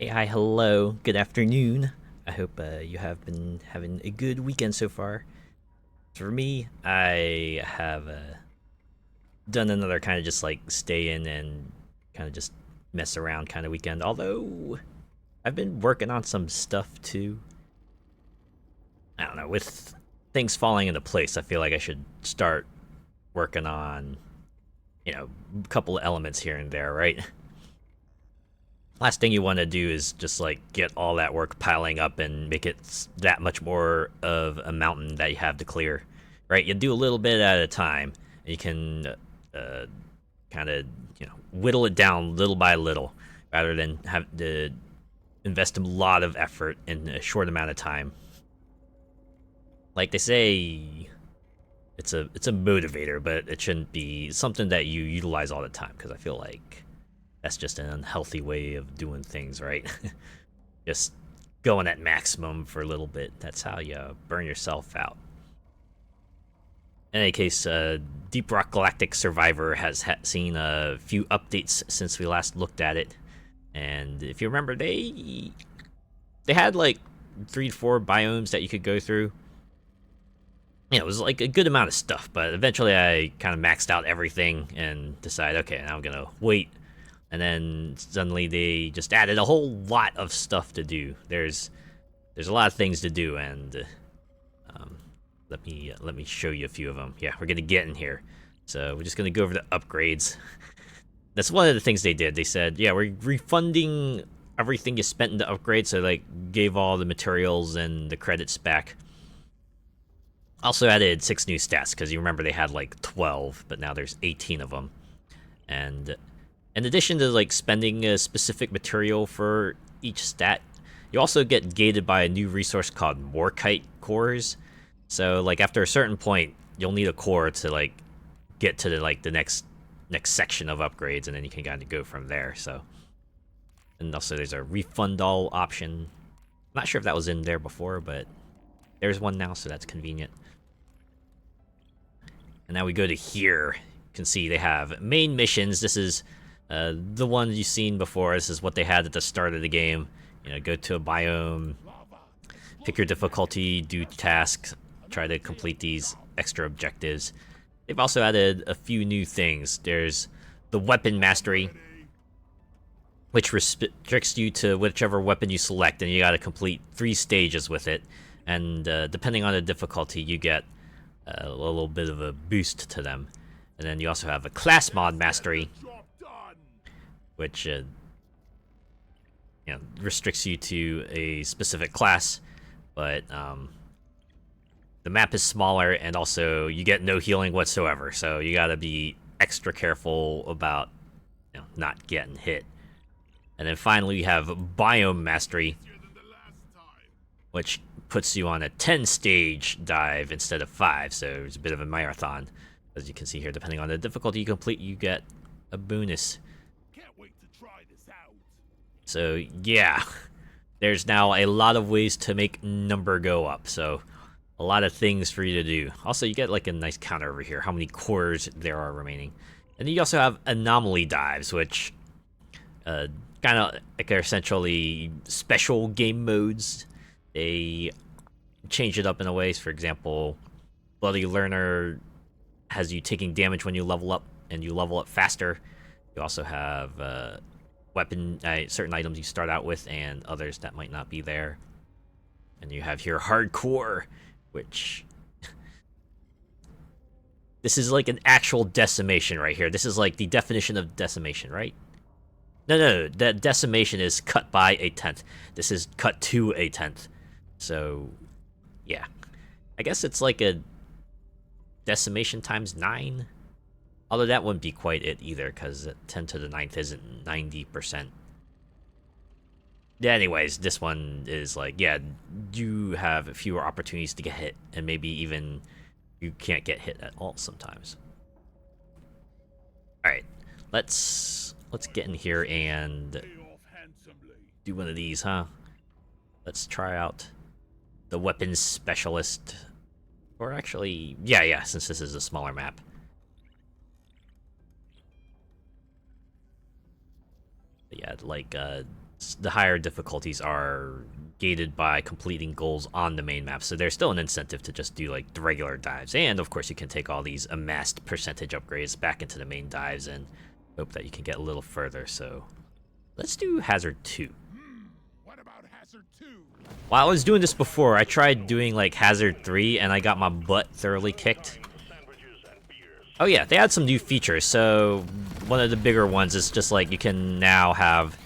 Hey, hi, hello, good afternoon. I hope you have been having a good weekend so far. For me, I have done another kind of just like stay in and kind of just mess around kind of weekend. Although I've been working on some stuff too. I don't know, with things falling into place, I feel like I should start working on, a couple of elements here and there, right? Last thing you want to do is just like get all that work piling up and make it that much more of a mountain that you have to clear, right? You do a little bit at a time. And you can kind of whittle it down little by little, rather than have to invest a lot of effort in a short amount of time. Like they say, it's a motivator, but it shouldn't be something that you utilize all the time, because I feel like that's just an unhealthy way of doing things, right? Just going at maximum for a little bit. That's how you burn yourself out. In any case, Deep Rock Galactic Survivor has seen a few updates since we last looked at it, and if you remember, they had like 3 to 4 biomes that you could go through. It was like a good amount of stuff, but eventually I kind of maxed out everything and decided, okay, now I'm gonna wait. And then suddenly they just added a whole lot of stuff to do. There's a lot of things to do, and um, let me show you a few of them. Yeah, we're gonna get in here, so we're just gonna go over the upgrades. That's one of the things they did. They said, yeah, we're refunding everything you spent in the upgrade, so like gave all the materials and the credits back. Also added 6 new stats, because you remember they had like 12, but now there's 18 of them. And in addition to like spending a specific material for each stat, you also get gated by a new resource called Morkite cores. So like after a certain point, you'll need a core to like get to the next section of upgrades, and then you can kind of go from there. So, and also there's a refund all option. I'm not sure if that was in there before, but there's one now, so that's convenient. And now we go to here. You can see they have main missions. This is the one you've seen before. This is what they had at the start of the game. Go to a biome, pick your difficulty, do tasks, try to complete these extra objectives. They've also added a few new things. There's the weapon mastery, which restricts you to whichever weapon you select, and you got to complete 3 stages with it. And depending on the difficulty, you get a little bit of a boost to them. And then you also have a class mod mastery, which restricts you to a specific class, but the map is smaller, and also you get no healing whatsoever. So you got to be extra careful about not getting hit. And then finally, you have biome mastery, which puts you on a 10-stage dive instead of 5, so it's a bit of a marathon. As you can see here, depending on the difficulty you complete, you get a bonus. So yeah, there's now a lot of ways to make number go up, so a lot of things for you to do. Also, you get like a nice counter over here, how many cores there are remaining. And then you also have anomaly dives, which kind of like are essentially special game modes. They change it up in a ways. For example, Bloody Learner has you taking damage when you level up, and you level up faster. You also have weapon certain items you start out with, and others that might not be there. And you have here hardcore, which this is like an actual decimation right here. This is like the definition of decimation, right? No, that decimation is cut by a 10th. This is cut to a 10th. So, yeah. I guess it's like a decimation times 9. Although that wouldn't be quite it either, because 10 to the 9th isn't 90%. Yeah, anyways, this one is like, yeah, you have fewer opportunities to get hit, and maybe even you can't get hit at all sometimes. Alright, let's get in here and do one of these, huh? Let's try out the weapons specialist. Or actually, yeah, since this is a smaller map. But yeah, like the higher difficulties are gated by completing goals on the main map, so there's still an incentive to just do like the regular dives. And of course, you can take all these amassed percentage upgrades back into the main dives and hope that you can get a little further. So let's do Hazard 2. What about Hazard 2? While I was doing this before, I tried doing like Hazard 3 and I got my butt thoroughly kicked. Oh yeah, they had some new features. So one of the bigger ones is just like you can now have,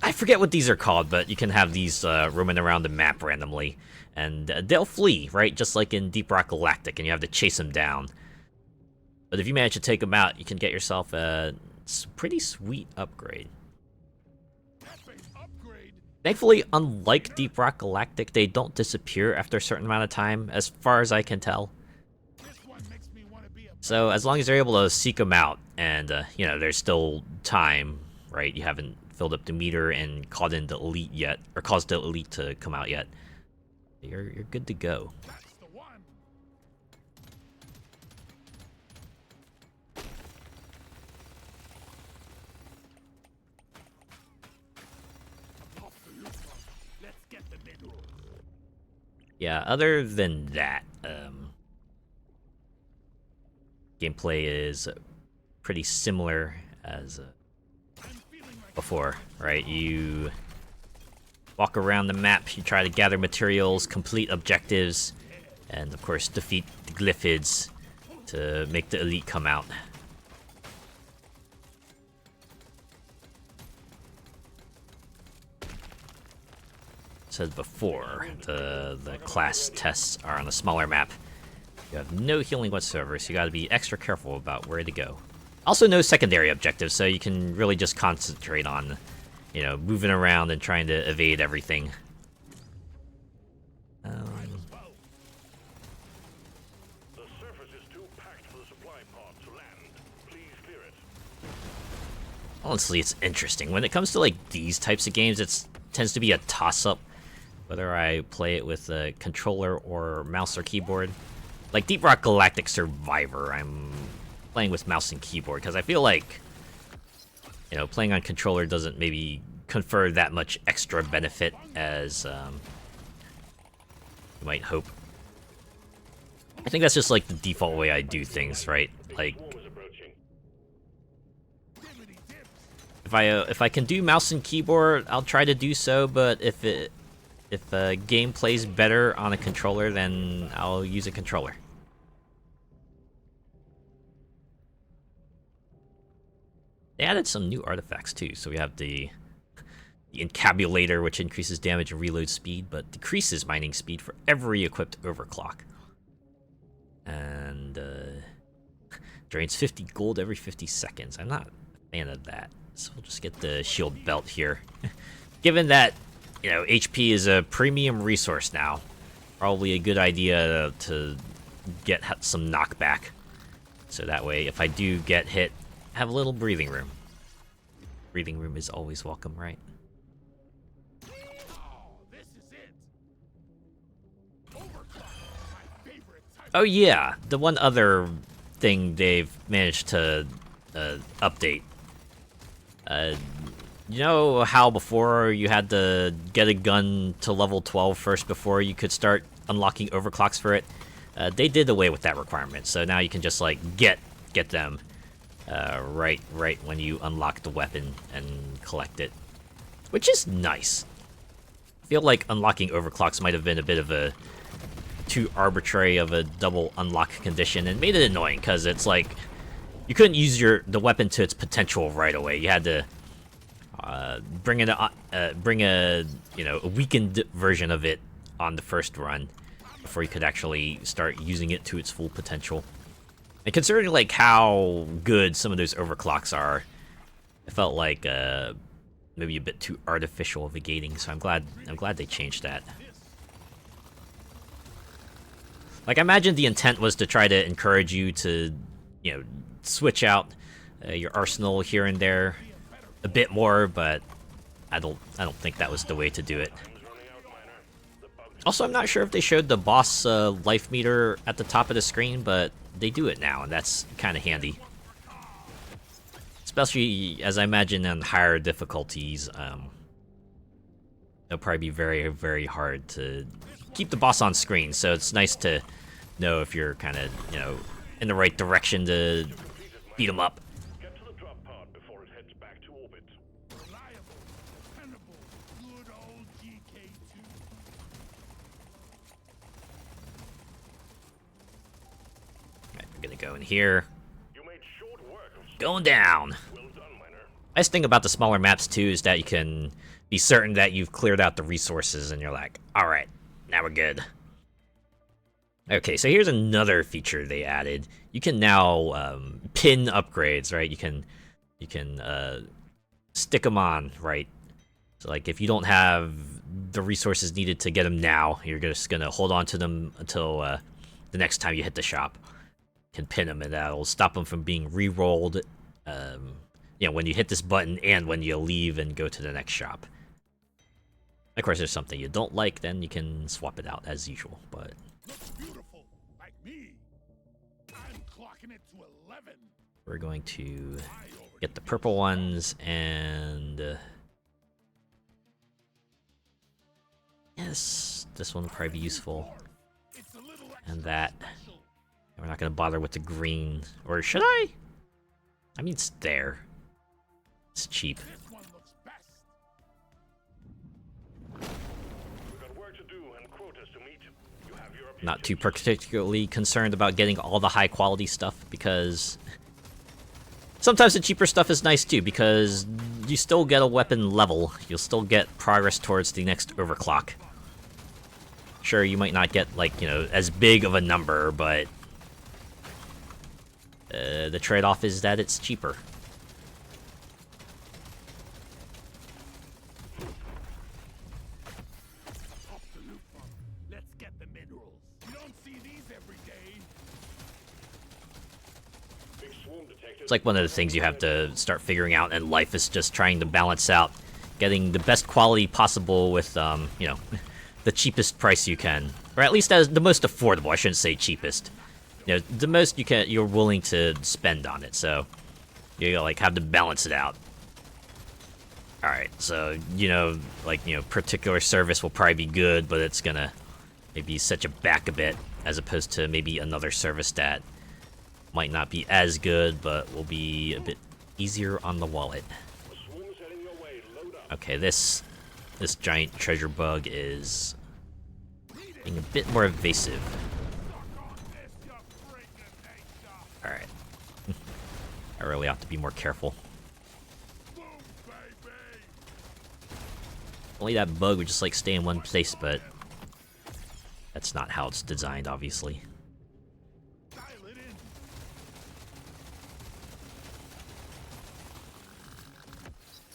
I forget what these are called, but you can have these roaming around the map randomly, and they'll flee, right? Just like in Deep Rock Galactic, and you have to chase them down. But if you manage to take them out, you can get yourself a pretty sweet upgrade. Thankfully, unlike Deep Rock Galactic, they don't disappear after a certain amount of time, as far as I can tell. So as long as you're able to seek them out, and you know, there's still time, right? You haven't filled up the meter and called in the elite yet, or caused the elite to come out yet. You're good to go. Yeah, other than that, gameplay is pretty similar as before, right? You walk around the map, you try to gather materials, complete objectives, and of course defeat the glyphids to make the elite come out. Said before, the class tests are on a smaller map. You have no healing whatsoever, so you gotta be extra careful about where to go. Also, no secondary objectives, so you can really just concentrate on, you know, moving around and trying to evade everything. Honestly, it's interesting. When it comes to like these types of games, it tends to be a toss-up whether I play it with a controller or mouse or keyboard. Like Deep Rock Galactic Survivor, I'm playing with mouse and keyboard because I feel like, you know, playing on controller doesn't maybe confer that much extra benefit as you might hope. I think that's just like the default way I do things, right? Like, if I can do mouse and keyboard, I'll try to do so. But if a game plays better on a controller, then I'll use a controller. They added some new artifacts too, so we have the encabulator, which increases damage and reload speed, but decreases mining speed for every equipped overclock. And drains 50 gold every 50 seconds. I'm not a fan of that, so we'll just get the shield belt here. Given that, you know, HP is a premium resource now, probably a good idea to get some knockback. So that way, if I do get hit, have a little breathing room. Breathing room is always welcome, right? Oh yeah, the one other thing they've managed to update. You know how before you had to get a gun to level 12 first before you could start unlocking overclocks for it? They did away with that requirement, so now you can just like get them right when you unlock the weapon and collect it, which is nice. I feel like unlocking overclocks might have been a bit of a too arbitrary of a double unlock condition and made it annoying because it's like you couldn't use the weapon to its potential right away. You had to bring a you know, a weakened version of it on the first run before you could actually start using it to its full potential. And considering like how good some of those overclocks are, it felt like maybe a bit too artificial of a gating. So I'm glad they changed that. Like, I imagine the intent was to try to encourage you to, you know, switch out your arsenal here and there a bit more, but I don't think that was the way to do it. Also, I'm not sure if they showed the boss life meter at the top of the screen, but they do it now, and that's kind of handy. Especially, as I imagine, on higher difficulties, it'll probably be very, very hard to keep the boss on screen. So it's nice to know if you're kind of, you know, in the right direction to beat him up. Get to the drop pod before it heads back to orbit. Reliable, dependable, good old GK2. Right, we're gonna go in here. You made short work of Going down. well done, miner. Nice thing about the smaller maps too is that you can be certain that you've cleared out the resources and you're like, alright, now we're good. Okay, so here's another feature they added. You can now pin upgrades, right? You can stick them on, right? So like if you don't have the resources needed to get them now, you're just gonna hold on to them until the next time you hit the shop. You can pin them and that'll stop them from being re-rolled, you know, when you hit this button and when you leave and go to the next shop. Of course, there's something you don't like, then you can swap it out as usual, but... Looks beautiful, like me. I'm clocking it to 11. We're going to get the purple ones, and... yes, this one will probably be useful. It's a little And that. And we're not going to bother with the green. Or should I? I mean, it's there. It's cheap. This one looks best. We've got work to do and quotas to meet. You have your Not too particularly concerned about getting all the high quality stuff, because sometimes the cheaper stuff is nice too, because you still get a weapon level. You'll still get progress towards the next overclock. Sure, you might not get, like, you know, as big of a number, but the trade-off is that it's cheaper. Off the loop pump. Let's get the minerals. You don't see these every day. Big swarm detected. It's like one of the things you have to start figuring out in life is just trying to balance out getting the best quality possible with, you know, the cheapest price you can. Or at least as the most affordable, I shouldn't say cheapest. You know, the most you're willing to spend on it, so you like have to balance it out. Alright, so, you know, like, you know, particular service will probably be good, but it's gonna maybe set you back a bit, as opposed to maybe another service that might not be as good, but will be a bit easier on the wallet. Swarm's heading your way. Load up. Okay, this giant treasure bug is being a bit more evasive. Alright. I really have to be more careful. Boom, baby. Only that bug would just like stay in one place, but that's not how it's designed, obviously. Dial it in.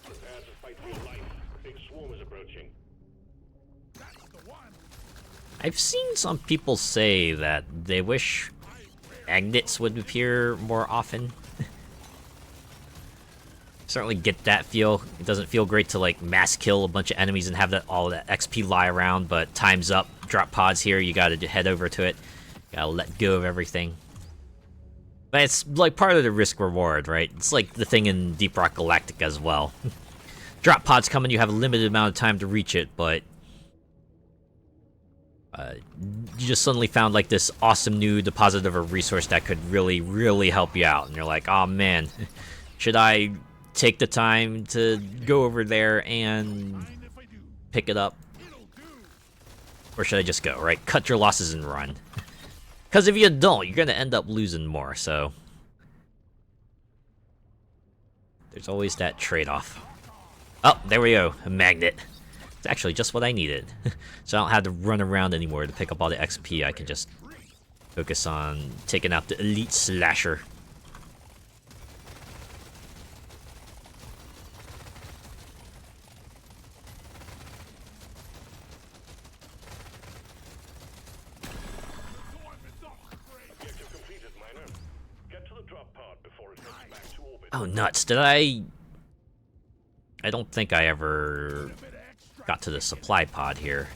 Prepare to fight for your life. Big swarm is approaching. That's the one. I've seen some people say that they wish magnets would appear more often. Certainly get that feel. It doesn't feel great to like mass kill a bunch of enemies and have all that XP lie around, but time's up. Drop pods here, you gotta head over to it. Gotta let go of everything. But it's like part of the risk reward, right? It's like the thing in Deep Rock Galactic as well. Drop pods come and you have a limited amount of time to reach it, but you just suddenly found like this awesome new deposit of a resource that could really, really help you out. And you're like, oh man, should I take the time to go over there and pick it up? Or should I just go, right? Cut your losses and run. Because if you don't, you're going to end up losing more, so there's always that trade-off. Oh, there we go, a magnet. It's actually just what I needed. So I don't have to run around anymore to pick up all the XP. I can just focus on taking out the elite slasher. Objective completed, miner. Get to the drop pod before it heads back to orbit. Oh, nuts. Did I don't think I ever got to the supply pod here.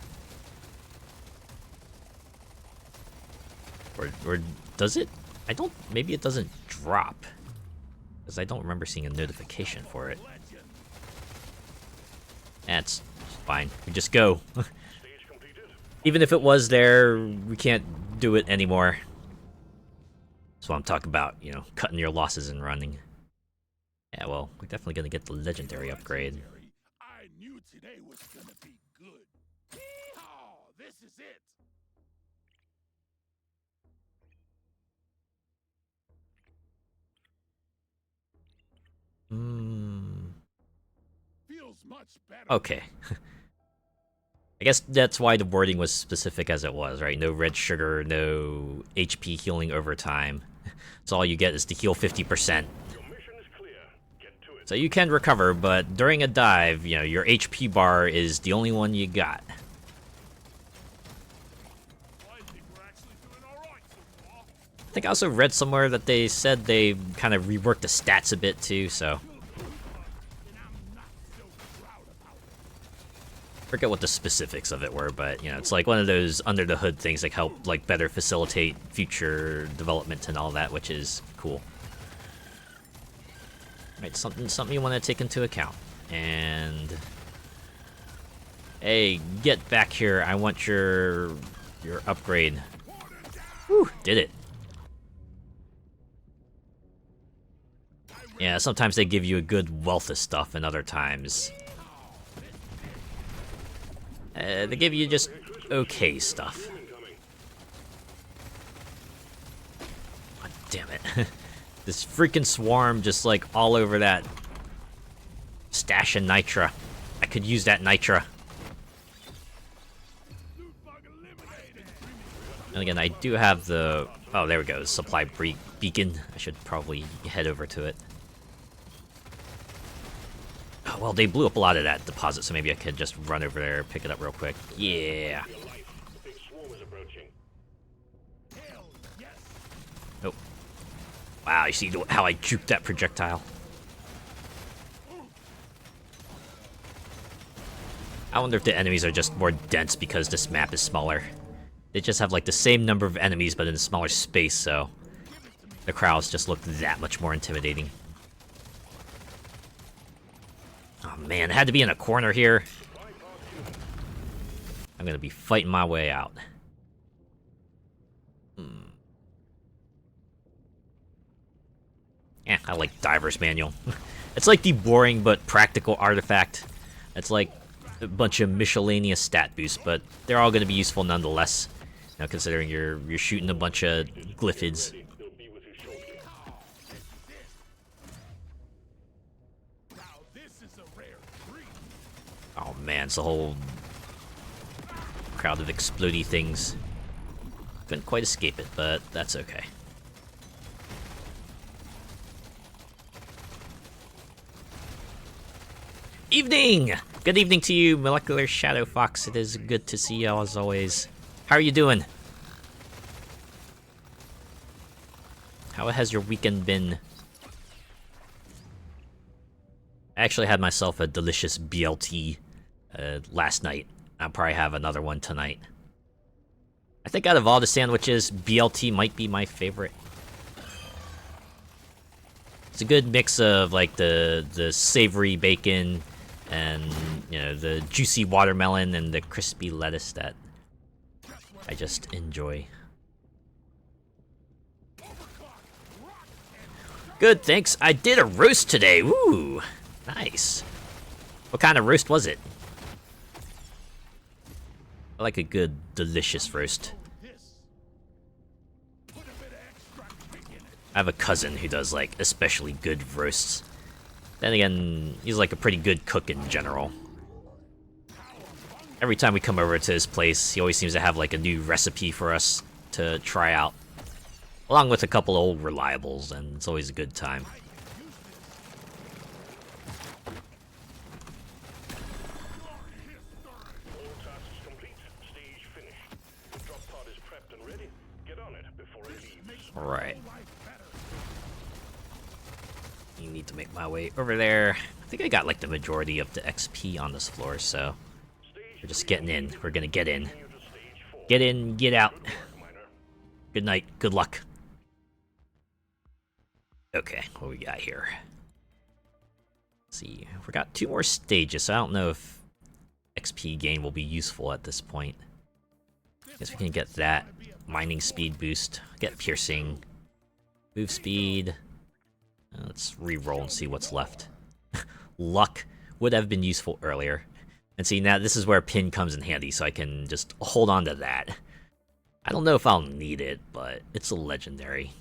Or does it? I don't, maybe it doesn't drop. Because I don't remember seeing a notification for it. That's Fine, we just go. Stage completed. Even if it was there, we can't do it anymore. That's what I'm talking about, you know, cutting your losses and running. Yeah, well, we're definitely gonna get the legendary upgrade. I knew today was gonna be good. Yeehaw! This is it. Feels much better. Okay. I guess that's why the wording was specific as it was, right? No red sugar, no HP healing over time. So all you get is to heal 50%. Your mission is clear. Get to it. So you can recover, but during a dive, you know, your HP bar is the only one you got. I think we're actually doing all right so far. I think I also read somewhere that they said they kind of reworked the stats a bit too, so And I'm not so proud about it. forget what the specifics of it were, but you know, it's like one of those under the hood things that help like better facilitate future development and all that, which is cool. Right, something you want to take into account. And hey, get back here! I want your upgrade. Whew, did it. Yeah, sometimes they give you a good wealth of stuff, and other times they give you just okay stuff. God damn it. This freaking swarm just like all over that stash of nitra. I could use that nitra. And again, I do have the... Oh, there we go, supply beacon. I should probably head over to it. Oh, well, they blew up a lot of that deposit, so maybe I could just run over there, pick it up real quick. Yeah. Your life. The big swarm is approaching. Hell yes. Nope. Wow, you see how I juked that projectile? I wonder if the enemies are just more dense because this map is smaller. They just have like the same number of enemies but in a smaller space, so the crowds just look that much more intimidating. Oh man, I had to be in a corner here. I'm gonna be fighting my way out. I like Diver's Manual. It's like the boring but practical artifact. It's like a bunch of miscellaneous stat boosts, but they're all gonna be useful nonetheless. You know, considering you're shooting a bunch of glyphids. They'll be with you shortly. Now this is a rare treat. Oh man, it's a whole crowd of explodey things. Couldn't quite escape it, but that's okay. Evening! Good evening to you, Molecular Shadow Fox. It is good to see you as always. How are you doing? How has your weekend been? I actually had myself a delicious BLT last night. I'll probably have another one tonight. I think out of all the sandwiches, BLT might be my favorite. It's a good mix of like the savory bacon and, you know, the juicy watermelon and the crispy lettuce that I just enjoy. Good, thanks. I did a roast today. Woo! Nice. What kind of roast was it? I like a good, delicious roast. I have a cousin who does, like, especially good roasts. Then again, he's like a pretty good cook in general. Every time we come over to his place, he always seems to have, like, a new recipe for us to try out. Along with a couple old reliables, and it's always a good time. All tasks complete. Stage finished. Drop pod is prepped and ready. Get on it before it leaves. Alright. You need to make my way over there. I think I got, like, the majority of the XP on this floor, so... We're just getting in. We're gonna get in. Get in, get out. Good night, good luck. Okay, what we got here? Let's see, we got 2 more stages, so I don't know if XP gain will be useful at this point. Guess we can get that mining speed boost, get piercing, move speed. Let's re-roll and see what's left. Luck would have been useful earlier. And see, now this is where pin comes in handy, so I can just hold on to that. I don't know if I'll need it, but it's a legendary.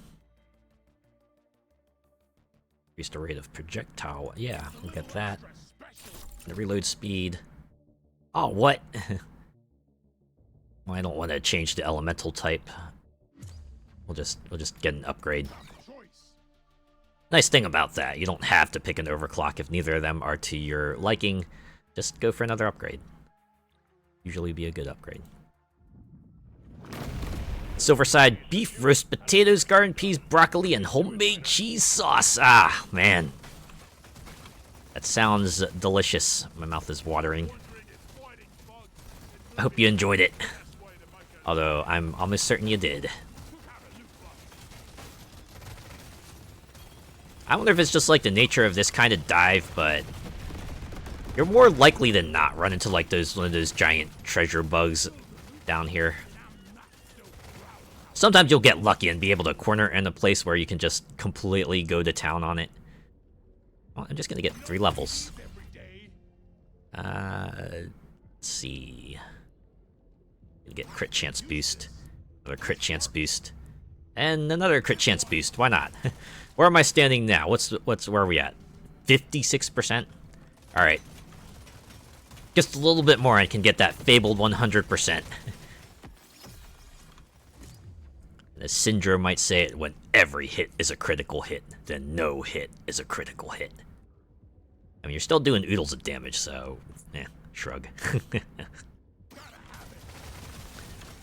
Increase the rate of projectile. Yeah, we'll get that. The reload speed. Oh, what? Well, I don't want to change the elemental type. We'll just get an upgrade. Nice thing about that, you don't have to pick an overclock if neither of them are to your liking. Just go for another upgrade. Usually be a good upgrade. Silverside beef, roast potatoes, garden peas, broccoli, and homemade cheese sauce. Ah, man. That sounds delicious. My mouth is watering. I hope you enjoyed it. Although, I'm almost certain you did. I wonder if it's just like the nature of this kind of dive, but you're more likely than not run into like one of those giant treasure bugs down here. Sometimes you'll get lucky and be able to corner in a place where you can just completely go to town on it. Well, I'm just gonna get 3 levels. Let's see. Get crit chance boost, another crit chance boost, and another crit chance boost. Why not? Where am I standing now? Where are we at? 56%. All right, just a little bit more, I can get that fabled 100%. As Syndrome might say it, when every hit is a critical hit, then no hit is a critical hit. I mean, you're still doing oodles of damage, so shrug.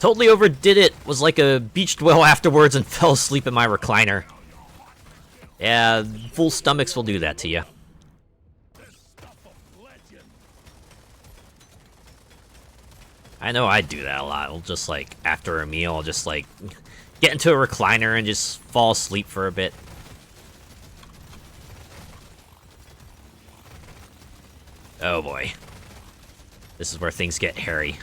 Totally overdid it. Was like a beached whale afterwards and fell asleep in my recliner. Yeah, full stomachs will do that to you. I know I do that a lot. I'll just like, after a meal, I'll just like get into a recliner and just fall asleep for a bit. Oh boy. This is where things get hairy.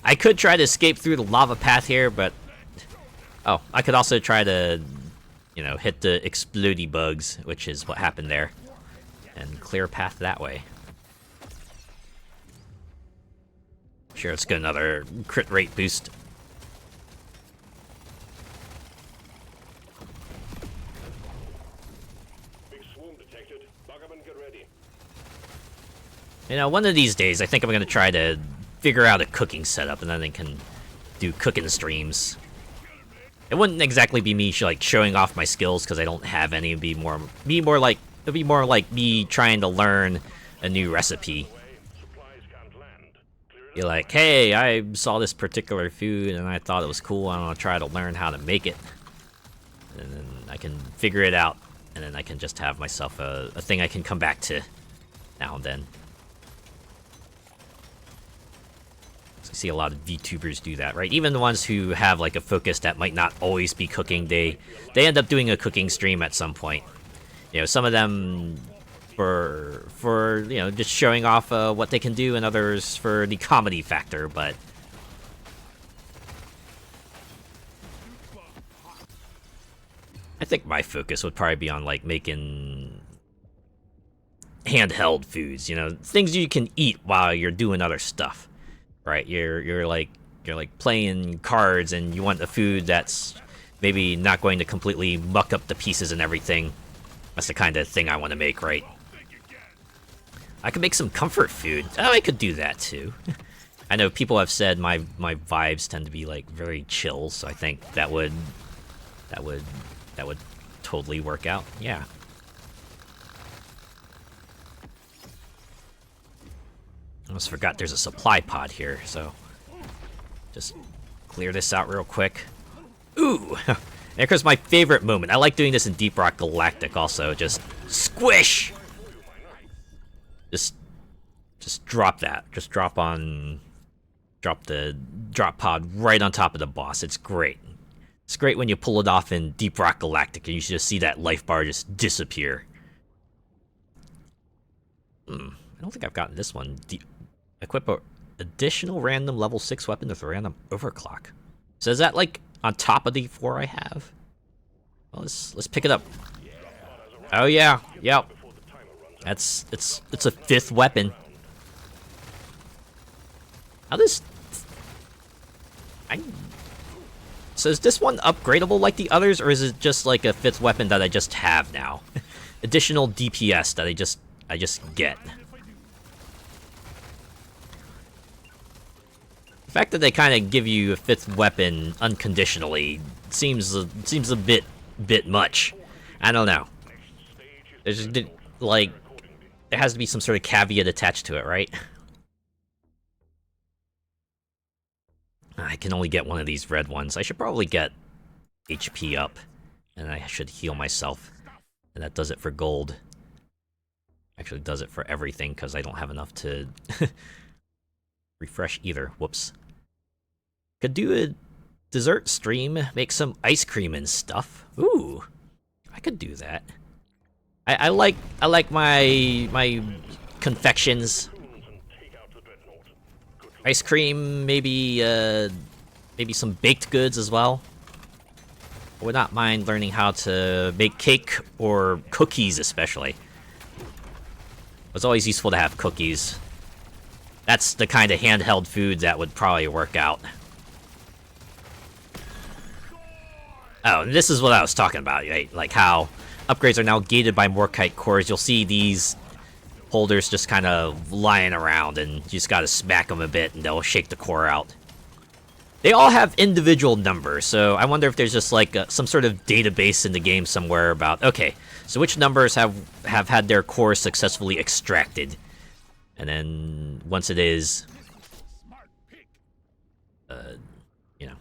I could try to escape through the lava path here, but... Oh, I could also try to, you know, hit the explodey bugs, which is what happened there. And clear a path that way. Sure, let's get another crit rate boost. Big swarm detected. Buggerman, get ready. You know, one of these days, I think I'm going to try to figure out a cooking setup, and then I can do cooking streams. It wouldn't exactly be me like showing off my skills because I don't have any. It'd be more like me trying to learn a new recipe. You're like, hey, I saw this particular food and I thought it was cool. I want to try to learn how to make it, and then I can figure it out, and then I can just have myself a thing I can come back to now and then. I see a lot of VTubers do that, right? Even the ones who have like a focus that might not always be cooking, they end up doing a cooking stream at some point. You know, some of them for you know, just showing off what they can do, and others for the comedy factor. But I think my focus would probably be on like making handheld foods, you know, things you can eat while you're doing other stuff. Right, you're like playing cards, and you want a food that's maybe not going to completely muck up the pieces and everything. That's the kind of thing I want to make, right? I could make some comfort food. Oh, I could do that too. I know people have said my vibes tend to be like very chill, so I think that would totally work out. Yeah. I almost forgot there's a supply pod here, so just clear this out real quick. Ooh! There goes my favorite moment. I like doing this in Deep Rock Galactic also. Just squish! Just drop that. Just drop the drop pod right on top of the boss. It's great. It's great when you pull it off in Deep Rock Galactic and you just see that life bar just disappear. I don't think I've gotten this one. Equip Additional random level 6 weapon with random overclock. So is that like on top of the 4 I have? Well, let's pick it up. Oh yeah, yep. It's a 5th weapon. How does... So is this one upgradable like the others, or is it just like a 5th weapon that I just have now? Additional DPS that I just get. The fact that they kind of give you a 5th weapon unconditionally seems a bit much. I don't know. There's like there has to be some sort of caveat attached to it, right? I can only get one of these red ones. I should probably get HP up, and I should heal myself. And that does it for gold. Actually does it for everything, because I don't have enough to refresh either. Whoops. Could do a dessert stream, make some ice cream and stuff. Ooh, I could do that. I like my confections. Ice cream, maybe some baked goods as well. I would not mind learning how to make cake or cookies, especially. It's always useful to have cookies. That's the kind of handheld food that would probably work out. Oh, and this is what I was talking about, right? Like how upgrades are now gated by Morkite cores. You'll see these holders just kind of lying around, and you just gotta smack them a bit, and they'll shake the core out. They all have individual numbers, so I wonder if there's just like some sort of database in the game somewhere about, okay, so which numbers have had their cores successfully extracted, and then once it is, you know.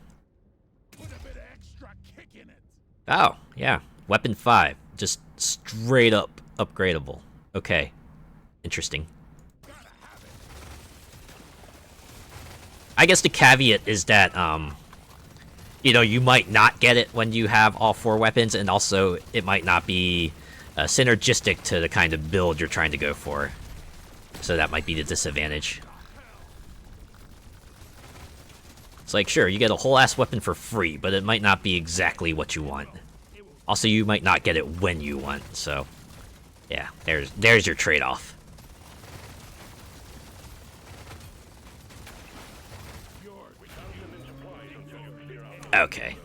Oh, yeah, weapon 5, just straight up upgradable. Okay, interesting. I guess the caveat is that, you know, you might not get it when you have all 4 weapons, and also it might not be synergistic to the kind of build you're trying to go for. So that might be the disadvantage. It's like, sure, you get a whole ass weapon for free, but it might not be exactly what you want. Also, you might not get it when you want, so yeah, there's your trade-off. Okay,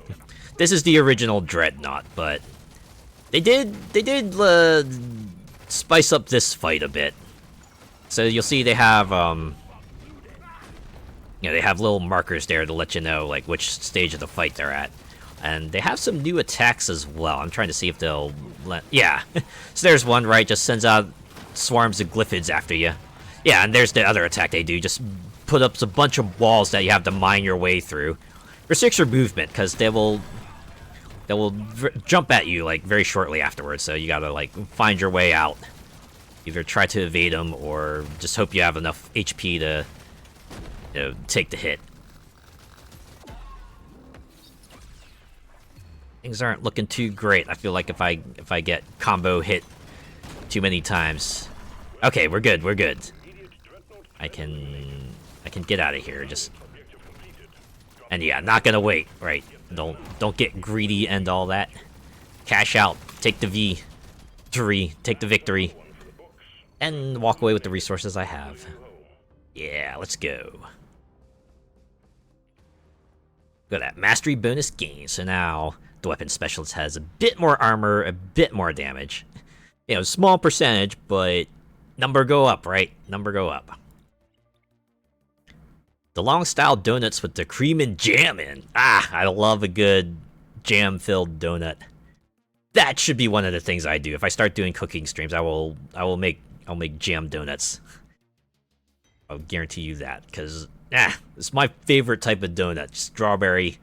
this is the original Dreadnought, but they did spice up this fight a bit. So you'll see they have you know, they have little markers there to let you know like which stage of the fight they're at, and they have some new attacks as well. I'm trying to see if they'll yeah. So there's one, right, just sends out swarms of glyphids after you. Yeah, and there's the other attack they do, just put up a bunch of walls that you have to mine your way through. Restricts your movement, because they will jump at you like very shortly afterwards, so you gotta like find your way out. Either try to evade them, or just hope you have enough HP to, you know, take the hit. Things aren't looking too great. I feel like if I get combo hit too many times. Okay, we're good, we're good. I can get out of here, just... And yeah, not gonna wait, right? Don't get greedy and all that. Cash out, take the victory, take the victory, and walk away with the resources I have. Yeah, let's go. Look at that, mastery bonus gain. So now the weapon specialist has a bit more armor, a bit more damage. You know, small percentage, but number go up, right? Number go up. The long-style donuts with the cream and jam in. Ah, I love a good jam-filled donut. That should be one of the things I do. If I start doing cooking streams, I'll make jam donuts. I'll guarantee you that, because it's my favorite type of donut. Strawberry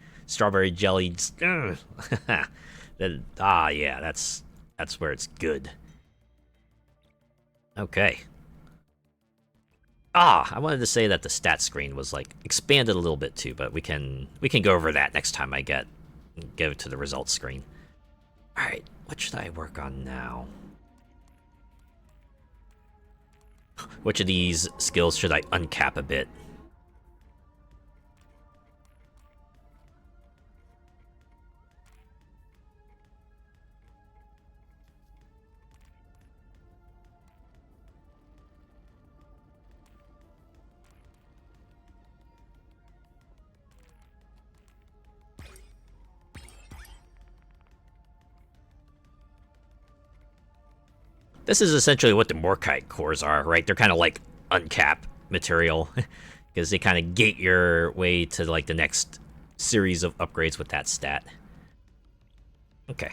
jelly. Yeah, that's where it's good. Okay. I wanted to say that the stat screen was like expanded a little bit too, but we can go over that next time I go to the results screen. All right, what should I work on now? Which of these skills should I uncap a bit? This is essentially what the Morkite cores are, right? They're kind of like uncap material, because they kind of gate your way to like the next series of upgrades with that stat. Okay.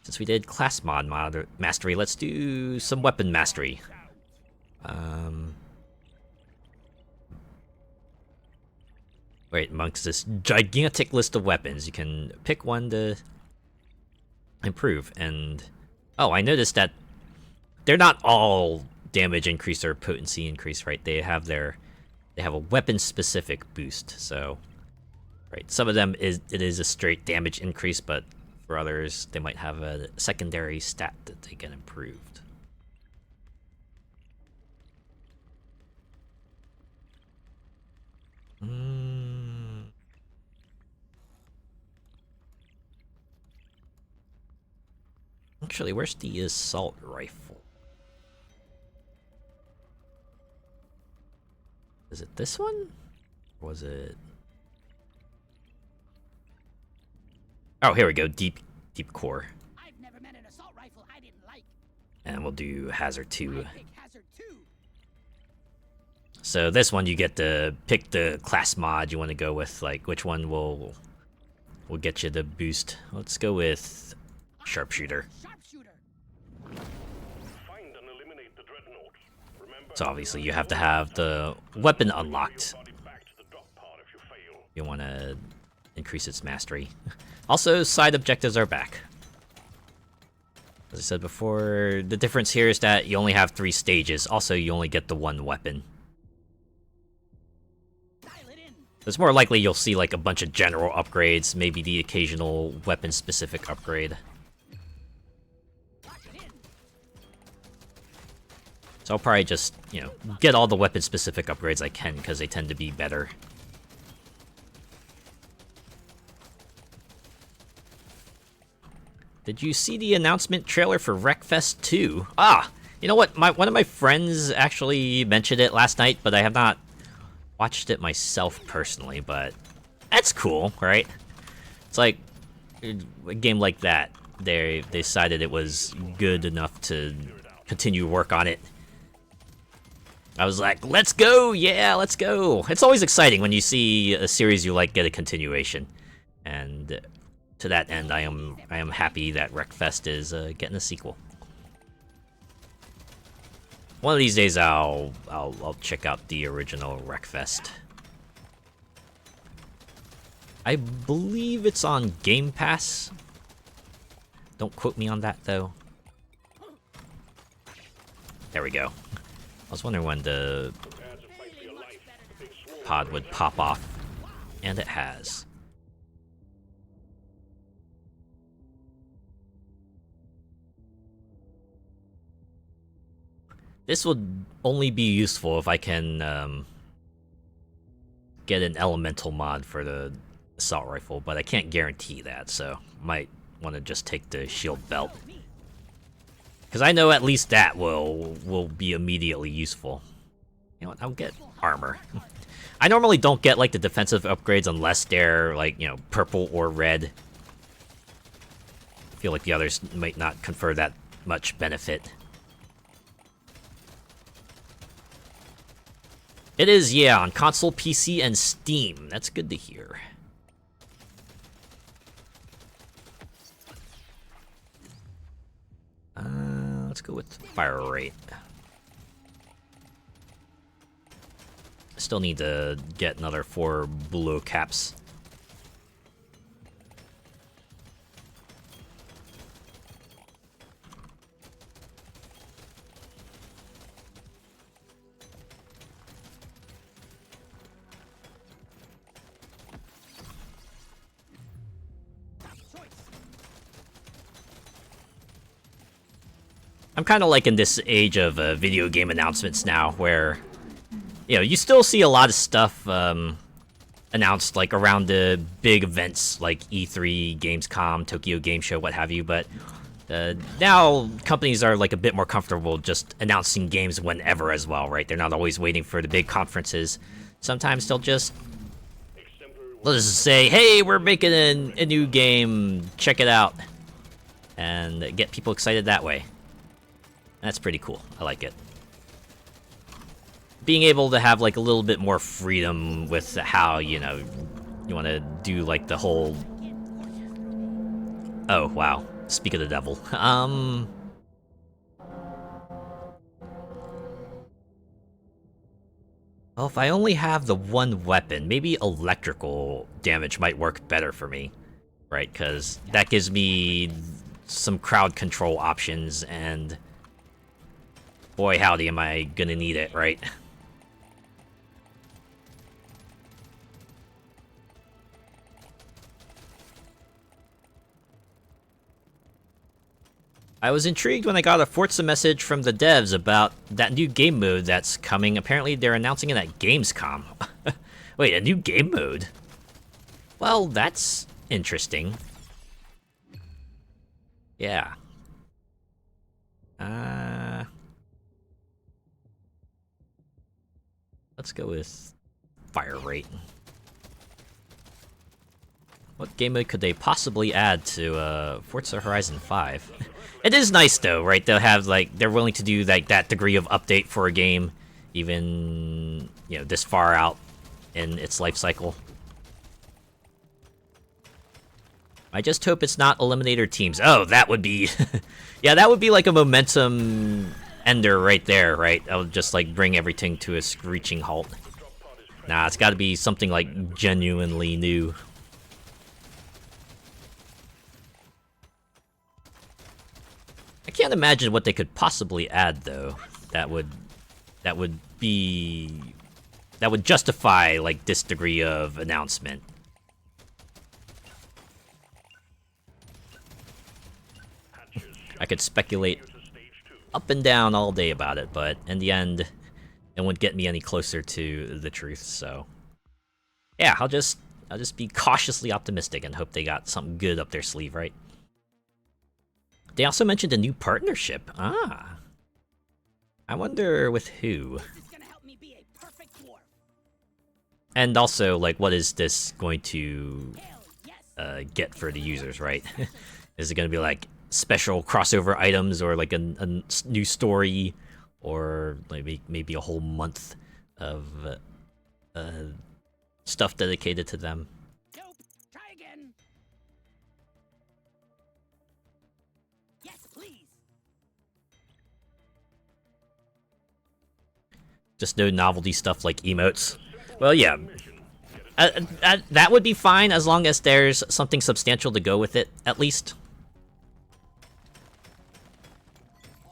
Since we did class mod mastery, let's do some weapon mastery. Right, amongst this gigantic list of weapons, you can pick one to improve. And oh, I noticed that they're not all damage increase or potency increase, right? They have a weapon specific boost. So, right, some of them it is a straight damage increase, but for others, they might have a secondary stat that they get improved. Actually, where's the assault rifle? Is it this one? Or was it... Oh, here we go. Deep core. I've never met an assault rifle I didn't like. And we'll do Hazard 2. I pick Hazard 2. So this one you get to pick the class mod you want to go with, like which one will get you the boost. Let's go with Sharpshooter. Sharpshooter. Find and eliminate the dreadnought. Remember, So obviously you have to have the weapon unlocked. body back to the drop pod if you fail. You want to increase its mastery. Also, side objectives are back. As I said before, the difference here is that you only have 3 stages. Also, you only get the 1 weapon. Dial it in. It's more likely you'll see like a bunch of general upgrades, maybe the occasional weapon-specific upgrade. Lock it in. So I'll probably just, you know, get all the weapon-specific upgrades I can, because they tend to be better. Did you see the announcement trailer for Wreckfest 2? Ah! You know what? One of my friends actually mentioned it last night, but I have not watched it myself personally, but that's cool, right? It's like a game like that. They decided it was good enough to continue work on it. I was like, let's go! Yeah, let's go! It's always exciting when you see a series you like get a continuation. And to that end, I am happy that Wreckfest is getting a sequel. One of these days, I'll check out the original Wreckfest. I believe it's on Game Pass. Don't quote me on that though. There we go. I was wondering when the pod would pop off, and it has. This would only be useful if I can get an elemental mod for the assault rifle, but I can't guarantee that, so might want to just take the shield belt. Because I know at least that will be immediately useful. You know what, I'll get armor. I normally don't get like the defensive upgrades unless they're like, you know, purple or red. I feel like the others might not confer that much benefit. It is, yeah, on console, PC, and Steam. That's good to hear. Let's go with fire rate. I still need to get another 4 Bough caps. I'm kind of like in this age of video game announcements now, where, you know, you still see a lot of stuff announced like around the big events like E3, Gamescom, Tokyo Game Show, what have you, but now companies are like a bit more comfortable just announcing games whenever as well, right? They're not always waiting for the big conferences. Sometimes they'll just, let's just say, hey, we're making a new game, check it out, and get people excited that way. That's pretty cool. I like it. Being able to have like a little bit more freedom with how, you know, you want to do like the whole... Oh, wow. Speak of the devil. Well, if I only have the one weapon, maybe electrical damage might work better for me. Right, because that gives me some crowd control options, and boy howdy am I gonna need it, right? I was intrigued when I got a Forza message from the devs about that new game mode that's coming. Apparently they're announcing it at Gamescom. Wait, a new game mode? Well, that's interesting. Yeah. Let's go with fire rate. What game mode could they possibly add to Forza Horizon 5? It is nice though, right? They'll have like they're willing to do like that degree of update for a game, even you know this far out in its life cycle. I just hope it's not Eliminator teams. Oh, that would be, yeah, that would be like a momentum ender right there, right? I'll just like bring everything to a screeching halt. Nah, it's got to be something like genuinely new. I can't imagine what they could possibly add though. That would justify like this degree of announcement. I could speculate up and down all day about it, but in the end, it wouldn't get me any closer to the truth. So, yeah, I'll just be cautiously optimistic and hope they got something good up their sleeve, right? They also mentioned a new partnership. Ah, I wonder with who. This is gonna help me be a perfect dwarf. And also, like, what is this going to Hell yes. get for the users, right? Is it going to be like special crossover items, or like a new story, or maybe a whole month of stuff dedicated to them? Nope. Try again. Yes, please. Just no novelty stuff like emotes. Well, yeah. That would be fine as long as there's something substantial to go with it, at least.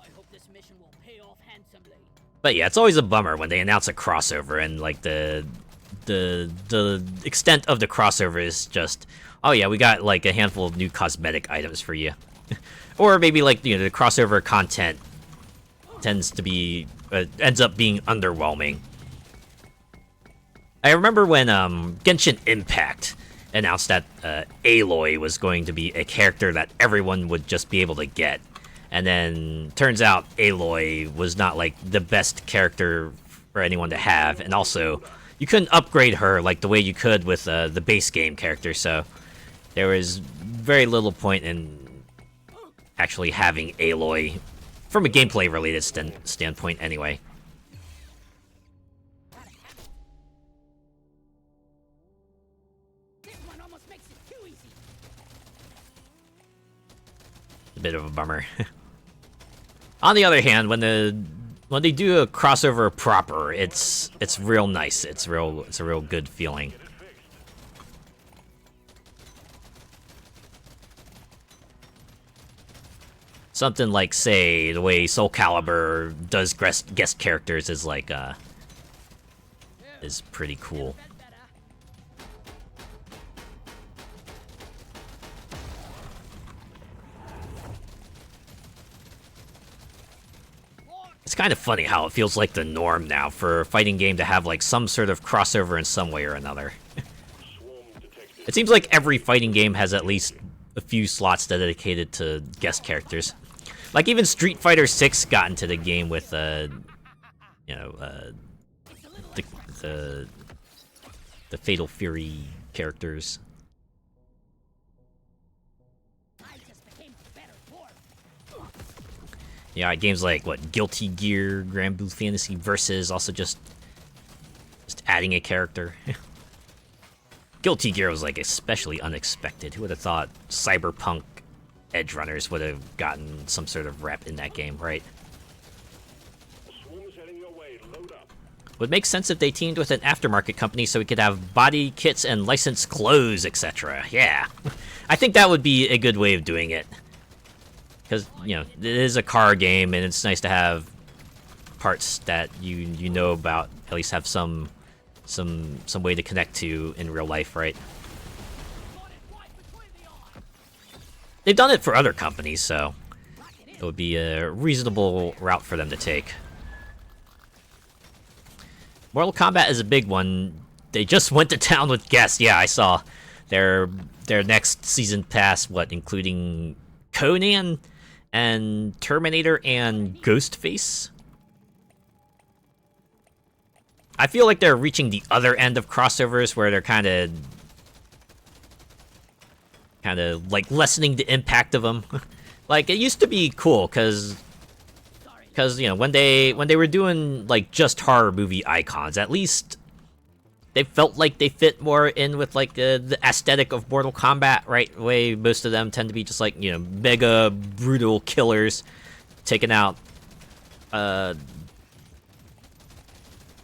I hope this mission will pay off handsomely. But yeah, it's always a bummer when they announce a crossover and like the extent of the crossover is just, oh yeah, we got like a handful of new cosmetic items for you. Or maybe like, you know, the crossover content tends to be ends up being underwhelming. I remember when Genshin Impact announced that Aloy was going to be a character that everyone would just be able to get, and then turns out Aloy was not like the best character for anyone to have, and also you couldn't upgrade her like the way you could with the base game character, so there was very little point in actually having Aloy from a gameplay related standpoint anyway. This one almost makes it too easy. A bit of a bummer. On the other hand, when they do a crossover proper, it's real nice. It's a real good feeling. Something like, say, the way Soul Calibur does guest characters is like is pretty cool. It's kind of funny how it feels like the norm now for a fighting game to have like some sort of crossover in some way or another. It seems like every fighting game has at least a few slots dedicated to guest characters. Like even Street Fighter 6 got into the game with you know, the Fatal Fury characters. I just became a better dwarf. Yeah, games like what Guilty Gear, Grand Blue Fantasy Versus, also just adding a character. Guilty Gear was like especially unexpected. Who would have thought Cyberpunk Edge Runners would have gotten some sort of rep in that game, right? Swarm's heading your way. Load up. Would make sense if they teamed with an aftermarket company so we could have body kits and licensed clothes, etc. Yeah, I think that would be a good way of doing it. Because, you know, it is a car game, and it's nice to have parts that you know about, at least have some way to connect to in real life, right? They've done it for other companies, so it would be a reasonable route for them to take. Mortal Kombat is a big one. They just went to town with guests. Yeah, I saw their next season pass, what, including Conan and Terminator and Ghostface. I feel like they're reaching the other end of crossovers where they're kind of like lessening the impact of them. Like, it used to be cool because you know, when they were doing like just horror movie icons, at least they felt like they fit more in with like the aesthetic of Mortal Kombat, right? Way most of them tend to be just like, you know, mega brutal killers taking out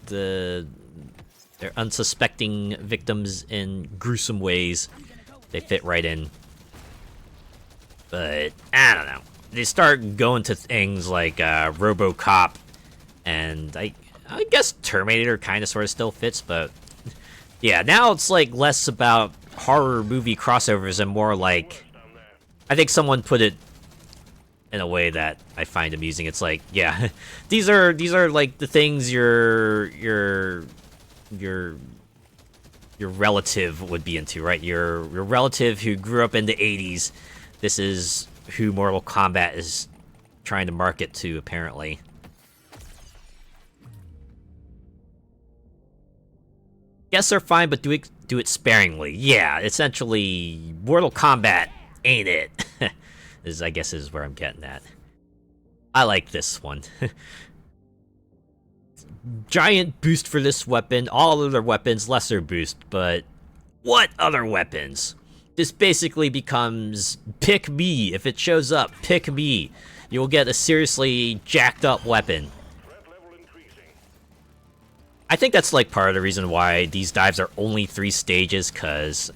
their unsuspecting victims in gruesome ways. They fit right in. But I don't know. They start going to things like RoboCop, and I guess Terminator kind of sort of still fits, but yeah, now it's like less about horror movie crossovers and more like, I think someone put it in a way that I find amusing. It's like, yeah, these are like the things your relative would be into, right? Your relative who grew up in the 80s. This is who Mortal Kombat is trying to market to, apparently. Guests are fine, but do it sparingly. Yeah, essentially, Mortal Kombat ain't it. I guess is where I'm getting at. I like this one. Giant boost for this weapon. All other weapons, lesser boost, but what other weapons? This basically becomes pick me. If it shows up, pick me. You will get a seriously jacked up weapon. I think that's like part of the reason why these dives are only 3 stages, because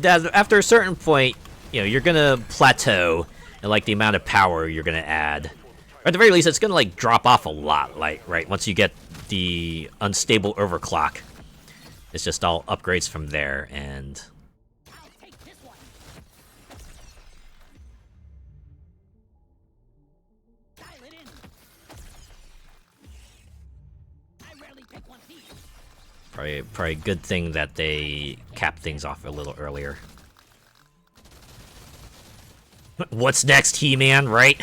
after a certain point, you know, you're gonna plateau in like the amount of power you're gonna add. Or at the very least, it's gonna like drop off a lot, like right once you get the unstable overclock. It's just all upgrades from there, and probably a good thing that they capped things off a little earlier. What's next, He-Man, right?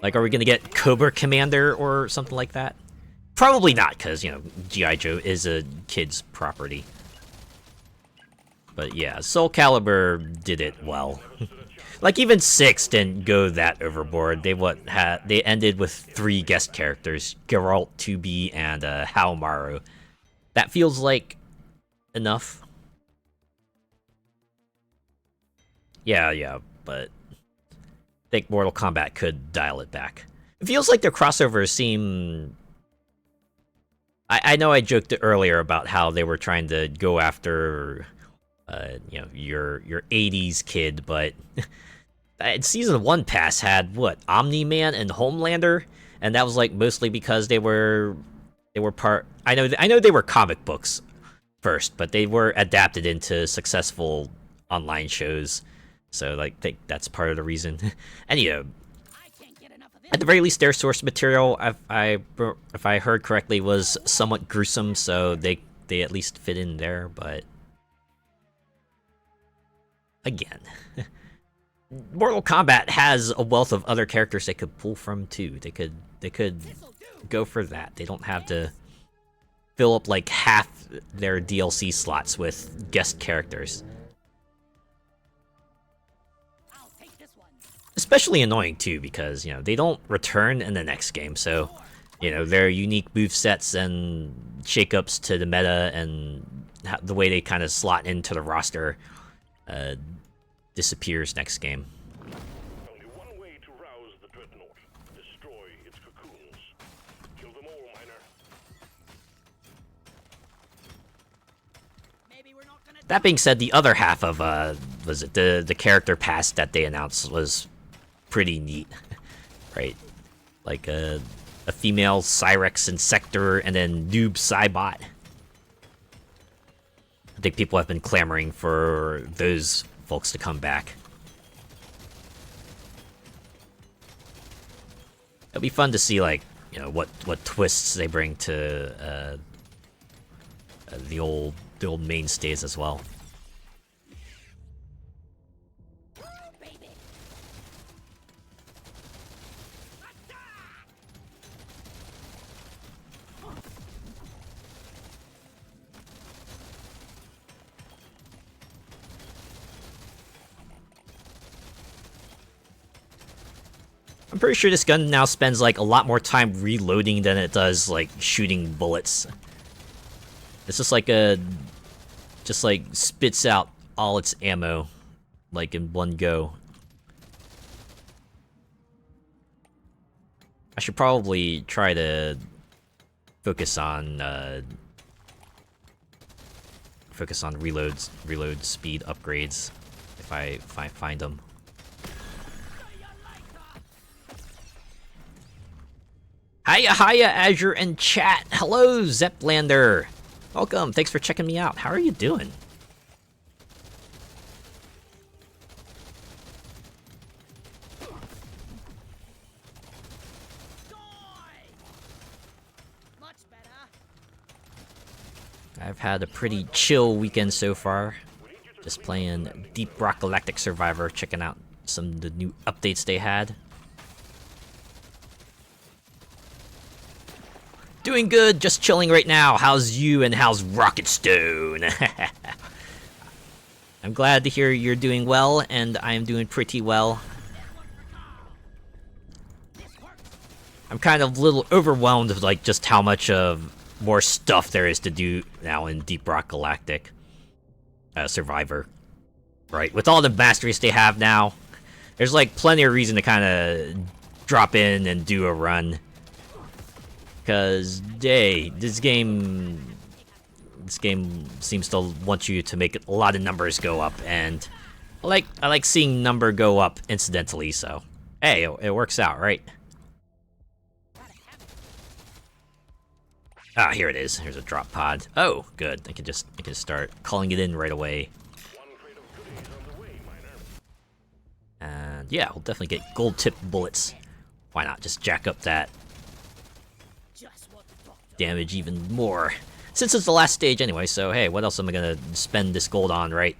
Like, are we gonna get Cobra Commander or something like that? Probably not, because, you know, G.I. Joe is a kid's property. But yeah, Soul Calibur did it well. Like, even 6 didn't go that overboard. They ended with 3 guest characters, Geralt, 2B, and Haomaru. That feels like enough. Yeah, but I think Mortal Kombat could dial it back. It feels like their crossovers seem... I know I joked earlier about how they were trying to go after, you know, your 80s kid, but Season 1 pass had, what, Omni-Man and Homelander? And that was, like, mostly because they were part... I know they were comic books first, but they were adapted into successful online shows. So, like, I think that's part of the reason. And, you know, at the very least, their source material, if I heard correctly, was somewhat gruesome, so they at least fit in there, but... Again... Mortal Kombat has a wealth of other characters they could pull from, too. They could go for that. They don't have to fill up, like, half their DLC slots with guest characters. especially annoying too, because they don't return in the next game. So their unique move sets and shakeups to the meta and the way they kind of slot into the roster disappears next game. Only one way to rouse the dreadnought. Destroy its cocoons. Kill them all, Miner. Maybe we're not gonna. That being said, the other half of was it the character pass that they announced was pretty neat, right? Like a female Cyrex Insector and then Noob Cybot. I think people have been clamoring for those folks to come back. It'll be fun to see, like, what twists they bring to the old mainstays as well. I'm pretty sure this gun now spends like a lot more time reloading than it does like shooting bullets. It's just like spits out all its ammo like in one go. I should probably try to focus on reload speed upgrades if I find them. Hiya, Azure and chat. Hello, Zeplander. Welcome. Thanks for checking me out. How are you doing? Much better. I've had a pretty chill weekend so far. Just playing Deep Rock Galactic Survivor, checking out some of the new updates they had. Doing good, just chilling right now. How's you and how's Rocket Stone? I'm glad to hear you're doing well, and I am doing pretty well. I'm kind of a little overwhelmed with like just how much of more stuff there is to do now in Deep Rock Galactic Survivor. Right, with all the masteries they have now, there's like plenty of reason to kind of drop in and do a run. Because, hey, this game seems to want you to make a lot of numbers go up, and I like seeing number go up incidentally. So, hey, it works out, right? Ah, here it is. Here's a drop pod. Oh, good. I can start calling it in right away. And yeah, we'll definitely get gold tip bullets. Why not just jack up that damage even more, since it's the last stage anyway. So hey, what else am I gonna spend this gold on, right?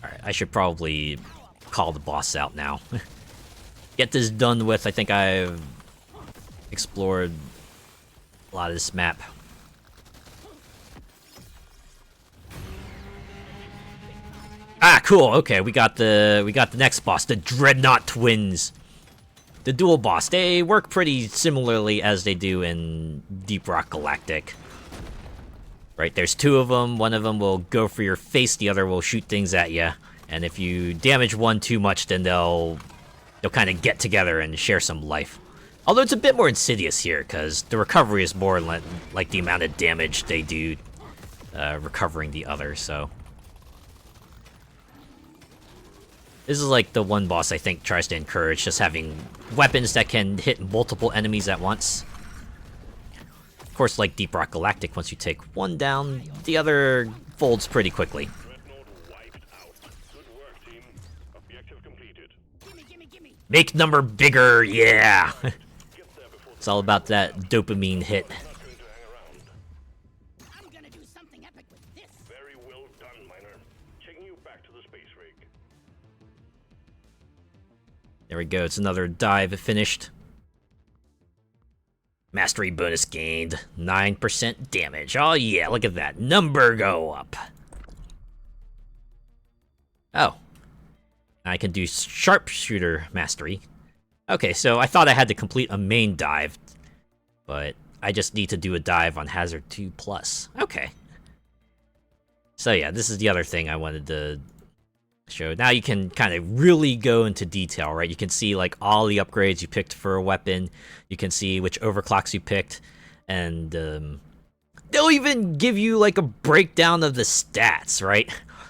Alright, I should probably call the boss out now. Get this done with. I think I've explored a lot of this map. Ah, cool. Okay, we got the next boss, the Dreadnought Twins. The dual boss. They work pretty similarly as they do in Deep Rock Galactic. Right, there's two of them. One of them will go for your face, the other will shoot things at you. And if you damage one too much, then they'll kind of get together and share some life. Although it's a bit more insidious here, because the recovery is more like the amount of damage they do recovering the other, so... This is like the one boss I think tries to encourage just having weapons that can hit multiple enemies at once. Of course, like Deep Rock Galactic, once you take one down, the other folds pretty quickly. Make number bigger, yeah! It's all about that dopamine hit. I'm gonna do something epic with this. Very well done, Miner. Taking you back to the space rig. There we go, it's another dive finished. Mastery bonus gained, 9% damage. Oh yeah, look at that number go up. Oh, I can do sharpshooter mastery. Okay, so I thought I had to complete a main dive, but I just need to do a dive on Hazard 2+. Okay. So yeah, this is the other thing I wanted to show. Now you can kind of really go into detail, right? You can see like all the upgrades you picked for a weapon. You can see which overclocks you picked, and they'll even give you like a breakdown of the stats, right?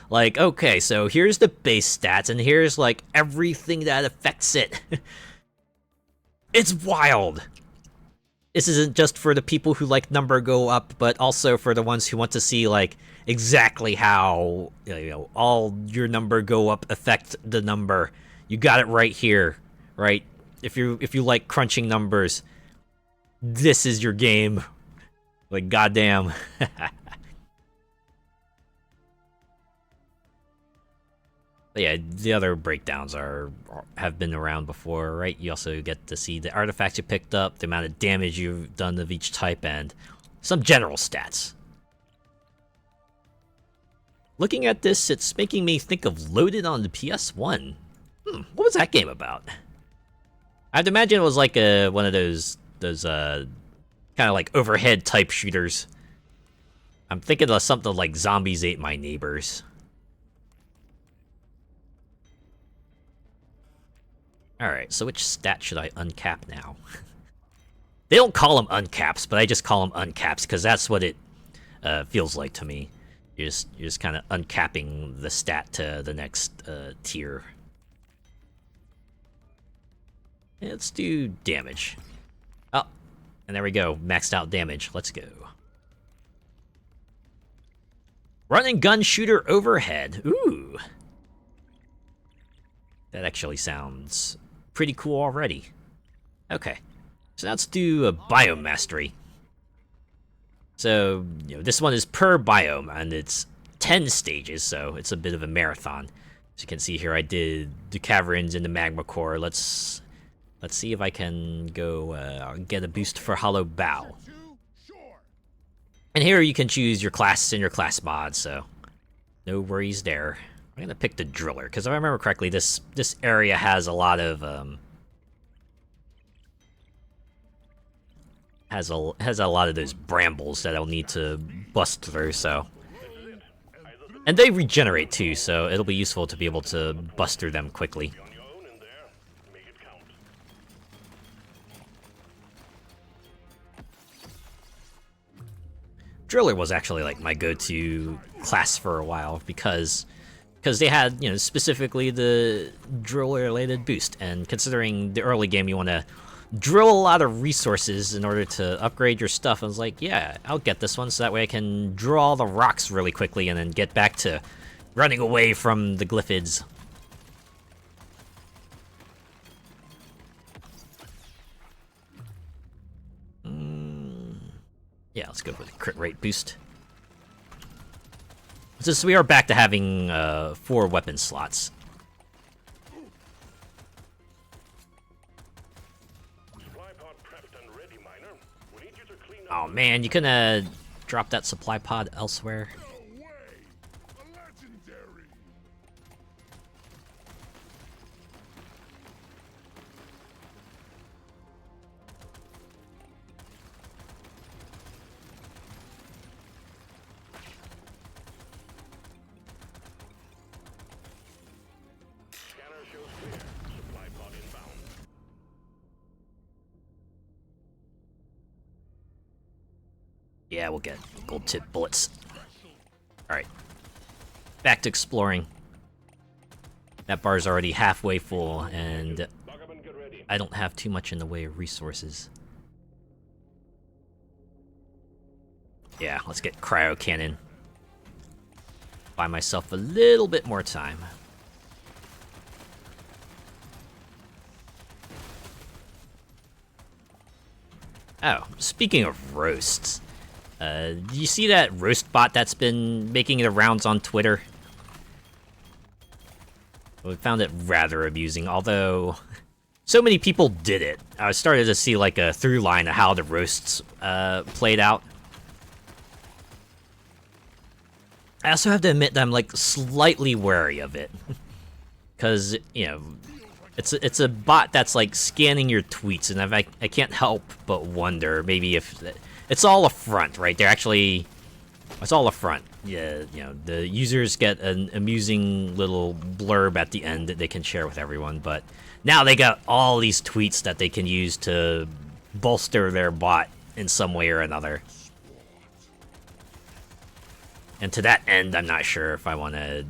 Like, okay, so here's the base stats, and here's like everything that affects it. It's wild. This isn't just for the people who like number go up, but also for the ones who want to see like exactly how all your number go up affect the number. You got it right here, right? If you like crunching numbers, this is your game. Like, goddamn. But yeah, the other breakdowns have been around before, right? You also get to see the artifacts you picked up, the amount of damage you've done of each type, and some general stats. Looking at this, it's making me think of Loaded on the PS1. What was that game about? I'd imagine it was like one of those kind of like overhead type shooters. I'm thinking of something like Zombies Ate My Neighbors. Alright, so which stat should I uncap now? They don't call them uncaps, but I just call them uncaps because that's what it feels like to me. You're just kind of uncapping the stat to the next tier. Yeah, let's do damage. Oh, and there we go, maxed out damage. Let's go. Run and gun shooter overhead. Ooh. That actually sounds pretty cool already. Okay, so let's do a biome mastery. So, this one is per biome, and it's 10 stages, so it's a bit of a marathon. As you can see here, I did the Caverns and the Magma Core. Let's see if I can go get a boost for Hollow Bough. And here you can choose your class and your class mod, so no worries there. I'm gonna pick the Driller, because if I remember correctly, this area has a lot of has a lot of those brambles that I'll need to bust through. So, and they regenerate too, so it'll be useful to be able to bust through them quickly. Driller was actually like my go-to class for a while because they had, specifically the drill-related boost, and considering the early game you want to drill a lot of resources in order to upgrade your stuff, I was like, yeah, I'll get this one so that way I can draw all the rocks really quickly and then get back to running away from the glyphids. Yeah, let's go with a crit rate boost. So we are back to having 4 weapon slots. Oh man, you couldn't drop that supply pod elsewhere. Yeah, we'll get gold tip bullets. Alright. Back to exploring. That bar's already halfway full, and I don't have too much in the way of resources. Yeah, let's get cryo cannon. Buy myself a little bit more time. Oh, speaking of roasts. Do you see that roast bot that's been making the rounds on Twitter? We found it rather amusing, although so many people did it. I started to see like a through line of how the roasts played out. I also have to admit that I'm like slightly wary of it, because you know, it's a bot that's like scanning your tweets, and I can't help but wonder maybe if it's all a front, right? They're actually, it's all a front. Yeah, you know, the users get an amusing little blurb at the end that they can share with everyone, but now they got all these tweets that they can use to bolster their bot in some way or another. And to that end, I'm not sure if I want to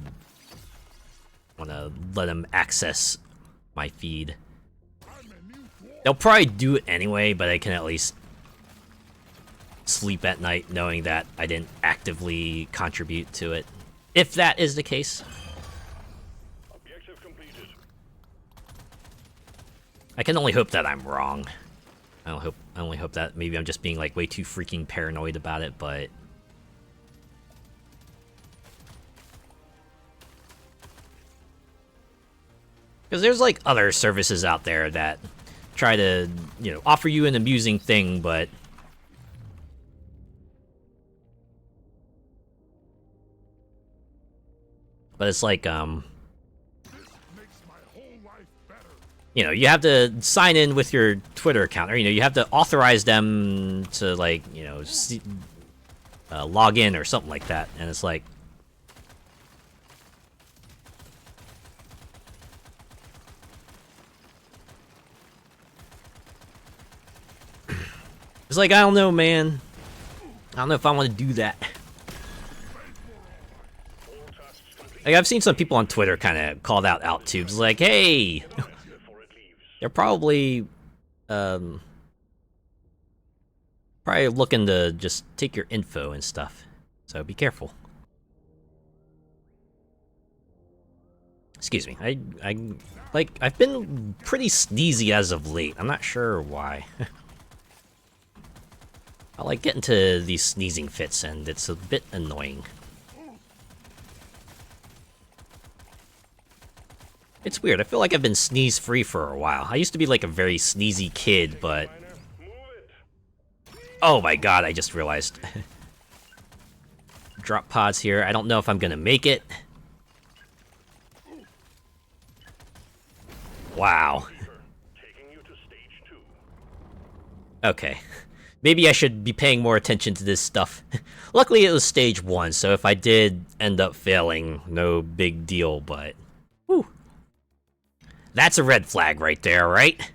let them access my feed. They'll probably do it anyway, but I can at least sleep at night knowing that I didn't actively contribute to it. If that is the case. Objective completed. I can only hope that I'm wrong. I only hope that maybe I'm just being like way too freaking paranoid about it, but because there's like other services out there that try to, you know, offer you an amusing thing, but it's like, This makes my whole life better. you know, you have to sign in with your Twitter account, or, you know, you have to authorize them to, like, you know, log in or something like that, and it's like, it's like, I don't know, man. I don't know if I want to do that. All tasks complete Like, I've seen some people on Twitter kind of call that out too. It's like, hey, before it leaves. they're probably looking to just take your info and stuff. So be careful. Excuse me. I've been pretty sneezy as of late. I'm not sure why. I like getting to these sneezing fits, and it's a bit annoying. It's weird. I feel like I've been sneeze-free for a while. I used to be like a very sneezy kid, but Miner, move it. oh my god, I just realized. Drop pods here. I don't know if I'm gonna make it. Wow. Taking you to stage 2. Okay. Maybe I should be paying more attention to this stuff. Luckily, it was stage 1, so if I did end up failing, no big deal, but whew. That's a red flag right there, right?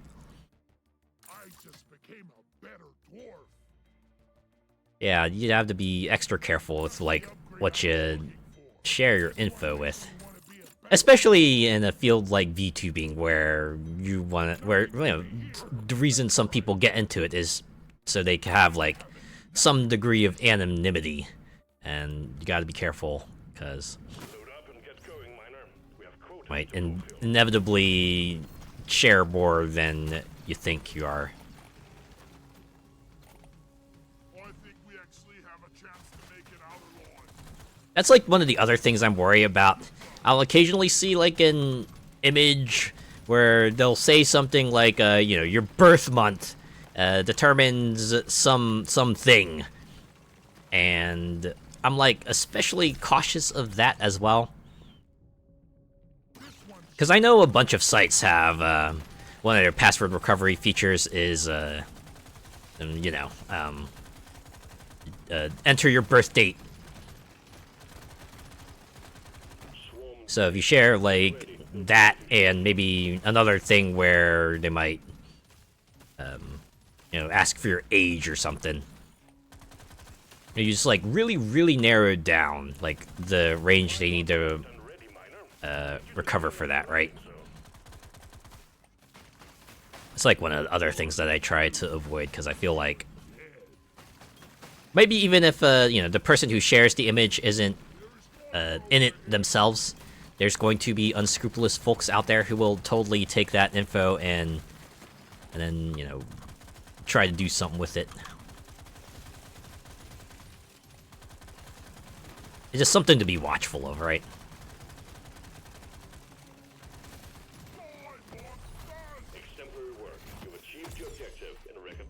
I just became a better dwarf. Yeah, you'd have to be extra careful with, like, what you share your info with. Especially in a field like VTubing, where you know, the reason some people get into it is so they can have, like, some degree of anonymity. And you gotta be careful, because Load up and get going, Miner. We have quota might to fulfill. inevitably share more than you think you are. I think we actually have a chance to make it out alive. That's like one of the other things I'm worried about. I'll occasionally see like an image where they'll say something like, you know, your birth month determines something, and I'm like especially cautious of that as well, because I know a bunch of sites have one of their password recovery features is you know, enter your birth date. So if you share like that and maybe another thing where they might you know, ask for your age or something, you just like really narrow down like the range they need to recover for that, right? It's like one of the other things that I try to avoid, because I feel like maybe even if you know, the person who shares the image isn't in it themselves, there's going to be unscrupulous folks out there who will totally take that info and then, you know, try to do something with it. It's just something to be watchful of, right? Exemplary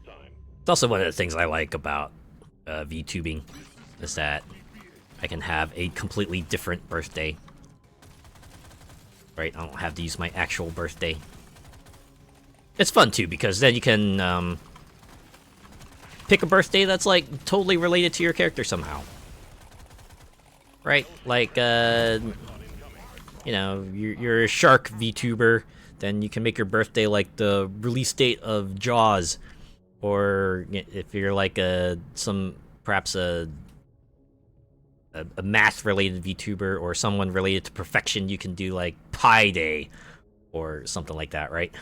It's also one of the things I like about VTubing, is that I can have a completely different birthday. Right, I don't have to use my actual birthday. It's fun too, because then you can pick a birthday that's like totally related to your character somehow. Right, like you know, you're a shark VTuber, then you can make your birthday like the release date of Jaws, or if you're like perhaps a math-related VTuber or someone related to perfection, you can do like Pi Day or something like that, right?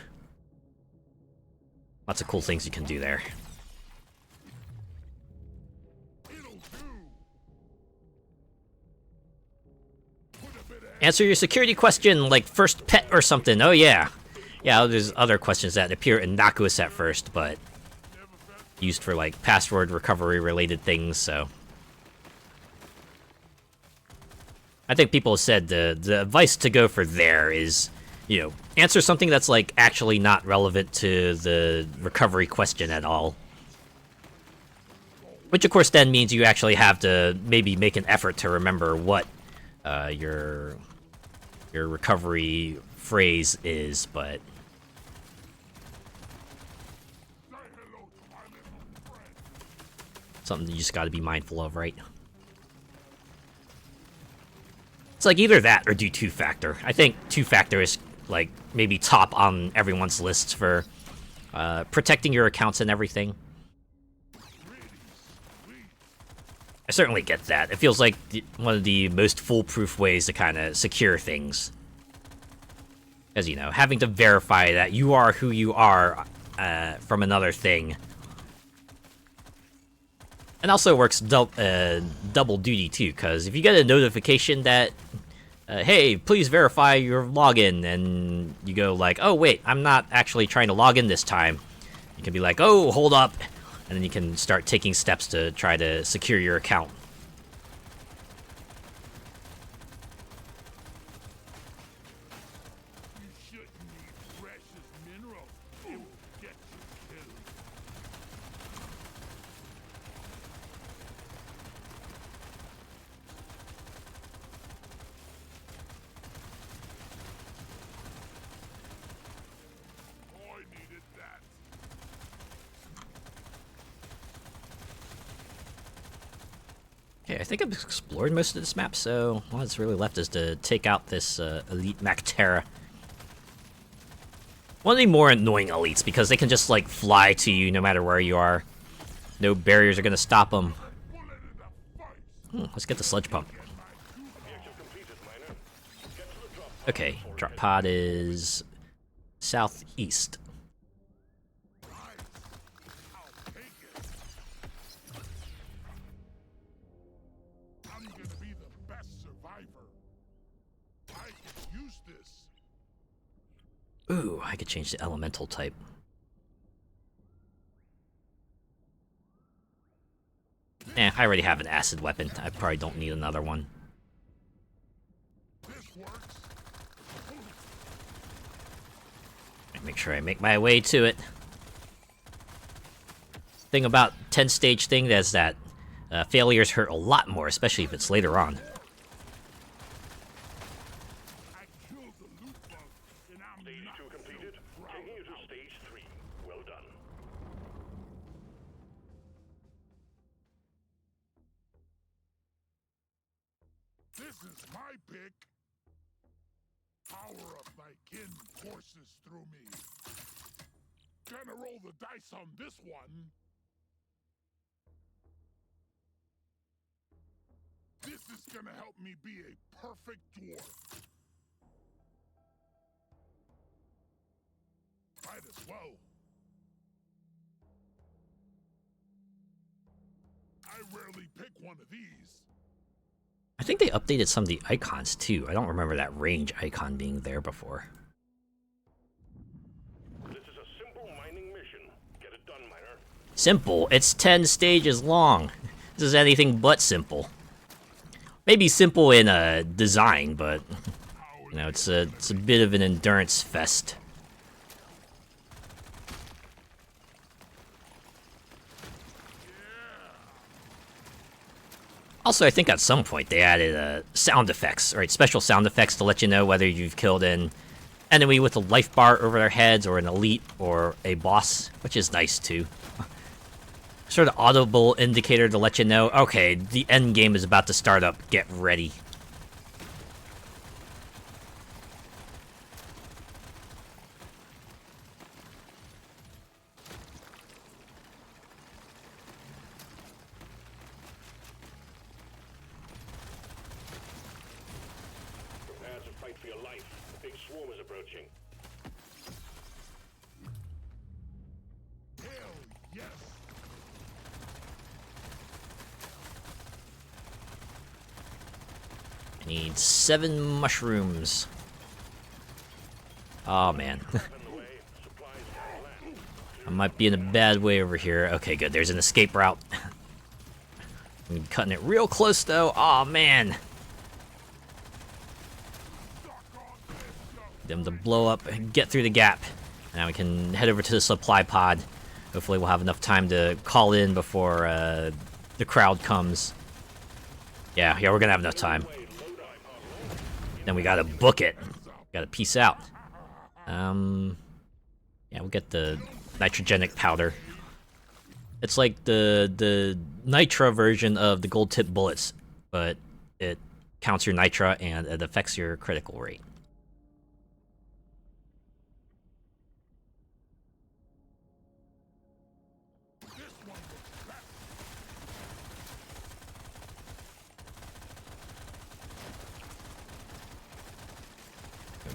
Lots of cool things you can do there. Answer your security question, like first pet or something. Oh yeah. Yeah, there's other questions that appear innocuous at first, but used for like password recovery related things, so. I think people have said the advice to go for there is, you know, answer something that's like actually not relevant to the recovery question at all. Which of course then means you actually have to maybe make an effort to remember what your recovery phrase is, but something you just gotta be mindful of, right? It's like either that or do two-factor. I think two-factor is like maybe top on everyone's lists for protecting your accounts and everything. I certainly get that. It feels like one of the most foolproof ways to kind of secure things. As you know, having to verify that you are who you are from another thing. And also works double duty too, because if you get a notification that, hey, please verify your login, and you go like, oh wait, I'm not actually trying to log in this time. You can be like, oh, hold up, and then you can start taking steps to try to secure your account. Okay, I think I've explored most of this map, so all that's really left is to take out this elite Mactera. One of the more annoying elites, because they can just like fly to you no matter where you are. No barriers are gonna stop them. Let's get the sludge pump. Okay, drop pod is southeast. Ooh, I could change the elemental type. I already have an acid weapon. I probably don't need another one. Make sure I make my way to it. Thing about 10-stage thing is that failures hurt a lot more, especially if it's later on. This is my pick. Power of my kin courses through me. Gonna roll the dice on this one. This is gonna help me be a perfect dwarf. Might as well. I rarely pick one of these. I think they updated some of the icons too. I don't remember that range icon being there before. This is a simple mining mission. Get it done, miner. Simple? It's 10 stages long. This is anything but simple. Maybe simple in design, but you know, it's a bit of an endurance fest. Also, I think at some point they added sound effects, right? Special sound effects to let you know whether you've killed an enemy with a life bar over their heads, or an elite, or a boss, which is nice too. Sort of audible indicator to let you know, okay, the end game is about to start up, get ready. Prepare to fight for your life. The big swarm is approaching. Hell yes! I need 7 mushrooms. Oh man. I might be in a bad way over here. Okay, good. There's an escape route. I'm cutting it real close though. Oh man. Them to blow up and get through the gap. Now we can head over to the supply pod. Hopefully we'll have enough time to call in before the crowd comes. Yeah, we're gonna have enough time. Then we gotta book it. Gotta peace out. Yeah, we'll get the nitrogenic powder. It's like the nitra version of the gold tip bullets, but it counts your nitra and it affects your critical rate.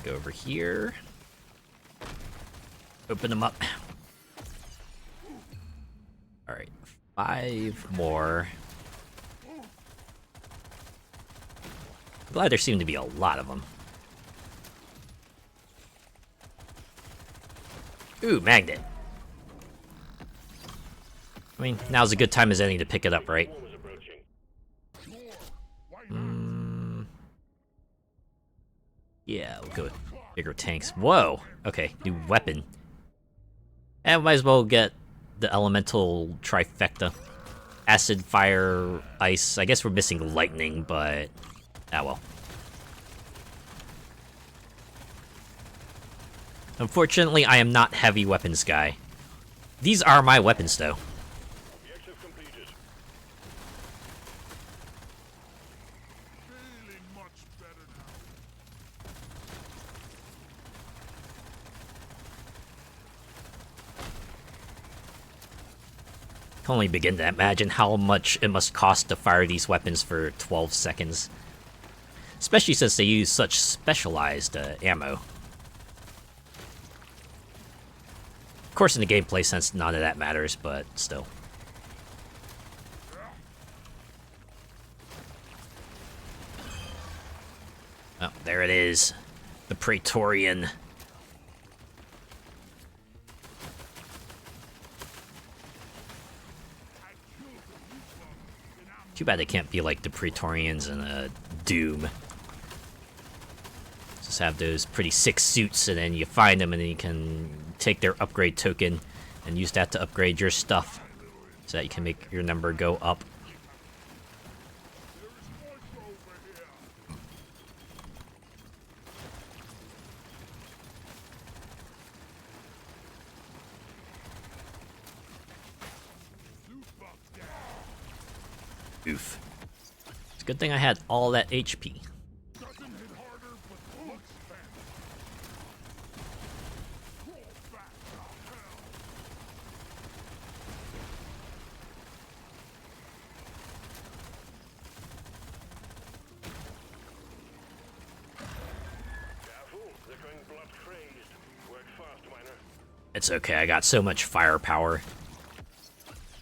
Go over here. Open them up. Alright, 5 more. I'm glad there seem to be a lot of them. Ooh, magnet. I mean, now's a good time as any to pick it up, right? Yeah, we'll go with bigger tanks. Whoa! Okay, new weapon. And might as well get the elemental trifecta. Acid, fire, ice. I guess we're missing lightning, but... ah well. Unfortunately, I am not heavy weapons guy. These are my weapons, though. Objective completed. Feeling much better now. I can only begin to imagine how much it must cost to fire these weapons for 12 seconds. Especially since they use such specialized ammo. Of course, in the gameplay sense, none of that matters, but still. Oh, there it is. The Praetorian. Too bad they can't be like the Praetorians in Doom. Just have those pretty sick suits, and then you find them, and then you can take their upgrade token and use that to upgrade your stuff, so that you can make your number go up. Oof. It's a good thing I had all that HP. Doesn't hit harder, but looks fast. Crawl back to hell. Careful, they're going blood crazed. Work fast, miner. It's okay, I got so much firepower.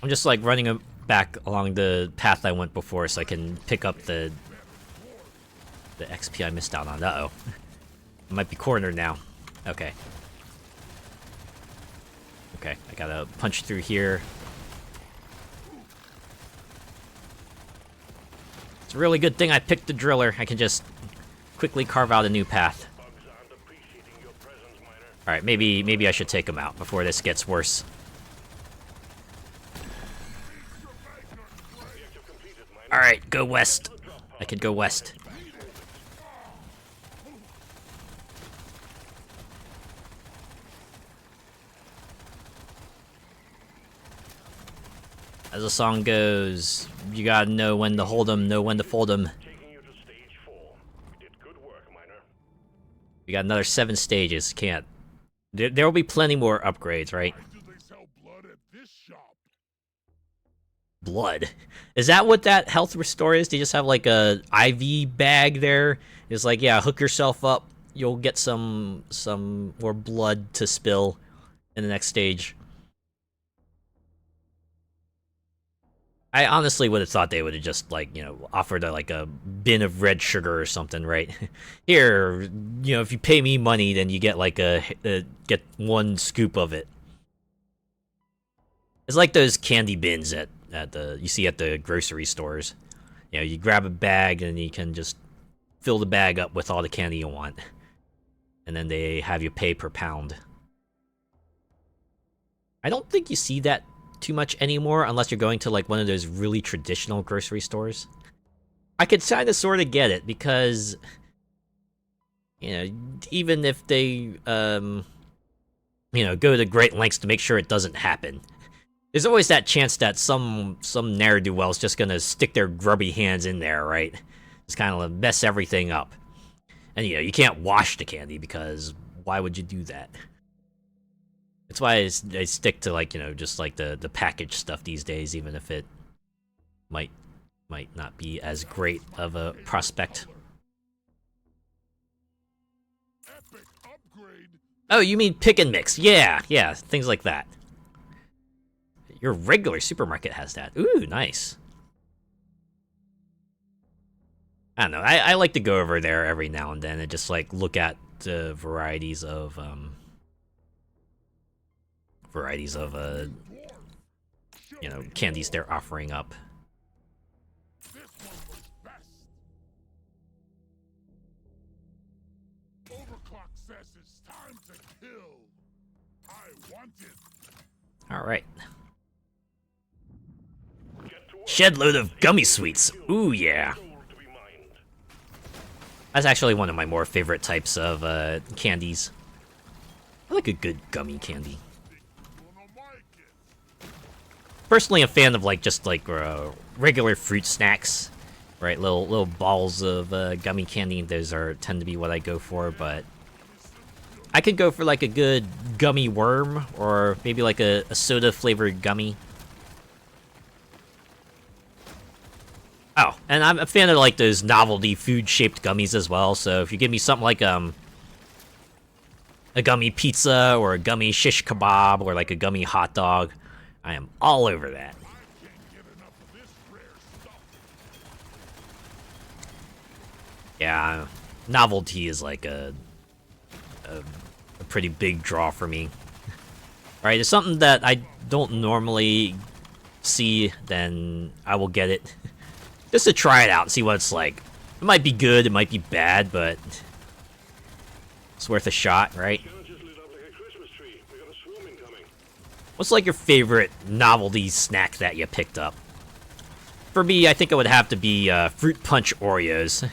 I'm just like running back along the path I went before so I can pick up the XP I missed out on. Uh-oh. I might be cornered now. Okay. Okay, I gotta punch through here. It's a really good thing I picked the driller. I can just quickly carve out a new path. Alright, maybe I should take him out before this gets worse. Alright, Go west. I could go west. As the song goes, you gotta know when to hold 'em, know when to fold 'em. Taking you to stage 4. We did good work, Miner. We got another 7 stages. Can't. There will be plenty more upgrades, right? Why do they sell blood at this shop? Blood. Is that what that health restore is? They just have like a IV bag there. It's like, yeah, hook yourself up. You'll get some more blood to spill in the next stage. I honestly would have thought they would have just, like, you know, offered like a bin of red sugar or something, right? Here, you know, if you pay me money, then you get like get 1 scoop of it. It's like those candy bins at the you see at the grocery stores. You know, you grab a bag and you can just fill the bag up with all the candy you want, and then they have you pay per pound. I don't think you see that too much anymore unless you're going to like one of those really traditional grocery stores. I could kind of sort of get it because, you know, even if they you know, go to great lengths to make sure it doesn't happen, there's always that chance that some ne'er-do-well's just gonna stick their grubby hands in there, right? Just kind of mess everything up. And, you know, you can't wash the candy because why would you do that? That's why I stick to, like, you know, just like the packaged stuff these days, even if it might not be as great of a prospect. Epic upgrade. Oh, you mean pick and mix? Yeah, things like that. Your regular supermarket has that. Ooh, nice. I don't know. I like to go over there every now and then and just like look at the varieties of you know, candies they're offering up. This one was best. Overclock says it's time to kill. I want it. All right. Get to work. Shed load of gummy sweets. Ooh, yeah. Gold to be mined. That's actually one of my more favorite types of candies. I like a good gummy candy. Gonna like it. Personally, a fan of like just like regular fruit snacks, right? Little balls of gummy candy. Those tend to be what I go for, but I could go for like a good gummy worm or maybe like a soda flavored gummy. Oh, and I'm a fan of like those novelty food shaped gummies as well. So if you give me something like a gummy pizza or a gummy shish kebab or like a gummy hot dog, I am all over that. I can't get enough of this rare stuff. Yeah, novelty is like a pretty big draw for me. Alright, it's something that I don't normally see, then I will get it. Just to try it out and see what it's like. It might be good, it might be bad, but it's worth a shot, right? Just lit up like a Christmas tree. We got a swarm incoming. What's like your favorite novelty snack that you picked up? For me, I think it would have to be Fruit Punch Oreos.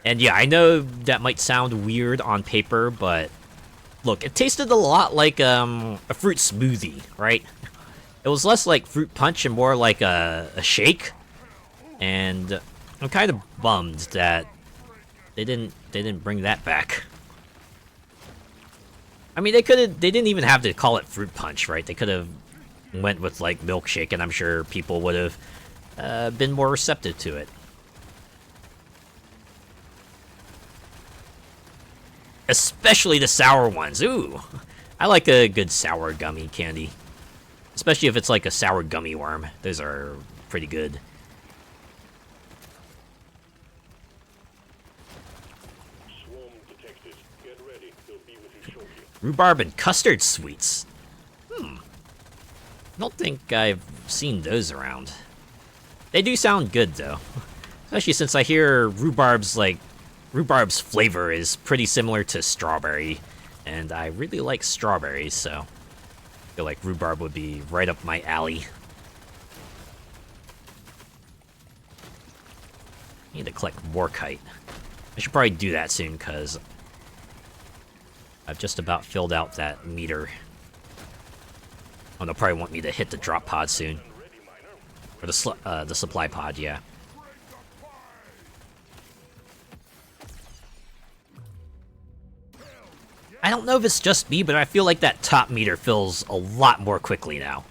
And yeah, I know that might sound weird on paper, but look, it tasted a lot like a fruit smoothie, right? It was less like fruit punch and more like a shake. And I'm kind of bummed that they didn't bring that back. I mean, they didn't even have to call it fruit punch, right? They could have went with like milkshake, and I'm sure people would have been more receptive to it. Especially the sour ones. Ooh, I like a good sour gummy candy. Especially if it's like a sour gummy worm. Those are pretty good. Swarm detected. Get ready. They'll be with you shortly. Rhubarb and custard sweets. I don't think I've seen those around. They do sound good, though. Especially since I hear rhubarb's flavor is pretty similar to strawberry, and I really like strawberries, so I feel like rhubarb would be right up my alley. I need to collect more kite. I should probably do that soon, because I've just about filled out that meter. Oh, they'll probably want me to hit the drop pod soon. Or the supply pod, yeah. I don't know if it's just me, but I feel like that top meter fills a lot more quickly now.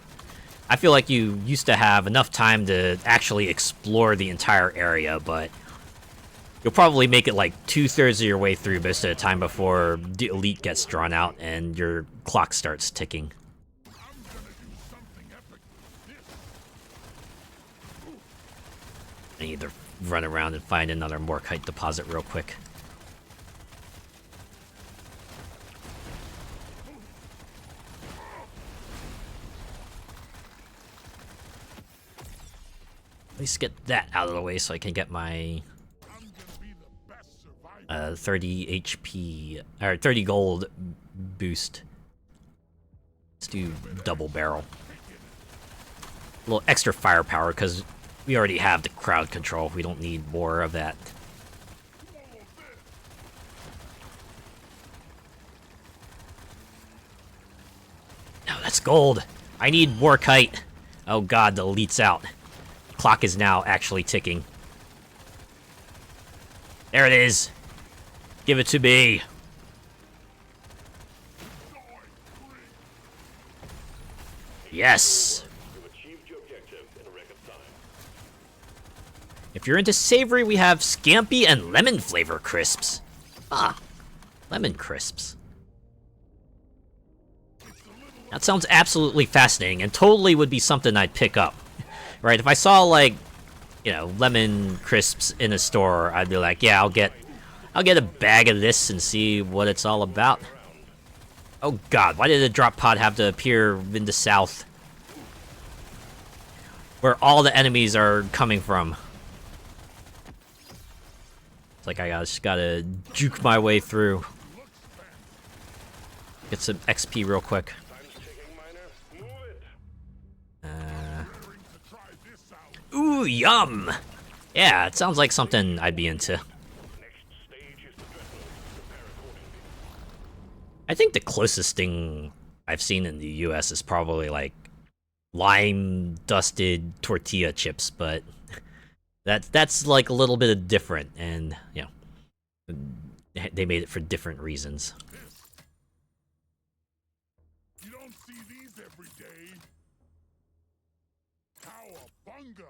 I feel like you used to have enough time to actually explore the entire area, but you'll probably make it like 2/3 of your way through most of the time before the elite gets drawn out and your clock starts ticking. I need to run around and find another Morkite deposit real quick. At least get that out of the way so I can get my 30 HP, or 30 gold boost. Let's do double barrel. A little extra firepower, because we already have the crowd control. We don't need more of that. No, that's gold. I need more kite. Oh god, the elite's out. Clock is now actually ticking. There it is. Give it to me. Yes. If you're into savory, we have scampi and lemon flavor crisps. Ah, lemon crisps. That sounds absolutely fascinating and totally would be something I'd pick up. Right, if I saw, like, you know, lemon crisps in a store, I'd be like, yeah, I'll get a bag of this and see what it's all about. Oh god, why did the drop pod have to appear in the south? Where all the enemies are coming from. It's like I just gotta juke my way through. Get some XP real quick. Ooh, yum! Yeah, it sounds like something I'd be into. I think the closest thing I've seen in the US is probably like lime-dusted tortilla chips, but that's like a little bit different, and you know, they made it for different reasons. You don't see these every day. Cowabunga.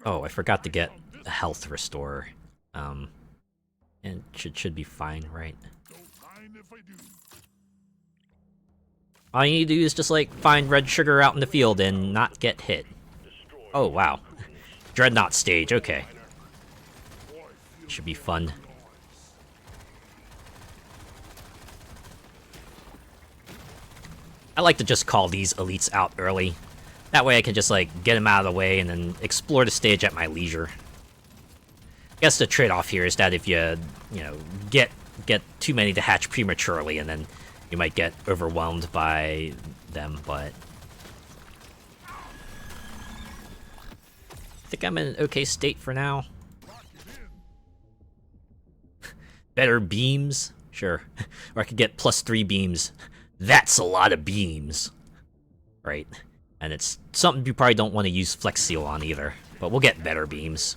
Oh, I forgot to get a health restorer. And should be fine, right? Don't mind if I do. All you need to do is just like find red sugar out in the field and not get hit. Oh wow. Dreadnought stage, okay. Should be fun. I like to just call these elites out early. That way I can just like get them out of the way and then explore the stage at my leisure. I guess the trade-off here is that if you know, get too many to hatch prematurely, and then you might get overwhelmed by them, but I think I'm in an okay state for now. Better beams? Sure. Or I could get +3 beams. That's a lot of beams. Right. And it's something you probably don't want to use Flex Seal on either. But we'll get better beams.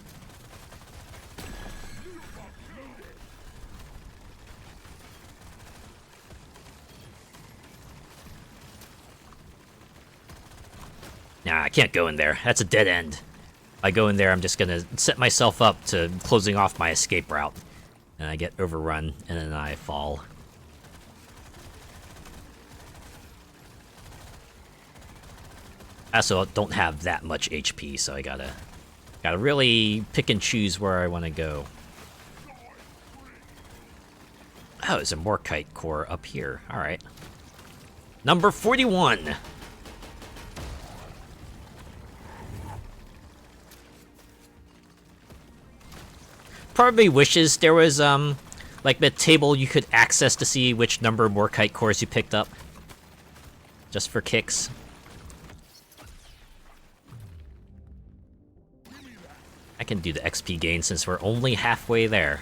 Nah, I can't go in there. That's a dead end. If I go in there, I'm just gonna set myself up to closing off my escape route. And I get overrun, and then I fall. I also don't have that much HP, so I gotta really pick and choose where I want to go. Oh, there's a Morkite core up here. All right. Number 41. Probably wishes there was like a table you could access to see which number of Morkite cores you picked up. Just for kicks. I can do the XP gain since we're only halfway there.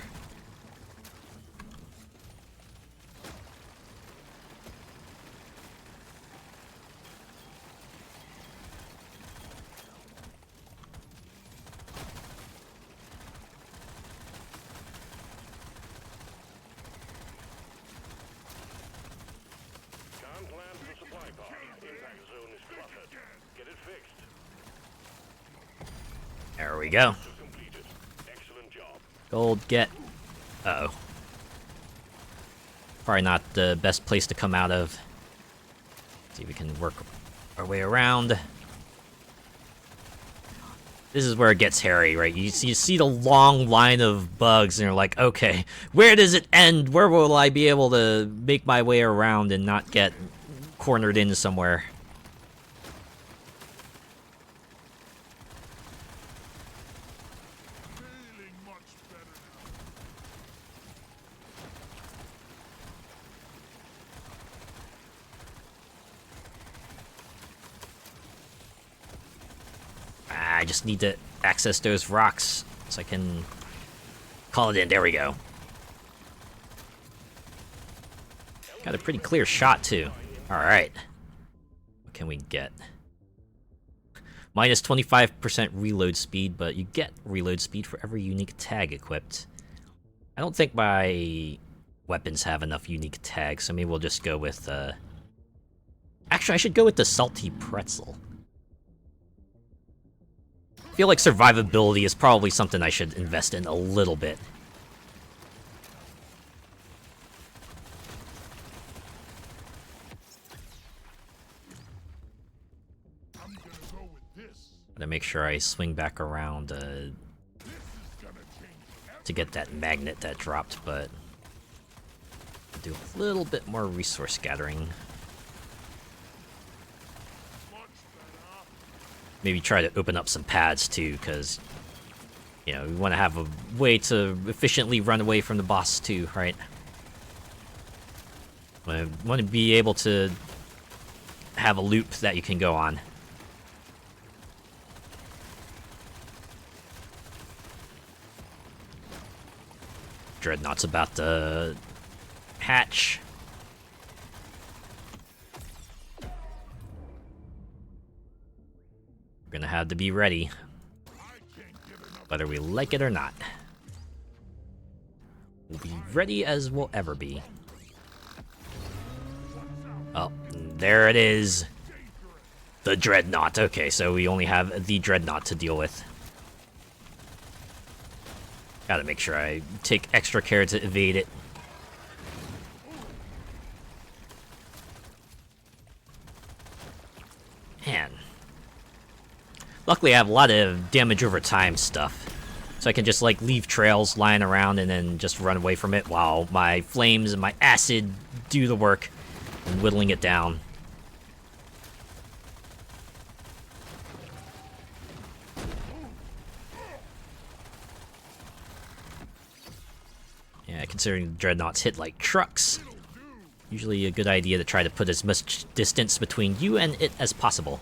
Can't land the supply pod. Impact zone is cluttered. Get it fixed. There we go. Completed. Excellent job. Gold, get... Uh-oh. Probably not the best place to come out of. See if we can work our way around. This is where it gets hairy, right? You see the long line of bugs, and you're like, okay, where does it end? Where will I be able to make my way around and not get cornered into somewhere? Feeling much better now. I just need to access those rocks so I can call it in. There we go. Got a pretty clear shot, too. Alright. What can we get? Minus 25% reload speed, but you get reload speed for every unique tag equipped. I don't think my weapons have enough unique tags, so maybe we'll just go with, Actually, I should go with the salty pretzel. I feel like survivability is probably something I should invest in a little bit. I'm gonna go with this. Gotta make sure I swing back around This is gonna change to get that magnet that dropped, but I'll do a little bit more resource gathering. much better. Maybe try to open up some pads too, because you know, we want to have a way to efficiently run away from the boss too, right? I want to be able to have a loop that you can go on. Dreadnought's about to hatch. We're gonna have to be ready, whether we like it or not. We'll be ready as we'll ever be. Oh, there it is. The Dreadnought. Okay, so we only have the Dreadnought to deal with. Gotta make sure I take extra care to evade it. Man. Luckily I have a lot of damage over time stuff. So I can just like leave trails lying around and then just run away from it while my flames and my acid do the work and whittling it down. Yeah, considering Dreadnoughts hit like trucks, usually a good idea to try to put as much distance between you and it as possible.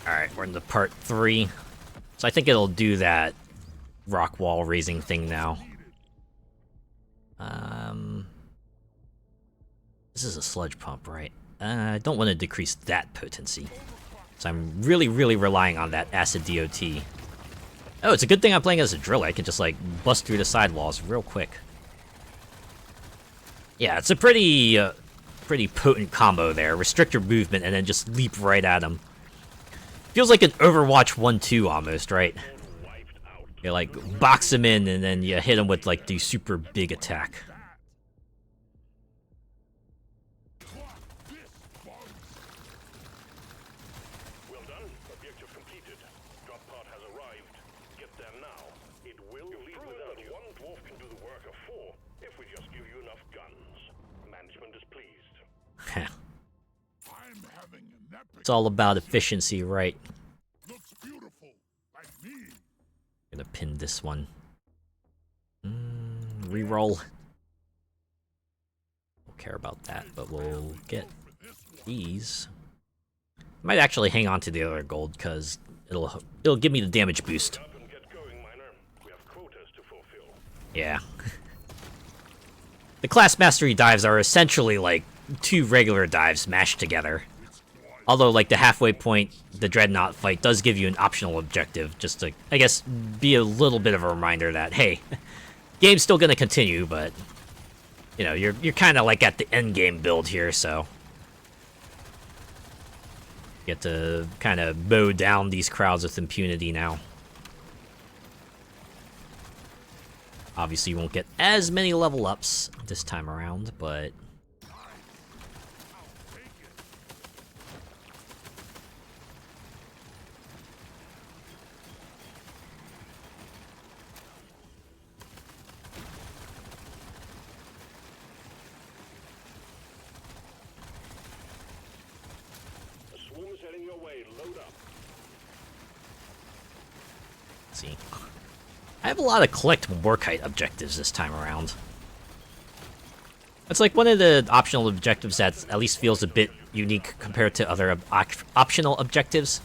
Alright, we're into part 3. So I think it'll do that rock wall raising thing now. This is a sludge pump, right? I don't want to decrease that potency. So I'm really, really relying on that acid DOT. Oh, it's a good thing I'm playing as a driller. I can just, like, bust through the sidewalls real quick. Yeah, it's a pretty potent combo there. Restrict your movement and then just leap right at him. Feels like an Overwatch 1-2 almost, right? You like box him in and then you hit him with like the super big attack. Well done. dwarf can do the work of 4 if we just give you enough guns. Management is pleased. I'm having an epic. It's all about efficiency, right? Looks beautiful, like me. Gonna pin this one. Reroll. Don't care about that, but we'll get these. Might actually hang on to the other gold because it'll give me the damage boost. Up and get going, Miner. We have quotas to fulfill. Yeah. The class mastery dives are essentially like 2 regular dives mashed together. Although, like, the halfway point, the Dreadnought fight does give you an optional objective, just to, I guess, be a little bit of a reminder that, hey, game's still gonna continue, but, you know, you're kind of like at the end game build here, so you get to kind of mow down these crowds with impunity now. Obviously, you won't get as many level ups this time around, but The swarm is heading your way. Load up. let's see. I have a lot of collect Morkite objectives this time around. It's like one of the optional objectives that at least feels a bit unique compared to other optional objectives.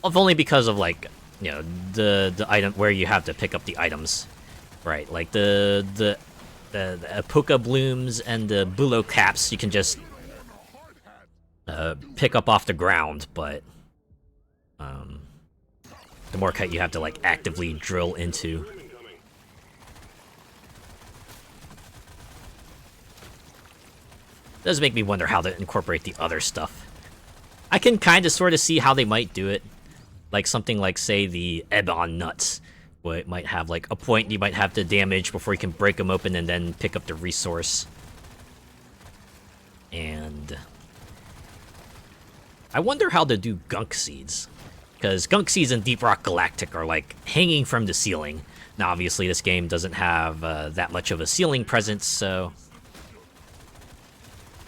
If only because of, like, you know, the item where you have to pick up the items, right? Like the Apoka blooms and the Bulo caps you can just pick up off the ground, but the Morkite you have to, like, actively drill into. Does make me wonder how to incorporate the other stuff. I can kind of sort of see how they might do it. Like something like, say, the Ebon nuts. Where it might have, like, a point you might have to damage before you can break them open and then pick up the resource. And I wonder how to do gunk seeds. Because gunk seeds in Deep Rock Galactic are, like, hanging from the ceiling. Now, obviously, this game doesn't have that much of a ceiling presence, so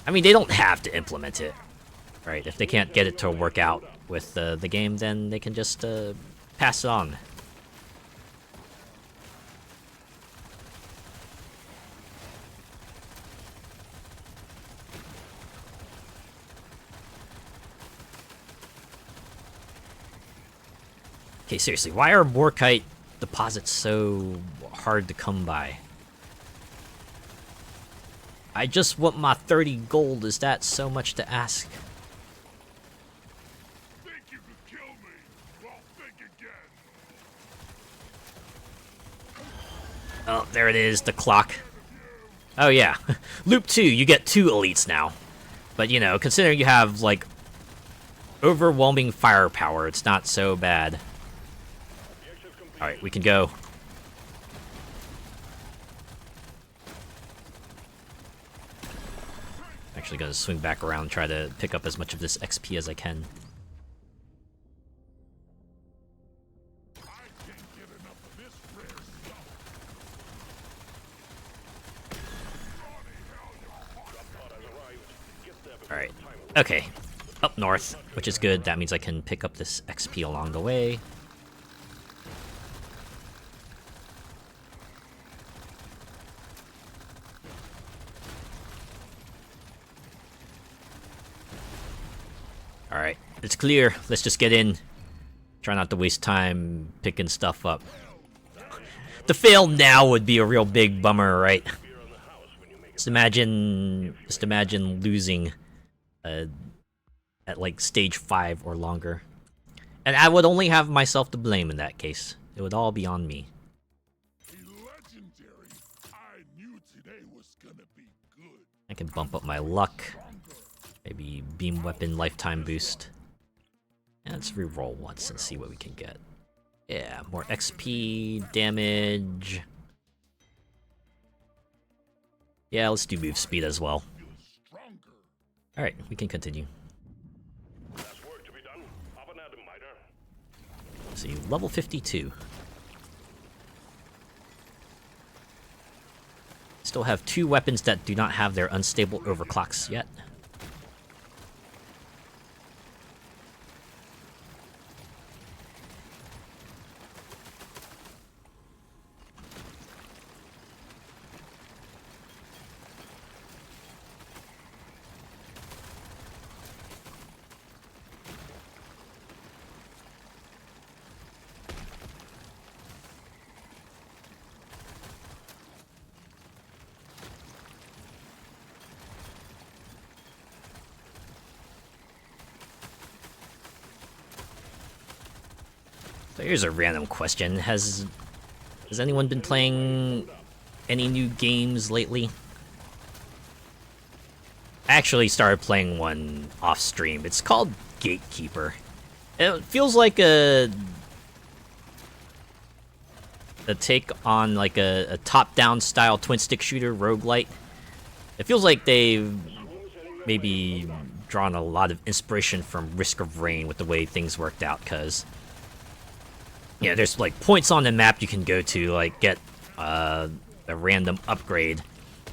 I mean, they don't have to implement it, right? If they can't get it to work out with the game, then they can just pass it on. Okay, seriously, why are Morkite deposits so hard to come by? I just want my 30 gold. Is that so much to ask? Think you could kill me? Well, think again. Oh, there it is, the clock. Oh yeah, Loop 2, you get 2 elites now. But, you know, considering you have, like, overwhelming firepower, it's not so bad. Alright, we can go. Actually gonna swing back around and try to pick up as much of this XP as I can. I can't get enough of this rare stuff. Alright, okay. Up north, which is good. That means I can pick up this XP along the way. Alright, it's clear. Let's just get in. Try not to waste time picking stuff up. To fail now would be a real big bummer, right? Just imagine losing at like stage 5 or longer. And I would only have myself to blame in that case. It would all be on me. Legendary. I knew today was gonna be good. I can bump up my luck. Maybe beam weapon lifetime boost. And let's reroll once and see what we can get. Yeah, more XP, damage. Yeah, let's do move speed as well. Alright, we can continue. There's work to be done. Up and at 'em, Miner. Let's see, level 52. Still have 2 weapons that do not have their unstable overclocks yet. So here's a random question. Has anyone been playing any new games lately? I actually started playing one off stream. It's called Gatekeeper. It feels like a take on like a top-down style twin-stick shooter roguelite. It feels like they've maybe drawn a lot of inspiration from Risk of Rain with the way things worked out, because yeah, there's like points on the map you can go to, like get a random upgrade,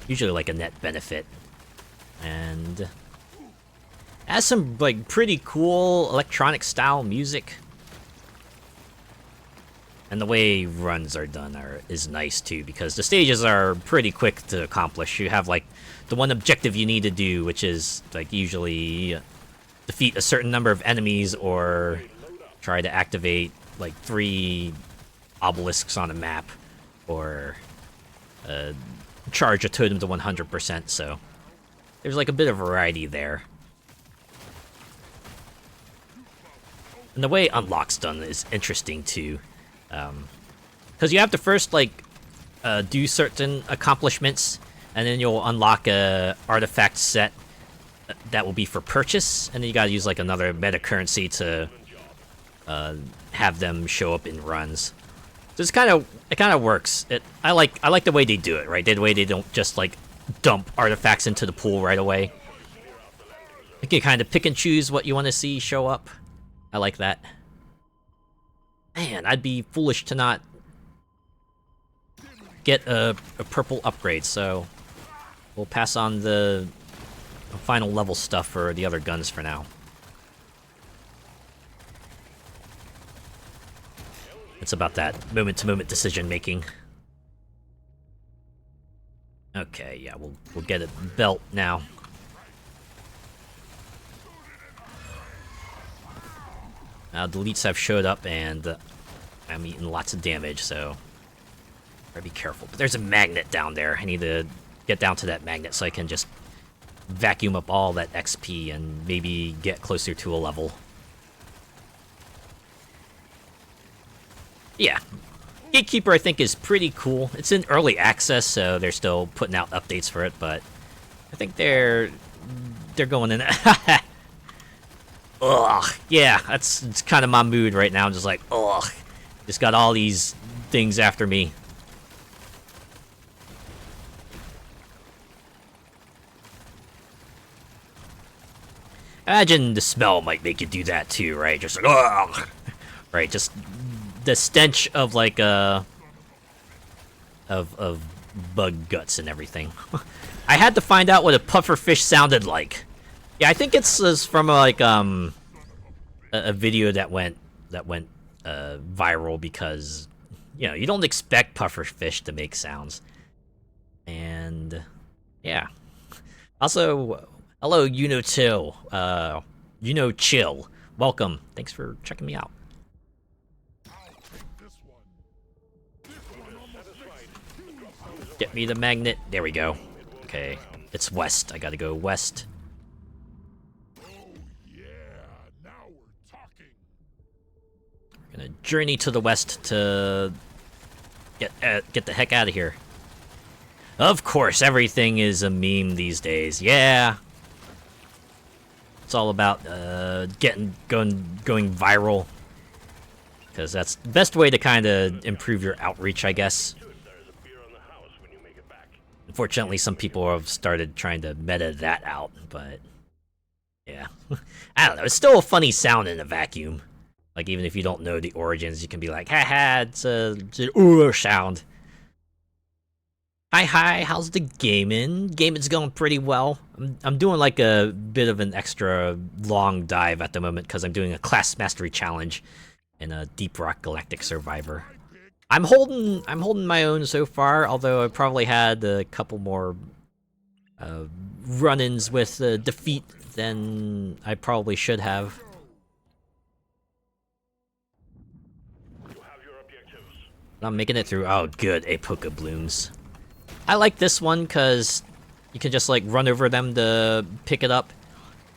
usually like a net benefit, and it has some like pretty cool electronic style music, and the way runs are done is nice too, because the stages are pretty quick to accomplish. You have like the one objective you need to do, which is like usually defeat a certain number of enemies or try to activate like 3 obelisks on a map, or charge a totem to 100%, so there's like a bit of variety there. And the way unlock's done is interesting too, because you have to first like do certain accomplishments, and then you'll unlock a artifact set that will be for purchase, and then you gotta use like another meta currency to have them show up in runs. So it kind of works. I like the way they do it, right? The way they don't just like dump artifacts into the pool right away. You can kind of pick and choose what you want to see show up. I like that. Man, I'd be foolish to not get a purple upgrade, so we'll pass on the final level stuff for the other guns for now. It's about that moment-to-moment decision making. Okay, yeah, we'll get a belt now. The elites have showed up, and I'm eating lots of damage, so gotta be careful. But there's a magnet down there. I need to get down to that magnet so I can just vacuum up all that XP and maybe get closer to a level. Yeah, Gatekeeper I think is pretty cool. It's in early access, so they're still putting out updates for it, but I think they're going in. Ugh, yeah, it's kind of my mood right now. I'm just like, ugh, just got all these things after me. Imagine the smell might make you do that too, right? Just like, ugh, right? Just the stench of like of bug guts and everything. I had to find out what a pufferfish sounded like. Yeah, I think it's from like a video that went viral, because you know, you don't expect pufferfish to make sounds. And yeah. Also, hello Chill. Chill. Welcome. Thanks for checking me out. Get me the magnet. There we go. Okay, it's west. I gotta go west. Oh yeah, now we're talking. We're gonna journey to the west to get the heck out of here. Of course, everything is a meme these days. Yeah, it's all about going viral, because that's the best way to kind of improve your outreach, I guess. Unfortunately, some people have started trying to meta that out, but yeah. I don't know, it's still a funny sound in a vacuum. Like, even if you don't know the origins, you can be like, haha, it's an sound. Hi, how's the gaming? Gaming's going pretty well. I'm doing like a bit of an extra long dive at the moment because I'm doing a class mastery challenge in a Deep Rock Galactic Survivor. I'm holding my own so far, although I probably had a couple more run-ins with defeat than I probably should have. You have your objectives. I'm making it through. Oh, good, Apoca Blooms. I like this one because you can just like run over them to pick it up,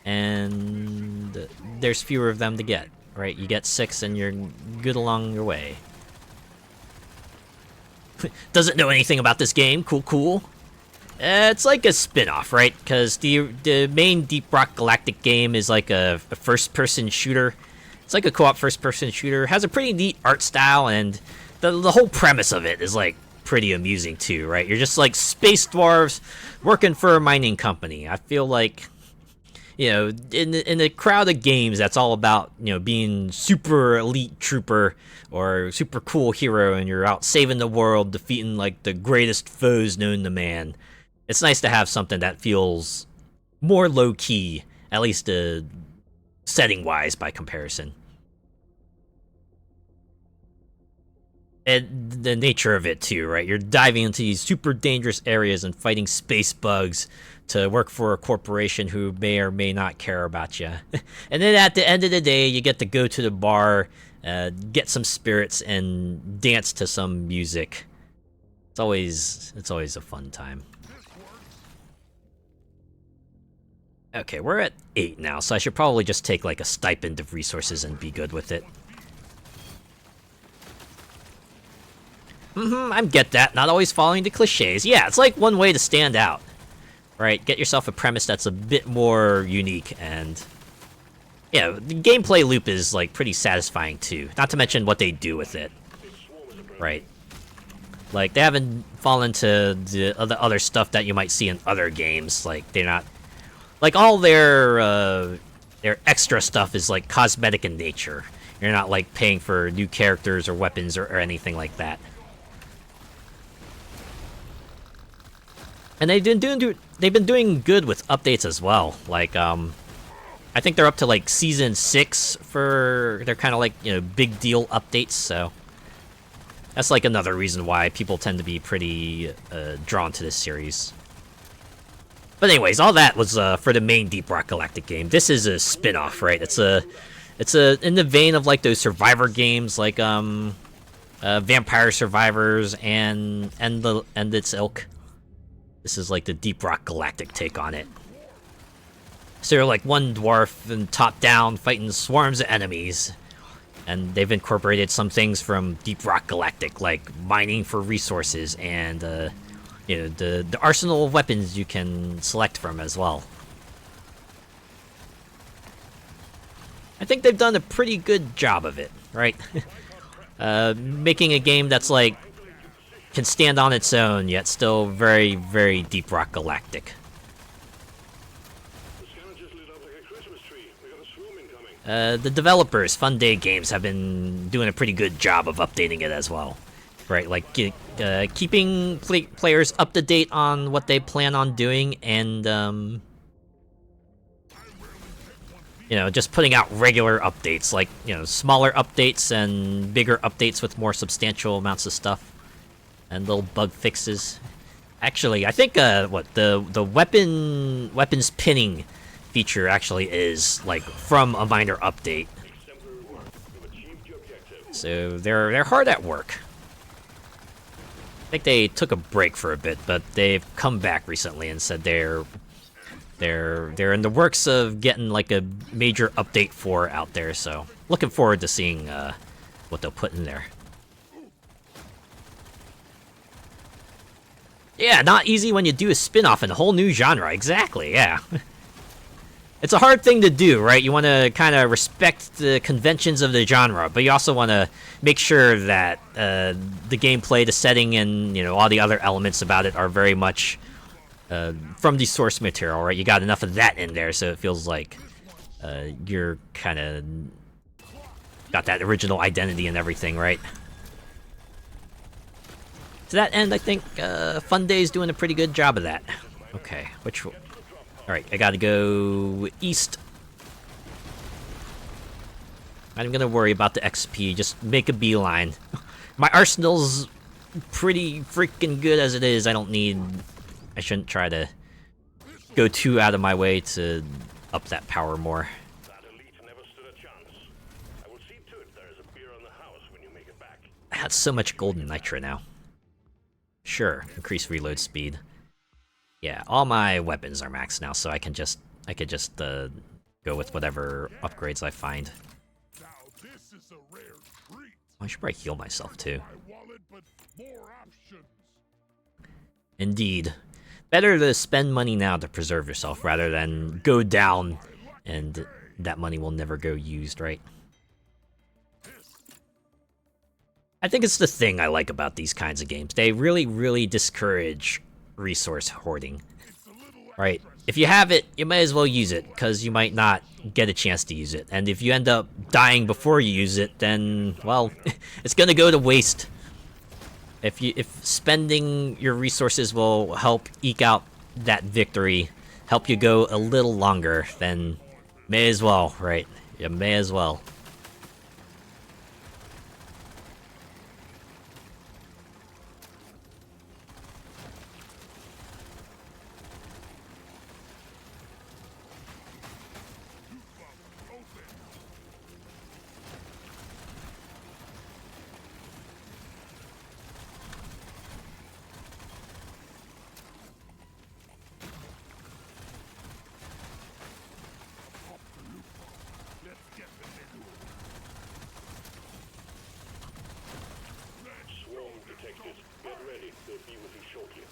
and there's fewer of them to get. Right, you get 6 and you're good along your way. Doesn't know anything about this game. Cool. It's like a spin-off, right? Because the main Deep Rock Galactic game is like a first-person shooter. It's like a co-op first-person shooter. Has a pretty neat art style, and the whole premise of it is like pretty amusing too, right? You're just like space dwarves working for a mining company. I feel like, you know, in a crowd of games that's all about, you know, being super elite trooper or super cool hero, and you're out saving the world, defeating like the greatest foes known to man. It's nice to have something that feels more low-key, at least setting-wise by comparison. And the nature of it too, right? You're diving into these super dangerous areas and fighting space bugs to work for a corporation who may or may not care about you. And then at the end of the day, you get to go to the bar, get some spirits, and dance to some music. It's always a fun time. Okay, we're at 8 now, so I should probably just take like a stipend of resources and be good with it. I get that. Not always following the cliches. Yeah, it's like one way to stand out. Right? Get yourself a premise that's a bit more unique, and yeah, the gameplay loop is like pretty satisfying too. Not to mention what they do with it. Right? Like, they haven't fallen to the other stuff that you might see in other games. Like, they're not... Like, all their extra stuff is like cosmetic in nature. You're not like paying for new characters or weapons or anything like that. And they've been doing good with updates as well. Like, I think they're up to like season 6 for their kind of like, you know, big deal updates. So that's like another reason why people tend to be pretty drawn to this series. But anyways, all that was for the main Deep Rock Galactic game. This is a spin-off, right? It's in the vein of like those Survivor games, like Vampire Survivors and its ilk. This is like the Deep Rock Galactic take on it. So you're like one dwarf and top down fighting swarms of enemies. And they've incorporated some things from Deep Rock Galactic, like mining for resources and you know, the arsenal of weapons you can select from as well. I think they've done a pretty good job of it, right? Making a game that's like can stand on its own, yet still very, very Deep Rock Galactic. The scavengers lit up like a Christmas tree. We got a swarm incoming. The developers, Fun Day Games, have been doing a pretty good job of updating it as well. Right, like keeping players up to date on what they plan on doing, and you know, just putting out regular updates, like, you know, smaller updates and bigger updates with more substantial amounts of stuff and little bug fixes. Actually, I think what the weapons pinning feature actually is like from a minor update. So they're hard at work. I think they took a break for a bit, but they've come back recently and said they're in the works of getting like a major update 4 out there. So looking forward to seeing what they'll put in there. Yeah, not easy when you do a spin-off in a whole new genre. Exactly, yeah. It's a hard thing to do, right? You want to kind of respect the conventions of the genre, but you also want to make sure that the gameplay, the setting, and, you know, all the other elements about it are very much from the source material, right? You got enough of that in there, so it feels like you're kind of got that original identity and everything, right? To that end, I think Fun Day's doing a pretty good job of that. Okay, which... Alright, I gotta go east. I'm gonna worry about the XP, just make a beeline. My arsenal's pretty freaking good as it is. I don't need... I shouldn't try to go too out of my way to up that power more. That elite never stood a chance. I will see to it there is a beer on the house when you make it back. I have so much golden nitro now. Sure, increase reload speed. Yeah, all my weapons are maxed now, so I could just go with whatever upgrades I find. Now this is a rare treat. I should probably heal myself too. My wallet, but more options. Indeed. Better to spend money now to preserve yourself rather than go down and that money will never go used, right? I think it's the thing I like about these kinds of games. They really, really discourage resource hoarding. Right? If you have it, you might as well use it, because you might not get a chance to use it. And if you end up dying before you use it, then, well, it's gonna go to waste. If spending your resources will help eke out that victory, help you go a little longer, then may as well, right? You may as well. Swarm detected. Get ready. They'll be with you shortly.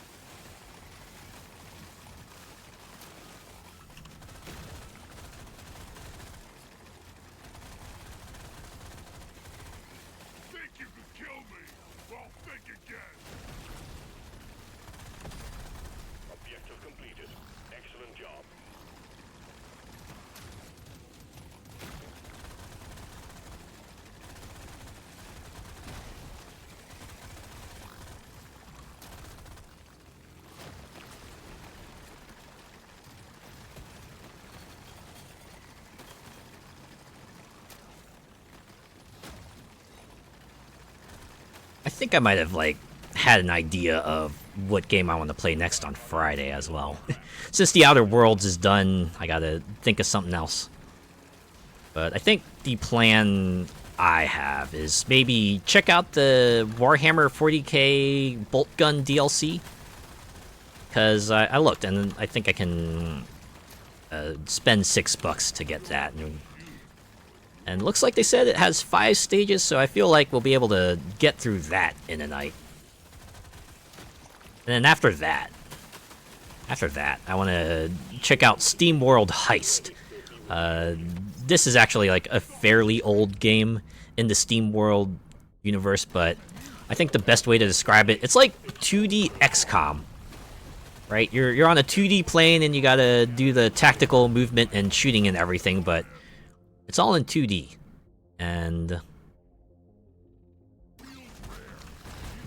Think you could kill me? Well, think again. Objective completed. Excellent job. I think I might have, like, had an idea of what game I want to play next on Friday as well. Since the Outer Worlds is done, I gotta think of something else. But I think the plan I have is maybe check out the Warhammer 40k Bolt Gun DLC. Because I looked, and I think I can spend $6 to get that. And it looks like they said it has 5 stages, so I feel like we'll be able to get through that in a night. And then after that, I want to check out SteamWorld Heist. This is actually like a fairly old game in the SteamWorld universe, but I think the best way to describe it, it's like 2D XCOM. Right? You're on a 2D plane and you gotta do the tactical movement and shooting and everything, but it's all in 2D, and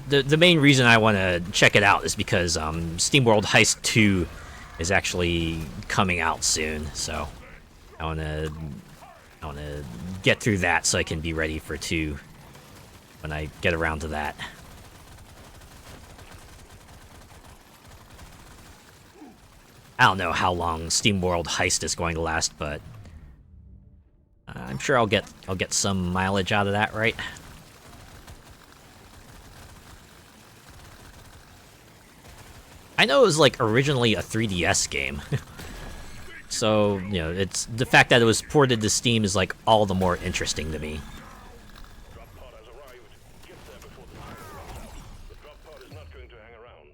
the main reason I want to check it out is because SteamWorld Heist 2 is actually coming out soon, so I want to get through that so I can be ready for 2 when I get around to that. I don't know how long SteamWorld Heist is going to last, but I'm sure I'll get some mileage out of that, right? I know it was like originally a 3DS game. So, you know, it's the fact that it was ported to Steam is like all the more interesting to me. Drop pod has arrived. Get there before the time runs out. The drop pod is not going to hang around.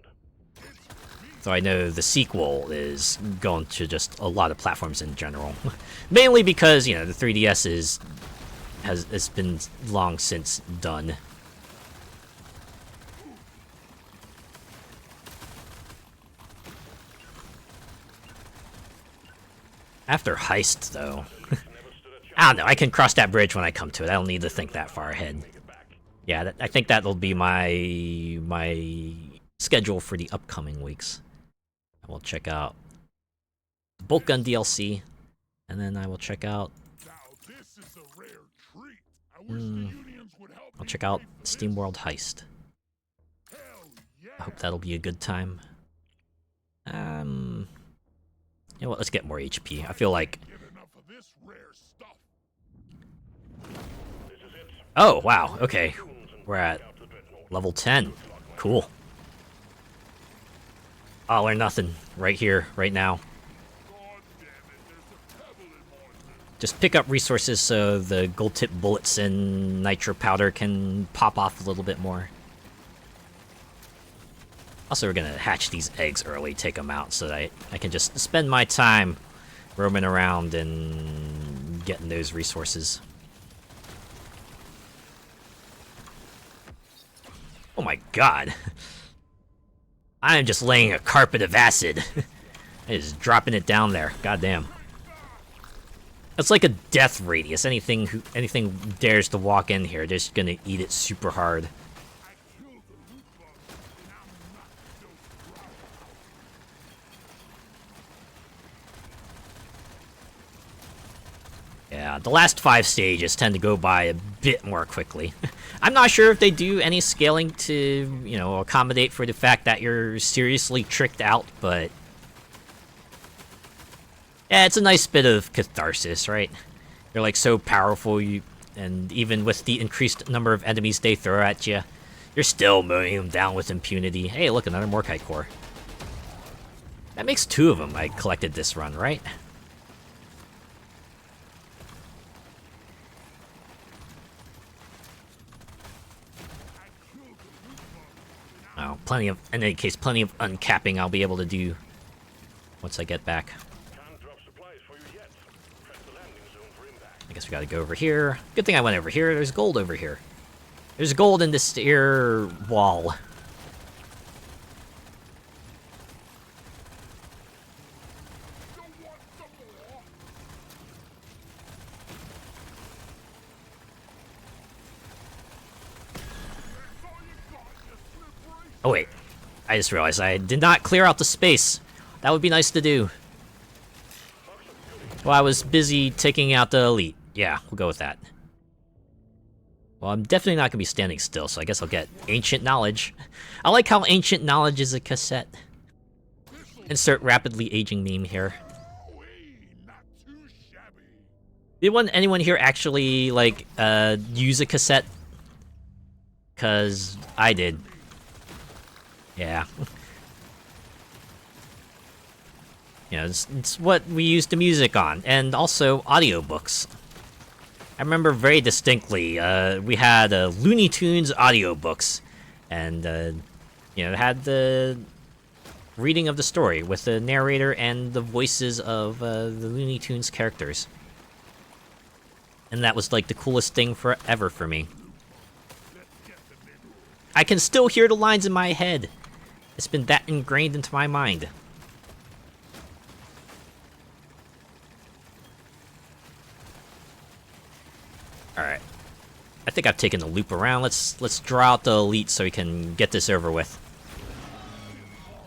So I know the sequel is going to just a lot of platforms in general. Mainly because, you know, the 3DS has been long since done. After Heist, though, I don't know, I can cross that bridge when I come to it. I don't need to think that far ahead. Yeah, I think that'll be my schedule for the upcoming weeks. I will check out Bolt Gun DLC, and then I will check out. Now this is a rare treat. I wish the unions would help I'll me check out pay for Steam this. World Heist. Hell yeah. I hope that'll be a good time. You know what? Let's get more HP. I feel like. Get enough of this rare stuff. Oh wow. Okay, we're at level 10. Cool. All or nothing. Right here, right now. God damn it, there's a pebble in my Just pick up resources so the gold tip bullets and nitro powder can pop off a little bit more. Also, we're gonna hatch these eggs early, take them out, so that I can just spend my time roaming around and getting those resources. Oh my god. I am just laying a carpet of acid. Just dropping it down there. Goddamn. It's like a death radius. Anything dares to walk in here, they're just gonna eat it super hard. Yeah, the last 5 stages tend to go by a bit more quickly. I'm not sure if they do any scaling to, you know, accommodate for the fact that you're seriously tricked out, but yeah, it's a nice bit of catharsis, right? You're like so powerful, and even with the increased number of enemies they throw at you, you're still mowing them down with impunity. Hey, look, another Morkite core. That makes 2 of them I collected this run, right? Oh, in any case, plenty of uncapping I'll be able to do once I get back. Can't drop supplies for you yet. Press the landing zone for impact. I guess we gotta go over here. Good thing I went over here. There's gold over here. There's gold in this stair wall. Oh wait, I just realized I did not clear out the space. That would be nice to do. Well, I was busy taking out the elite. Yeah, we'll go with that. Well, I'm definitely not gonna be standing still, so I guess I'll get Ancient Knowledge. I like how Ancient Knowledge is a cassette. Insert rapidly aging meme here. Not too shabby. Did anyone here actually, like, use a cassette? 'Cause I did. Yeah. You know, it's what we used the music on, and also audiobooks. I remember very distinctly, we had Looney Tunes audiobooks, and, you know, it had the reading of the story with the narrator and the voices of the Looney Tunes characters. And that was like the coolest thing forever for me. I can still hear the lines in my head. It's been that ingrained into my mind. Alright. I think I've taken the loop around. Let's draw out the elite so we can get this over with.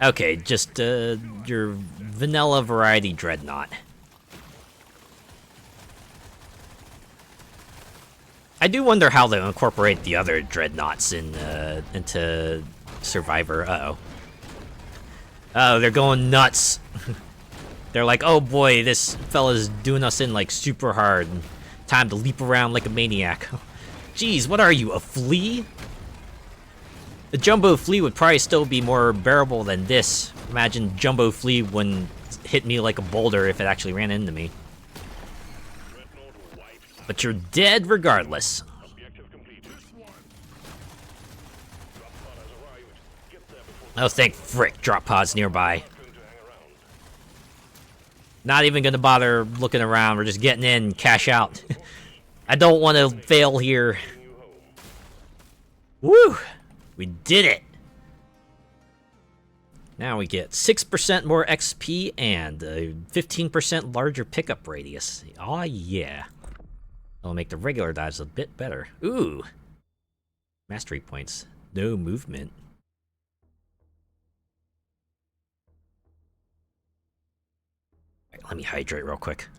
Okay, just your vanilla variety dreadnought. I do wonder how they'll incorporate the other dreadnoughts into Survivor. Uh-oh. Oh, they're going nuts. They're like, oh boy, this fella's doing us in like super hard. Time to leap around like a maniac. Jeez, what are you, a flea? The Jumbo Flea would probably still be more bearable than this. Imagine Jumbo Flea wouldn't hit me like a boulder if it actually ran into me. But you're dead regardless. Objective complete. Drop pod has arrived. Get there before Oh, thank frick, drop pods nearby. going to hang around. Not even gonna bother looking around. We're just getting in, cash out. I don't want to fail here. Woo! We did it! Now we get 6% more XP and a 15% larger pickup radius. Aw, yeah. That'll make the regular dives a bit better. Ooh! Mastery points. No movement. Right, let me hydrate real quick.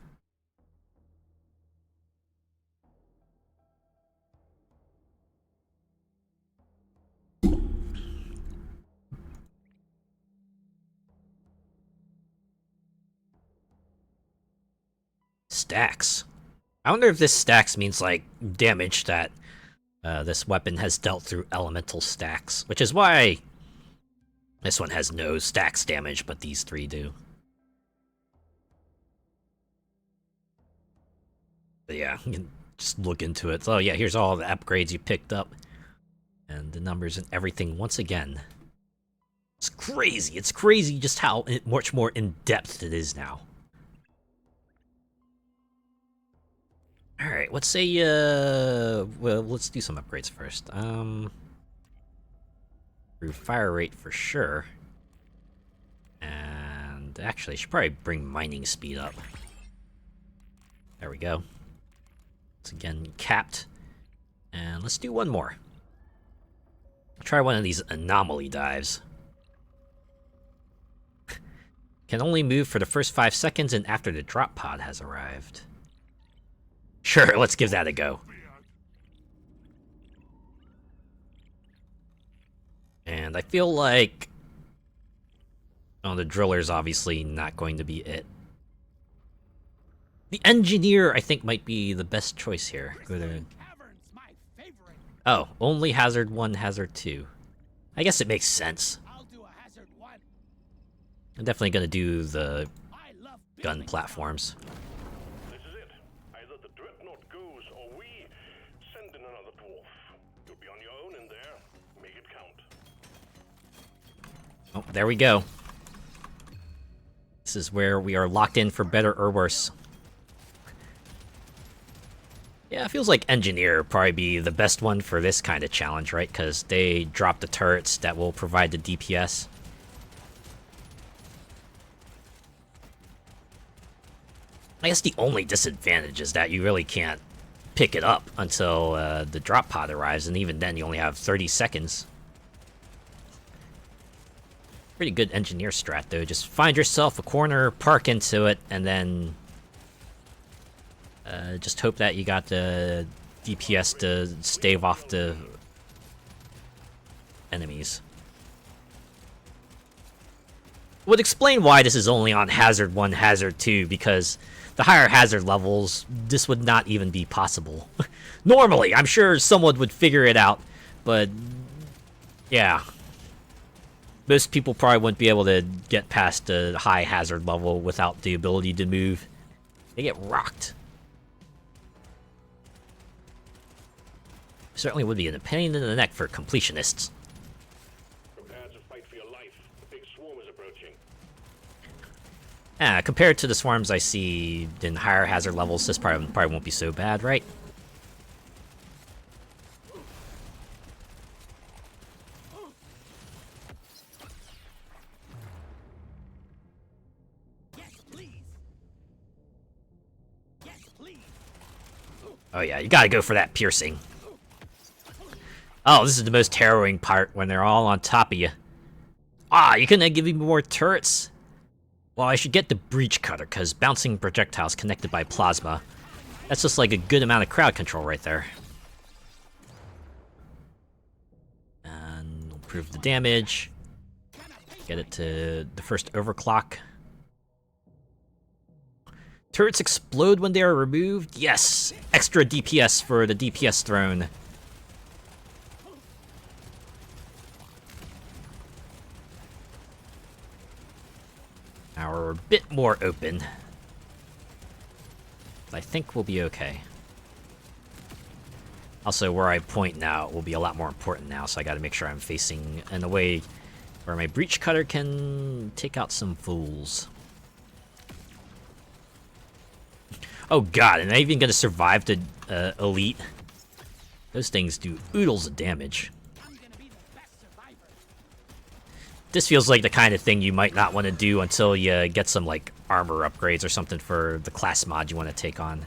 Stacks. I wonder if this stacks means like damage that this weapon has dealt through elemental stacks, which is why this one has no stacks damage, but these three do. But yeah, you can just look into it. So yeah, here's all the upgrades you picked up, and the numbers and everything once again. It's crazy. It's crazy just how much more in depth it is now. Alright, let's say, well, let's do some upgrades first. Through fire rate for sure. And actually, I should probably bring mining speed up. There we go. It's again capped. And let's do one more. I'll try one of these anomaly dives. Can only move for the first 5 seconds and after the drop pod has arrived. Sure, let's give that a go. And I feel like... oh, the driller's obviously not going to be it. The engineer, I think, might be the best choice here. Go to... Caverns, my favorite. oh, only hazard 1, hazard 2. I guess it makes sense. I'll do a hazard 1. I'm definitely gonna do the I love gun building platforms. This is it. Either the dreadnought goes or we send in another dwarf. You'll be on your own in there. Make it count. Oh, there we go. This is where we are locked in for better or worse. Yeah, it feels like Engineer would probably be the best one for this kind of challenge, right? Because they drop the turrets that will provide the DPS. I guess the only disadvantage is that you really can't pick it up until the drop pod arrives, and even then you only have 30 seconds. Pretty good engineer strat, though. Just find yourself a corner, park into it, and then just hope that you got the DPS to stave off the enemies. Would explain why this is only on Hazard 1, Hazard 2, because the higher hazard levels, this would not even be possible. Normally, I'm sure someone would figure it out, but yeah. Most people probably wouldn't be able to get past the high hazard level without the ability to move. They get rocked. Certainly would be a pain in the neck for completionists. Prepare to fight for your life. The big swarm is approaching. Compared to the swarms I see in higher hazard levels, this probably won't be so bad, right? Yes, please. Yes, please. Oh yeah, you gotta go for that piercing. Oh, this is the most harrowing part, when they're all on top of you. Ah, you couldn't give me more turrets? Well, I should get the breach cutter, because bouncing projectiles connected by plasma. That's just like a good amount of crowd control right there. And improve the damage. Get it to the first overclock. Turrets explode when they are removed? Yes! Extra DPS for the DPS throne. Now we're a bit more open. I think we'll be okay. Also, where I point now will be a lot more important now, so I gotta make sure I'm facing in a way where my breach cutter can take out some fools. Oh god, am I even gonna survive the elite? Those things do oodles of damage. I'm gonna be the best survivor. This feels like the kind of thing you might not want to do until you get some, like, armor upgrades or something for the class mod you want to take on.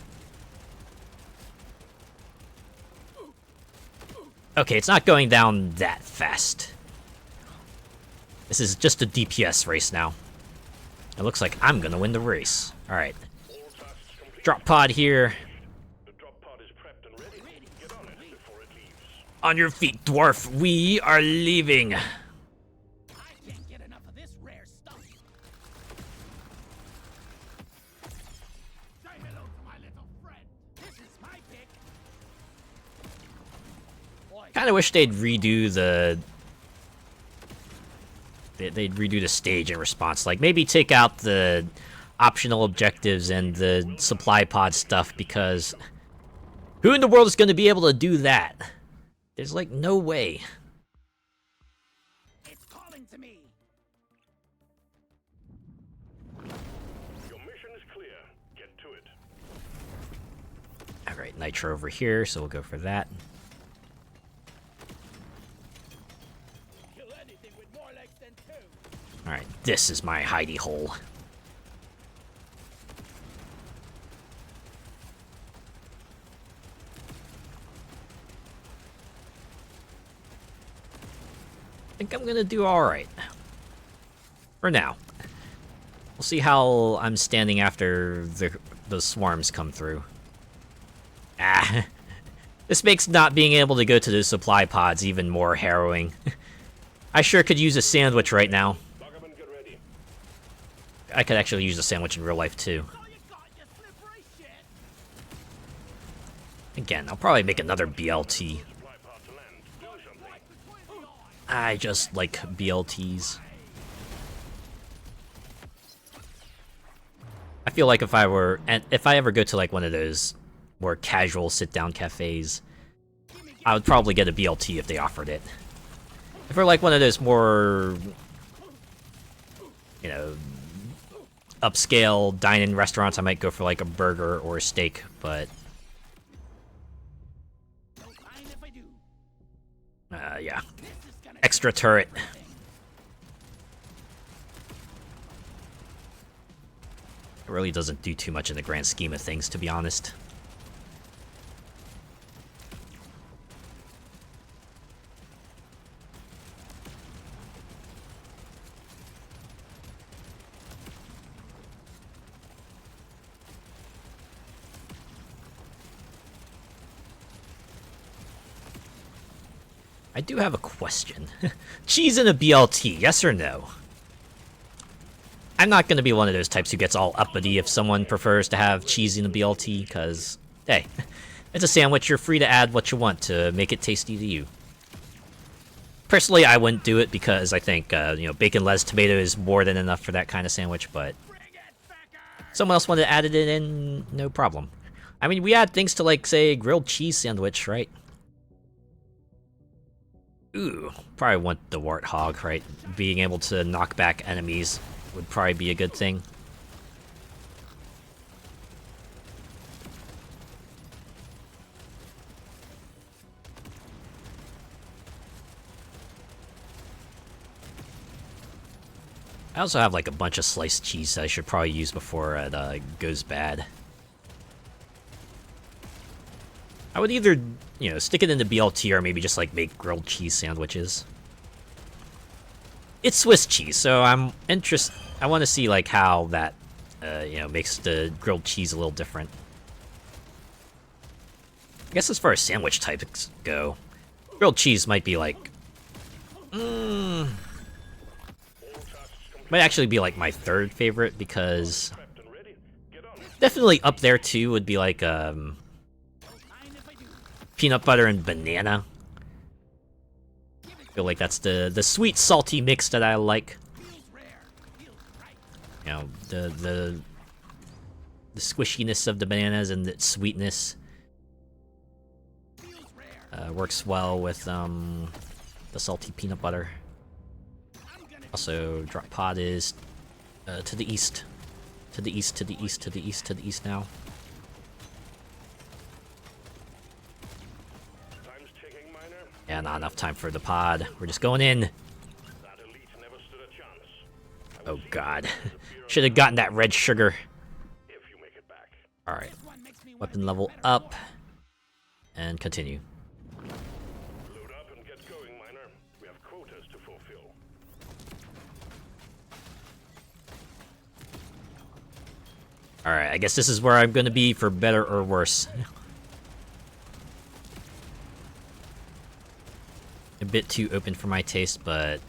Okay, it's not going down that fast. This is just a DPS race now. It looks like I'm gonna win the race. Alright. All tasks complete. Drop pod here. The drop pod is prepped and ready. Get on it before it leaves. On your feet, dwarf. We are leaving. I can't get enough of this rare stuff. Say hello to my little friend. This is my pick. Boy, Kinda wish they'd redo the... They'd redo the stage in response. Like, maybe take out the optional objectives and the supply pod stuff, because... who in the world is gonna be able to do that? There's, like, no way. it's calling to me. Your mission is clear. Get to it. Alright, Nitro over here, so we'll go for that. Kill anything with more legs than two. Alright, this is my hidey hole. I think I'm gonna do alright. For now. We'll see how I'm standing after the swarms come through. Ah. This makes not being able to go to the supply pods even more harrowing. I sure could use a sandwich right now. Buggerman, get ready. I could actually use a sandwich in real life too. All you got, you slippery shit. Again, I'll probably make another BLT. Supply pod to land. Do something. I just like BLTs. I feel like if I ever go to like one of those more casual sit-down cafes, I would probably get a BLT if they offered it. If we're like one of those more, you know, upscale dine-in restaurants, I might go for like a burger or a steak, but Don't mind if I do. yeah. This is gonna Extra turret. It really doesn't do too much in the grand scheme of things, to be honest. I do have a question. Cheese in a BLT, yes or no? I'm not going to be one of those types who gets all uppity if someone prefers to have cheese in a BLT, because, hey, it's a sandwich. You're free to add what you want to make it tasty to you. Personally, I wouldn't do it because I think, you know, bacon, lettuce, tomato is more than enough for that kind of sandwich, but someone else wanted to add it in, no problem. I mean, we add things to, like, say, grilled cheese sandwich, right? Ooh, probably want the warthog, right? Being able to knock back enemies would probably be a good thing. I also have like a bunch of sliced cheese that I should probably use before it goes bad. I would either, you know, stick it in the BLT or maybe just like make grilled cheese sandwiches. It's Swiss cheese, so I'm interested. I want to see like how that, you know, makes the grilled cheese a little different. I guess as far as sandwich types go, grilled cheese might be like, might actually be like my third favorite, because Prepped and ready. Get on it. definitely up there too would be like Don't mind if I do. peanut butter and banana. I feel like that's the sweet salty mix that I like. Feels rare. Feels right. You know, the squishiness of the bananas and the sweetness Feels rare. works well with the salty peanut butter. I'm gonna Also, drop pod is to the east. To the east, to the east, to the east, to the east now. Time's ticking, Miner. Yeah, not enough time for the pod. We're just going in. That elite never stood a chance. I will Oh see god. you disappear Should have gotten that red sugar. if you make it back. Alright. This one makes me wanna Weapon be a level better up. boy. And continue. Load Alright, I guess this is where I'm gonna be for better or worse. A bit too open for my taste, but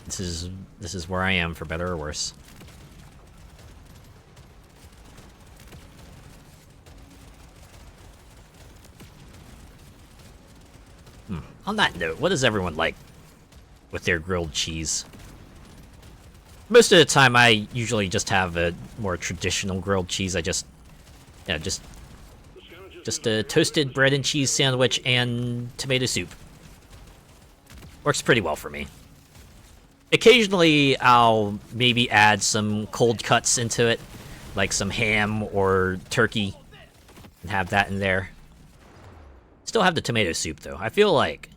this is where I am for better or worse. On that note, what does everyone like with their grilled cheese? Most of the time, I usually just have a more traditional grilled cheese. I just a toasted bread and cheese sandwich and tomato soup. Works pretty well for me. Occasionally, I'll maybe add some cold cuts into it, like some ham or turkey, and have that in there. Still have the tomato soup, though. I feel like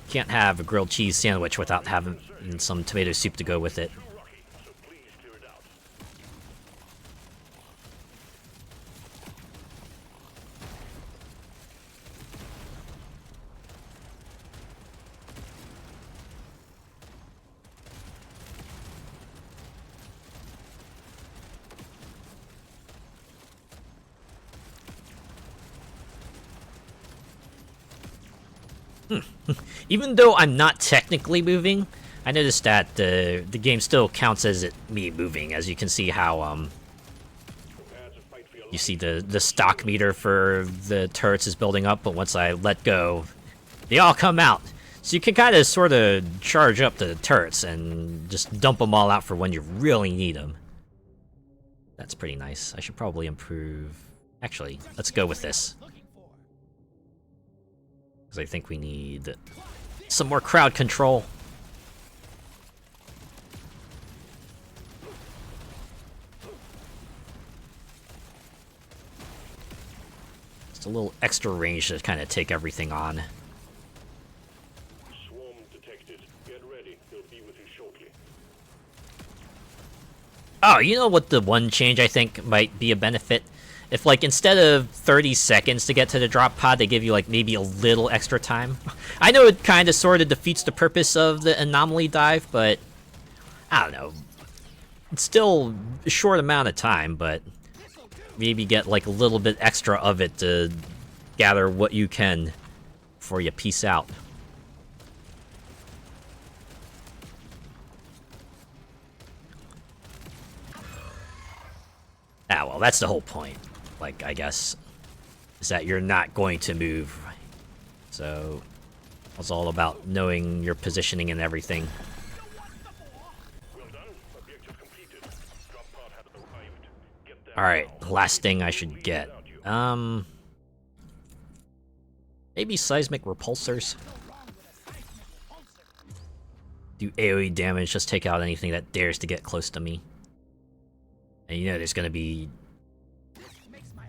can't have a grilled cheese sandwich without having some tomato soup to go with it. Even though I'm not technically moving, I noticed that the game still counts as me moving. As you can see how you see the stock meter for the turrets is building up, but once I let go, they all come out. So you can kind of sort of charge up the turrets and just dump them all out for when you really need them. That's pretty nice. I should probably improve. Actually, let's go with this. Because I think we need some more crowd control. Just a little extra range to kind of take everything on. Swarm detected. Get ready. He'll be with you shortly. Oh, you know what the one change I think might be a benefit? If, like, instead of 30 seconds to get to the drop pod, they give you, like, maybe a little extra time. I know it kind of sort of defeats the purpose of the Anomaly dive, but I don't know. It's still a short amount of time, but maybe get, like, a little bit extra of it to gather what you can before you peace out. Ah, well, that's the whole point. Like, I guess, is that you're not going to move. So, it's all about knowing your positioning and everything. Well done. Objective completed. Drop pod had arrived. Get there. Alright, last thing I should get. Maybe seismic repulsors. Do AoE damage, just take out anything that dares to get close to me. And you know there's gonna be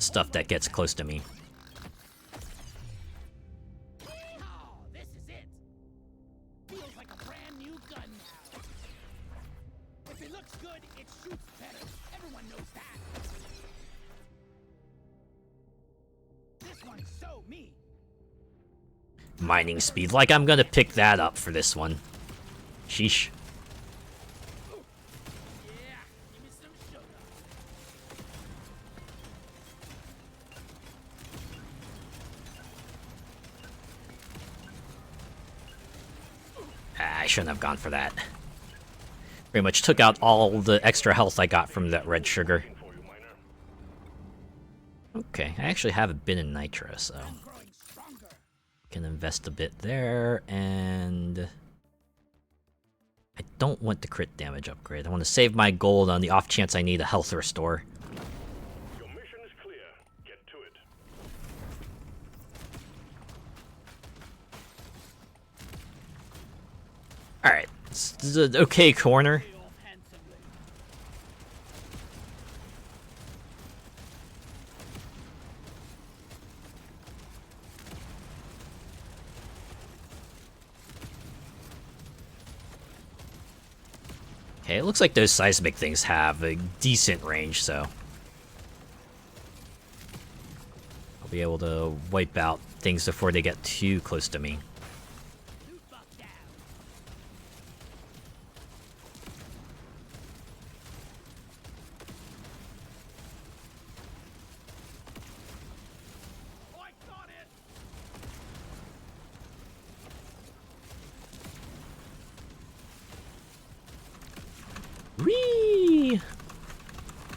stuff that gets close to me. Oh, this is it. Feels like a brand new gun now. If it looks good, it shoots better. Everyone knows that. This one's so me. Mining speed, like I'm gonna pick that up for this one. Sheesh. Yeah, give me some sugar. I shouldn't have gone for that. Pretty much took out all the extra health I got from that red sugar. For you, miner. Okay, I actually have a bit in nitro, so Growing stronger. can invest a bit there, and I don't want the crit damage upgrade. I want to save my gold on the off chance I need a health restore. Your mission is clear. Get to it. Alright, this is an okay corner. Pay off handsomely. Okay, it looks like those seismic things have a decent range, so I'll be able to wipe out things before they get too close to me. Loot box down. Whee!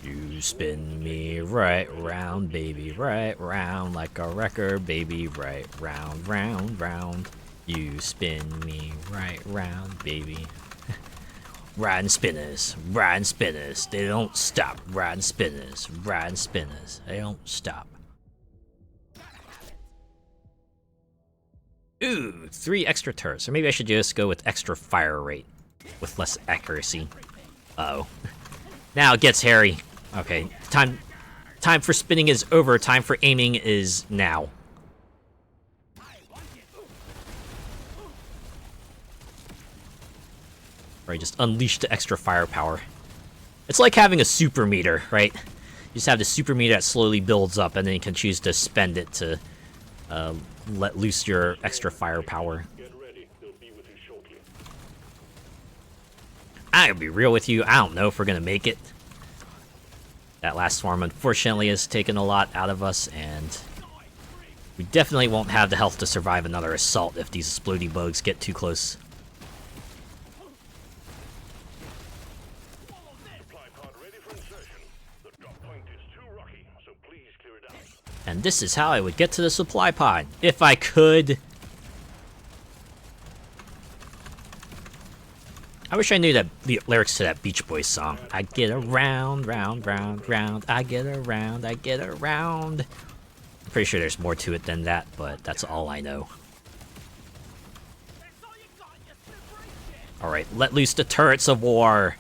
You spin me right round, baby, right round like a record, baby, right round, round, round. You spin me right round, baby. Riding spinners, they don't stop. Riding spinners, they don't stop. Ooh, 3 extra turrets. Or maybe I should just go with extra fire rate with less accuracy. Uh-oh. Now it gets hairy. Okay, time for spinning is over. Time for aiming is now. Or just unleash the extra firepower. It's like having a super meter, right? You just have the super meter that slowly builds up, and then you can choose to spend it to let loose your extra firepower. Get ready. They'll be with you shortly. I'll be real with you, I don't know if we're gonna make it. That last swarm, unfortunately, has taken a lot out of us, and we definitely won't have the health to survive another assault if these exploding bugs get too close. Supply pod ready for insertion. The drop point is too rocky, so please clear it out. And this is how I would get to the supply pod, if I could. I wish I knew that the lyrics to that Beach Boys song. I get around, round, round, round. I get around, I get around. I'm pretty sure there's more to it than that, but that's all I know. Alright, let loose the turrets of war.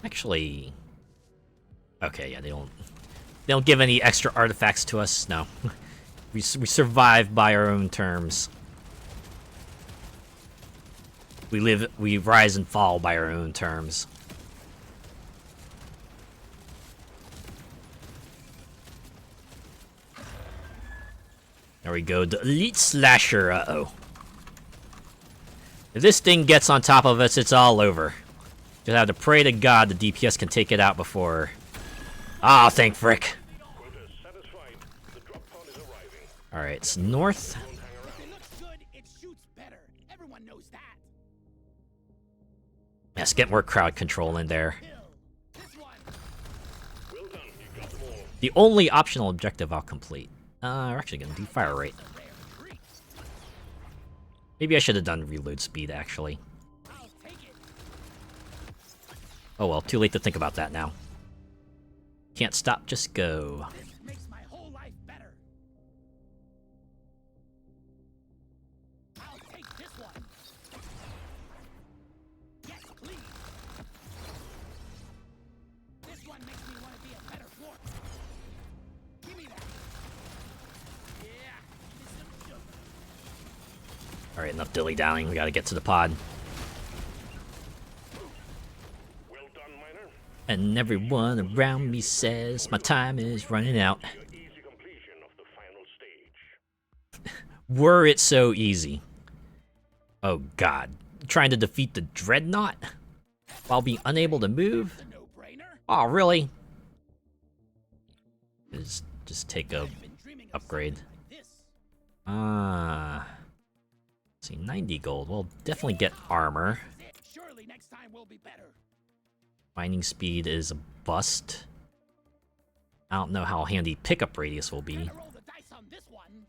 Actually... Okay, yeah, they don't give any extra artifacts to us. No. we survive by our own terms. We rise and fall by our own terms. There we go, the Elite Slasher, uh-oh. If this thing gets on top of us, it's all over. Just have to pray to God the DPS can take it out before... Ah, thank frick. Quota satisfied. The drop pod is arriving. Alright, it's north. Don't hang around. If it looks good, it shoots better. Everyone knows that. Let's get more crowd control in there. Kill. This one. Well done. You got them all. The only optional objective I'll complete. We're actually gonna do fire rate. A rare treat. Maybe I should have done reload speed, actually. I'll take it. Oh well, too late to think about that now. Can't stop, just go. This makes my whole life better. I'll take this one. Yes, please. This one makes me want to be a better floor. Give me that. Yeah. Give me some sugar. Alright, enough dilly-dallying, we gotta get to the pod. Well done, miner. And everyone around me says my time is running out. Your easy completion of the final stage. Were it so easy. Oh god. Trying to defeat the Dreadnought? While being unable to move? The no-brainer. Oh, really? Just take a I've been dreaming of upgrade. something like this. Ah. Let's see, 90 gold. We'll definitely get armor. Surely next time will be better. Mining speed is a bust. I don't know how handy pickup radius will be. Gotta roll the dice on this one.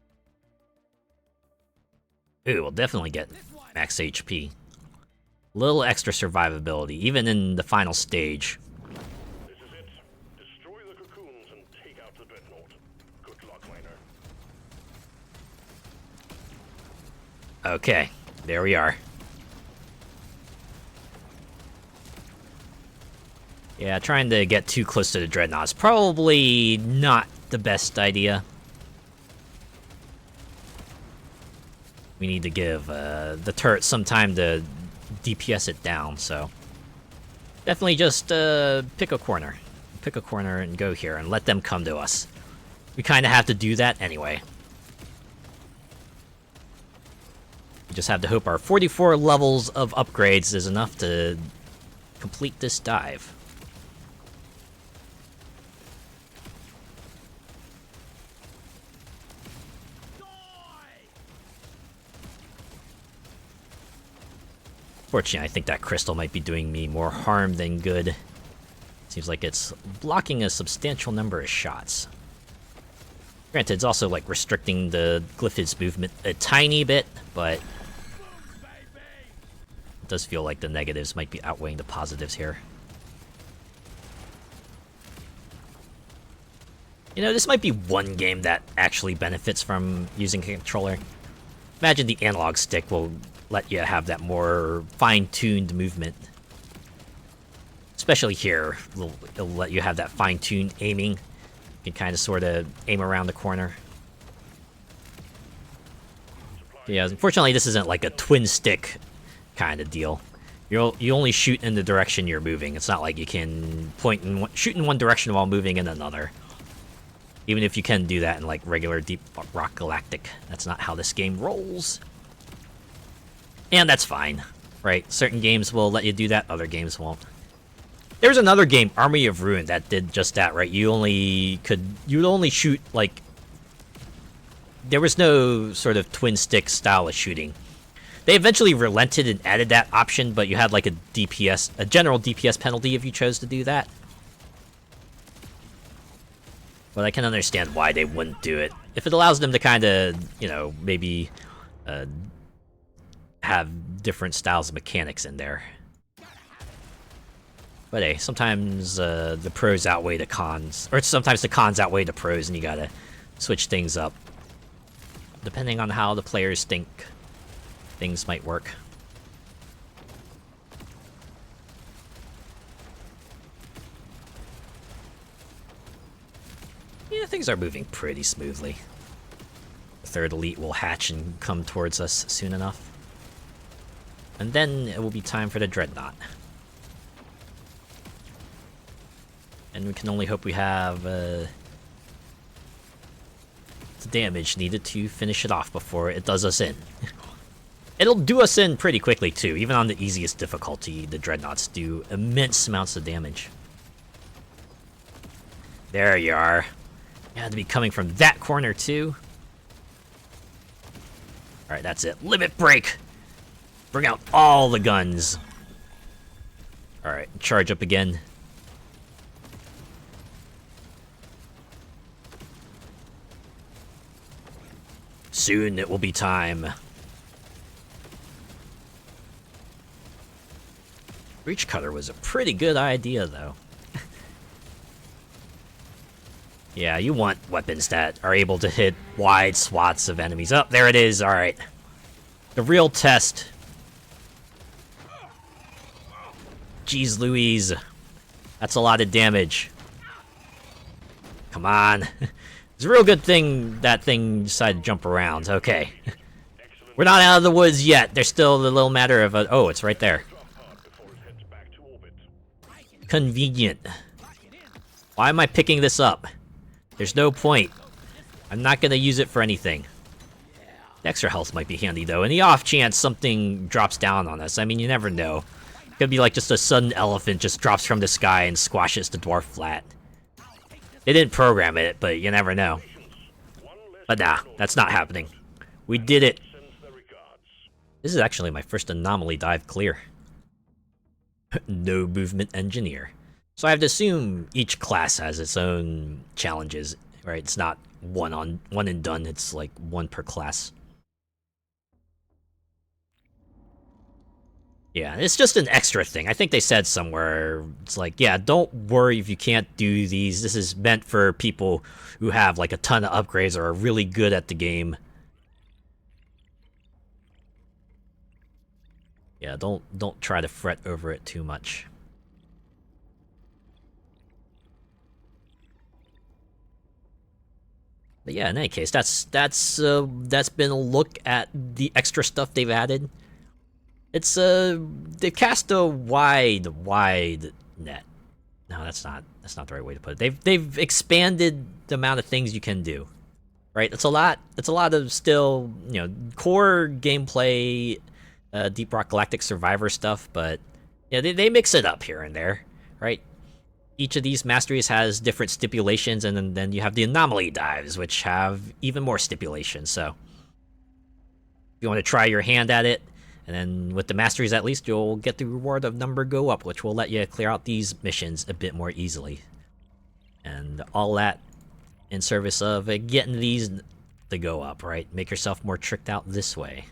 Ooh, we'll definitely get This one. max HP. Little extra survivability, even in the final stage. This is it. Destroy the cocoons and take out the dreadnought. Good luck, miner. Okay, there we are. Yeah, trying to get too close to the Dreadnought is probably not the best idea. We need to give the turret some time to DPS it down, so... Definitely just pick a corner. Pick a corner and go here and let them come to us. We kind of have to do that anyway. We just have to hope our 44 levels of upgrades is enough to complete this dive. Fortunately, I think that crystal might be doing me more harm than good. Seems like it's blocking a substantial number of shots. Granted, it's also like restricting the Glyphid's movement a tiny bit, but it does feel like the negatives might be outweighing the positives here. You know, this might be one game that actually benefits from using a controller. Imagine the analog stick will let you have that more fine-tuned movement. Especially here, it'll let you have that fine-tuned aiming. You can kind of sort of aim around the corner. Yeah, unfortunately this isn't like a twin stick kind of deal. You only shoot in the direction you're moving. It's not like you can shoot in one direction while moving in another. Even if you can do that in like regular Deep Rock Galactic, that's not how this game rolls. And that's fine, right? Certain games will let you do that, other games won't. There's another game, Army of Ruin, that did just that, right? You'd only shoot like, there was no sort of twin stick style of shooting. They eventually relented and added that option, but you had like a general DPS penalty if you chose to do that. But I can understand why they wouldn't do it. If it allows them to kind of, you know, maybe have different styles of mechanics in there. But hey, sometimes the pros outweigh the cons. Or sometimes the cons outweigh the pros and you gotta switch things up. Depending on how the players think things might work. Yeah, things are moving pretty smoothly. The third elite will hatch and come towards us soon enough. And then it will be time for the Dreadnought. And we can only hope we have the damage needed to finish it off before it does us in. It'll do us in pretty quickly too. Even on the easiest difficulty, the Dreadnoughts do immense amounts of damage. There you are. You had to be coming from that corner too. Alright, that's it. Limit break! Bring out all the guns. Alright, charge up again. Soon it will be time. Breach Cutter was a pretty good idea, though. Yeah, you want weapons that are able to hit wide swaths of enemies. Oh, there it is, alright. The real test. Jeez Louise. That's a lot of damage. Come on. It's a real good thing that thing decided to jump around. Okay. We're not out of the woods yet. There's still the little matter of a... Oh, it's right there. Convenient. Why am I picking this up? There's no point. I'm not gonna use it for anything. The extra health might be handy, though. In the off chance something drops down on us. I mean, you never know. It could be like just a sudden elephant just drops from the sky and squashes the dwarf flat. They didn't program it, but you never know. But nah, that's not happening. We did it. This is actually my first anomaly dive clear. No movement engineer. So I have to assume each class has its own challenges, right? It's not one and done, it's like one per class. Yeah, it's just an extra thing. I think they said somewhere, it's like, yeah, don't worry if you can't do these. This is meant for people who have like a ton of upgrades or are really good at the game. Yeah, don't try to fret over it too much. But yeah, in any case, that's been a look at the extra stuff they've added. It's they've cast a wide net. No, that's not the right way to put it. They've expanded the amount of things you can do. Right? It's a lot of still, you know, core gameplay, Deep Rock Galactic Survivor stuff, but yeah, they mix it up here and there, right? Each of these masteries has different stipulations, and then you have the Anomaly dives, which have even more stipulations. So if you want to try your hand at it, And then with the masteries, at least you'll get the reward of number go up, which will let you clear out these missions a bit more easily. And all that in service of getting these to go up, right? Make yourself more tricked out this way.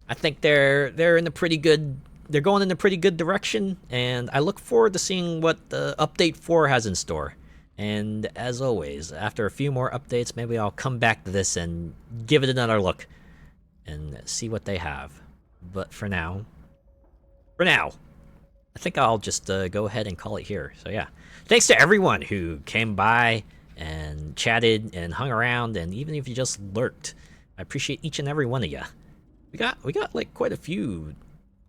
I think they're in a pretty good. They're going in a pretty good direction, and I look forward to seeing what the update 4 has in store. And as always, after a few more updates, maybe I'll come back to this and give it another look and see what they have. But for now, I think I'll just go ahead and call it here. So yeah, thanks to everyone who came by and chatted and hung around, and even if you just lurked, I appreciate each and every one of you. We got like quite a few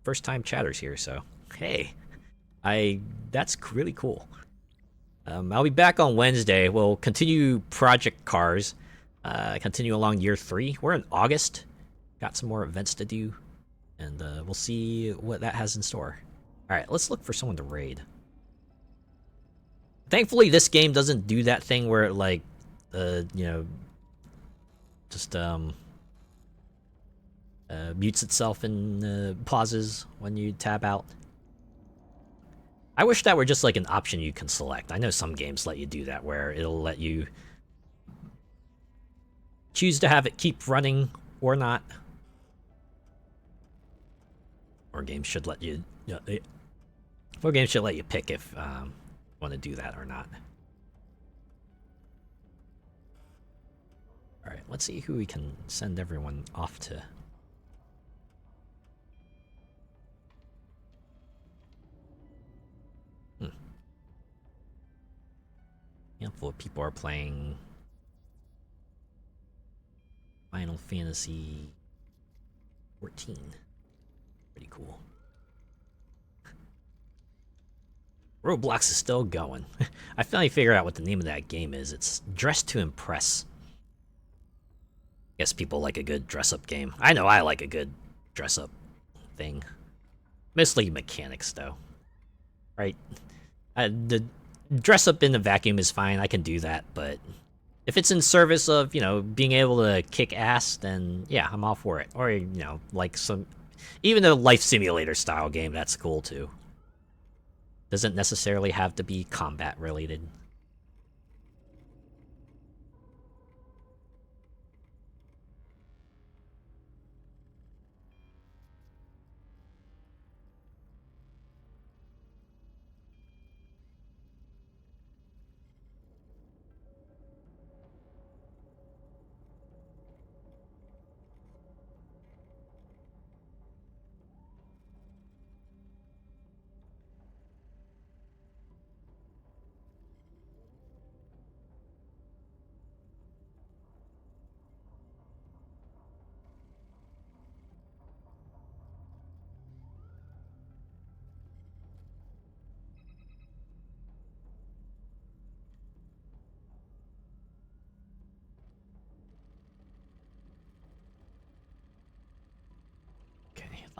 first-time chatters here, so hey, that's really cool. I'll be back on Wednesday. We'll continue Project Cars, continue along year 3. We're in August. Got some more events to do, and we'll see what that has in store. All right, let's look for someone to raid. Thankfully, this game doesn't do that thing where it like, you know, just mutes itself and pauses when you tab out. I wish that were just like an option you can select. I know some games let you do that, where it'll let you choose to have it keep running or not. Or games should let you, or games should let you pick if you want to do that or not. All right, let's see who we can send everyone off to. Handful of people are playing Final Fantasy 14. Pretty cool. Roblox is still going. I finally figured out what the name of that game is. It's Dress to Impress. Guess people like a good dress-up game. I know I like a good dress-up thing. Mostly mechanics, though. Right? The dress up in the vacuum is fine, I can do that, but if it's in service of, you know, being able to kick ass, then yeah, I'm all for it. Or, you know, like some, even a life simulator style game, that's cool too. Doesn't necessarily have to be combat related.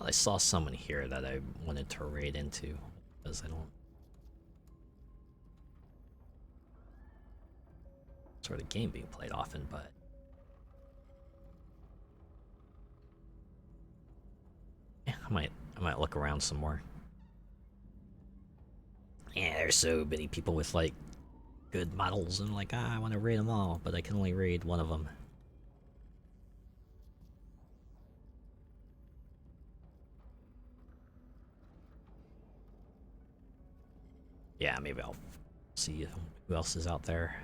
I saw someone here that I wanted to raid into, because I don't sort of game being played often, but yeah, I might look around some more. Yeah, there's so many people with like good models, and like, I want to raid them all, but I can only raid one of them. Yeah, maybe I'll see who else is out there.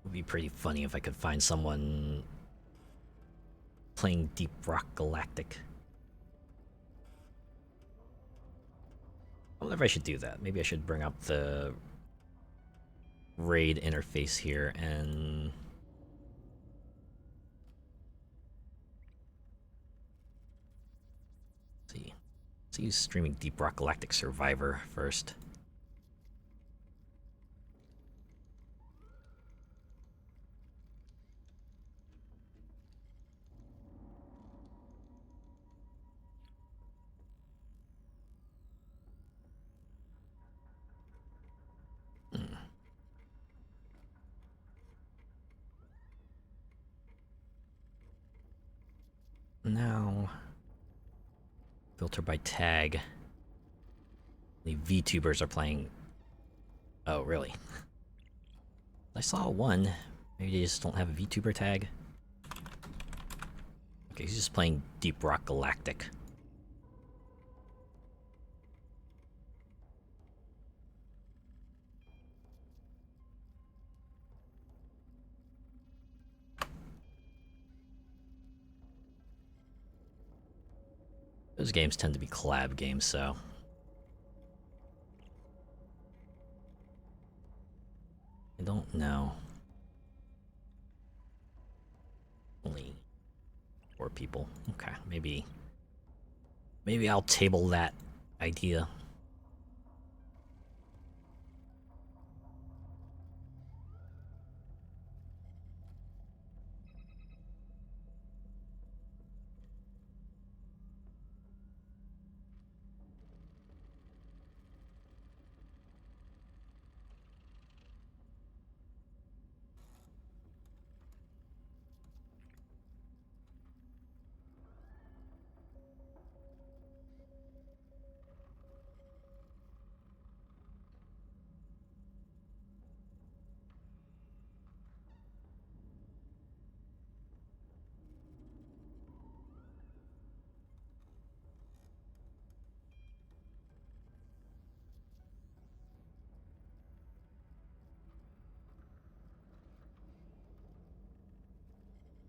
Would be pretty funny if I could find someone playing Deep Rock Galactic. I wonder if I should do that. Maybe I should bring up the raid interface here and See who's streaming Deep Rock Galactic Survivor first. Now, filter by tag. The VTubers are playing. Oh, really? I saw one. Maybe they just don't have a VTuber tag. Okay, he's just playing Deep Rock Galactic. Those games tend to be collab games, so... I don't know. Only 4 people. Okay, maybe I'll table that idea.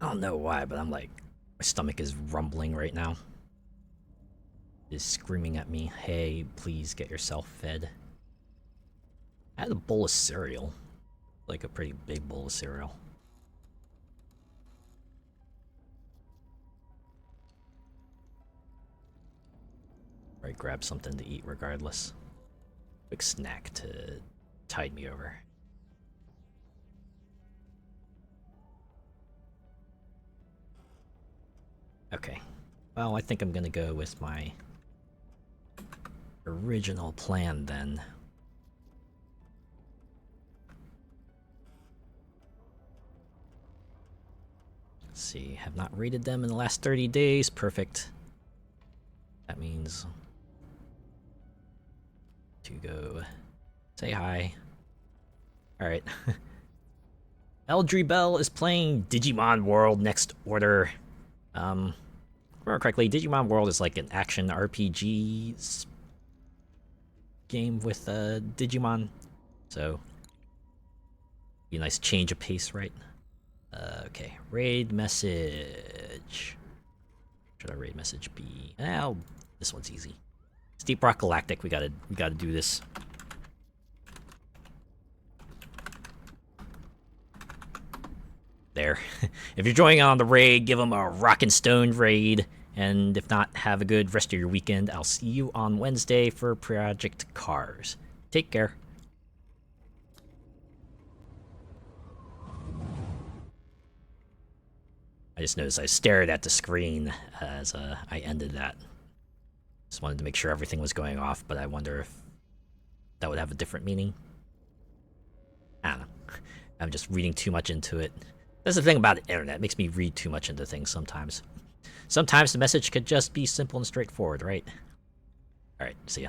I don't know why, but I'm like, my stomach is rumbling right now. It's screaming at me, hey, please get yourself fed. I had a bowl of cereal. Like a pretty big bowl of cereal. Right, grab something to eat regardless. Quick snack to tide me over. Okay. Well, I think I'm gonna go with my original plan then. Let's see, have not raided them in the last 30 days. Perfect. That means to go say hi. Alright. Eldry Bell is playing Digimon World Next Order. Remember correctly, Digimon World is like an action RPG game with Digimon. So, be a nice change of pace, right? Okay, raid message. Should our raid message be? Oh, this one's easy. It's Deep Rock Galactic. We gotta do this. There. If you're joining on the raid, give them a rock and stone raid. And if not, have a good rest of your weekend. I'll see you on Wednesday for Project Cars. Take care. I just noticed I stared at the screen as I ended that. Just wanted to make sure everything was going off, but I wonder if that would have a different meaning. I don't know. I'm just reading too much into it. That's the thing about the internet. It makes me read too much into things sometimes. Sometimes the message could just be simple and straightforward, right? Alright, see ya.